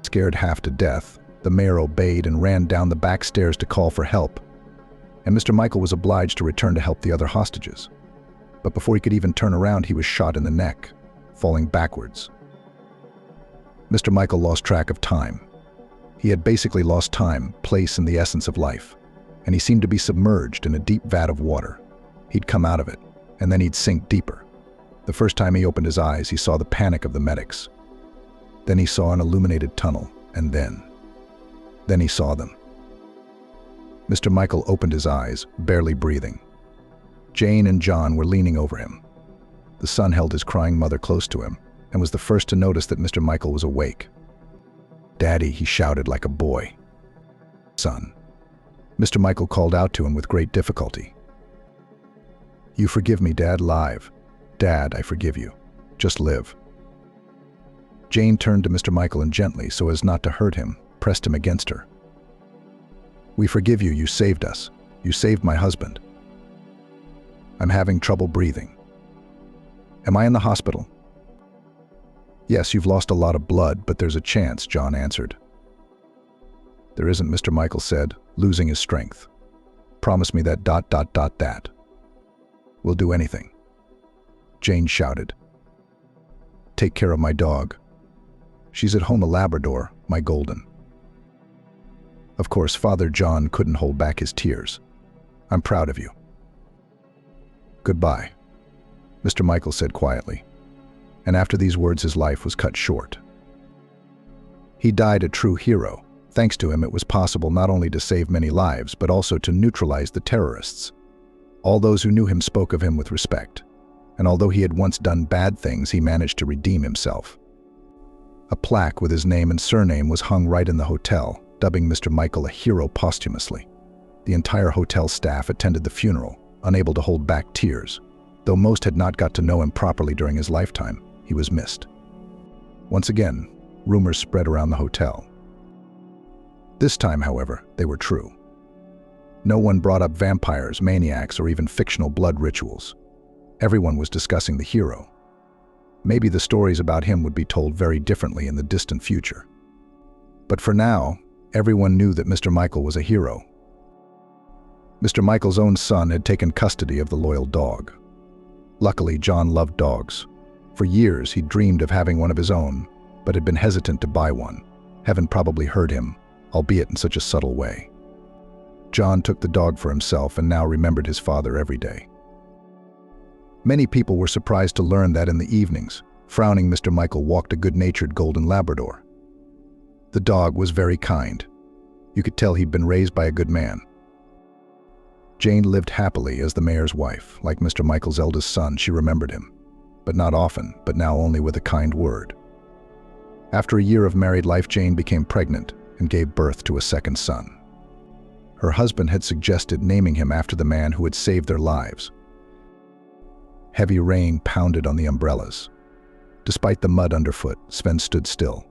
Scared half to death, the mayor obeyed and ran down the back stairs to call for help, and Mr. Michael was obliged to return to help the other hostages. But before he could even turn around, he was shot in the neck, falling backwards. Mr. Michael lost track of time. He had basically lost time, place, and the essence of life, and he seemed to be submerged in a deep vat of water. He'd come out of it, and then he'd sink deeper. The first time he opened his eyes, he saw the panic of the medics. Then he saw an illuminated tunnel, and then he saw them. Mr. Michael opened his eyes, barely breathing. Jane and John were leaning over him. The son held his crying mother close to him and was the first to notice that Mr. Michael was awake. "Daddy," he shouted like a boy. "Son." Mr. Michael called out to him with great difficulty. "You forgive me, Dad, live. Dad, I forgive you. Just live." Jane turned to Mr. Michael and gently, so as not to hurt him, pressed him against her. "We forgive you. You saved us. You saved my husband. I'm having trouble breathing. Am I in the hospital?" "Yes, you've lost a lot of blood, but there's a chance," John answered. "There isn't," Mr. Michael said, losing his strength. "Promise me that ... that. We'll do anything." Jane shouted. "Take care of my dog. She's at home, a Labrador, my golden." Of course, Father John couldn't hold back his tears. "I'm proud of you." "Goodbye," Mr. Michael said quietly, and after these words his life was cut short. He died a true hero. Thanks to him, it was possible not only to save many lives, but also to neutralize the terrorists. All those who knew him spoke of him with respect, and although he had once done bad things, he managed to redeem himself. A plaque with his name and surname was hung right in the hotel, dubbing Mr. Michael a hero posthumously. The entire hotel staff attended the funeral, unable to hold back tears. Though most had not got to know him properly during his lifetime, he was missed. Once again, rumors spread around the hotel. This time, however, they were true. No one brought up vampires, maniacs, or even fictional blood rituals. Everyone was discussing the hero. Maybe the stories about him would be told very differently in the distant future. But for now, everyone knew that Mr. Michael was a hero. Mr. Michael's own son had taken custody of the loyal dog. Luckily, John loved dogs. For years, he dreamed of having one of his own, but had been hesitant to buy one. Heaven probably heard him, albeit in such a subtle way. John took the dog for himself and now remembered his father every day. Many people were surprised to learn that in the evenings, frowning Mr. Michael walked a good-natured golden Labrador. The dog was very kind. You could tell he'd been raised by a good man. Jane lived happily as the mayor's wife. Like Mr. Michael's eldest son, she remembered him, but not often, but now only with a kind word. After a year of married life, Jane became pregnant and gave birth to a second son. Her husband had suggested naming him after the man who had saved their lives. Heavy rain pounded on the umbrellas. Despite the mud underfoot, Sven stood still.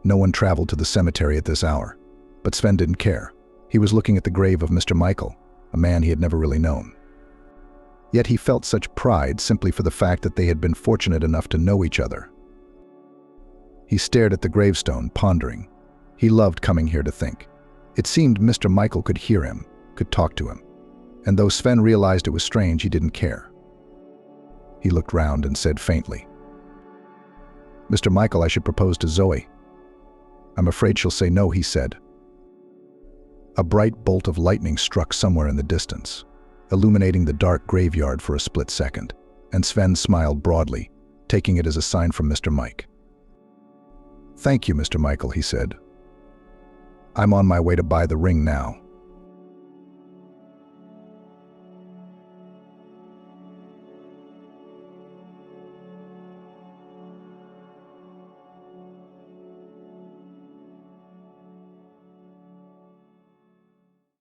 No one traveled to the cemetery at this hour, but Sven didn't care. He was looking at the grave of Mr. Michael, a man he had never really known. Yet he felt such pride simply for the fact that they had been fortunate enough to know each other. He stared at the gravestone, pondering. He loved coming here to think. It seemed Mr. Michael could hear him, could talk to him. And though Sven realized it was strange, he didn't care. He looked round and said faintly, "Mr. Michael, I should propose to Zoe." "I'm afraid she'll say no," he said. A bright bolt of lightning struck somewhere in the distance, illuminating the dark graveyard for a split second, and Sven smiled broadly, taking it as a sign from Mr. Mike. "Thank you, Mr. Michael," he said. "I'm on my way to buy the ring now."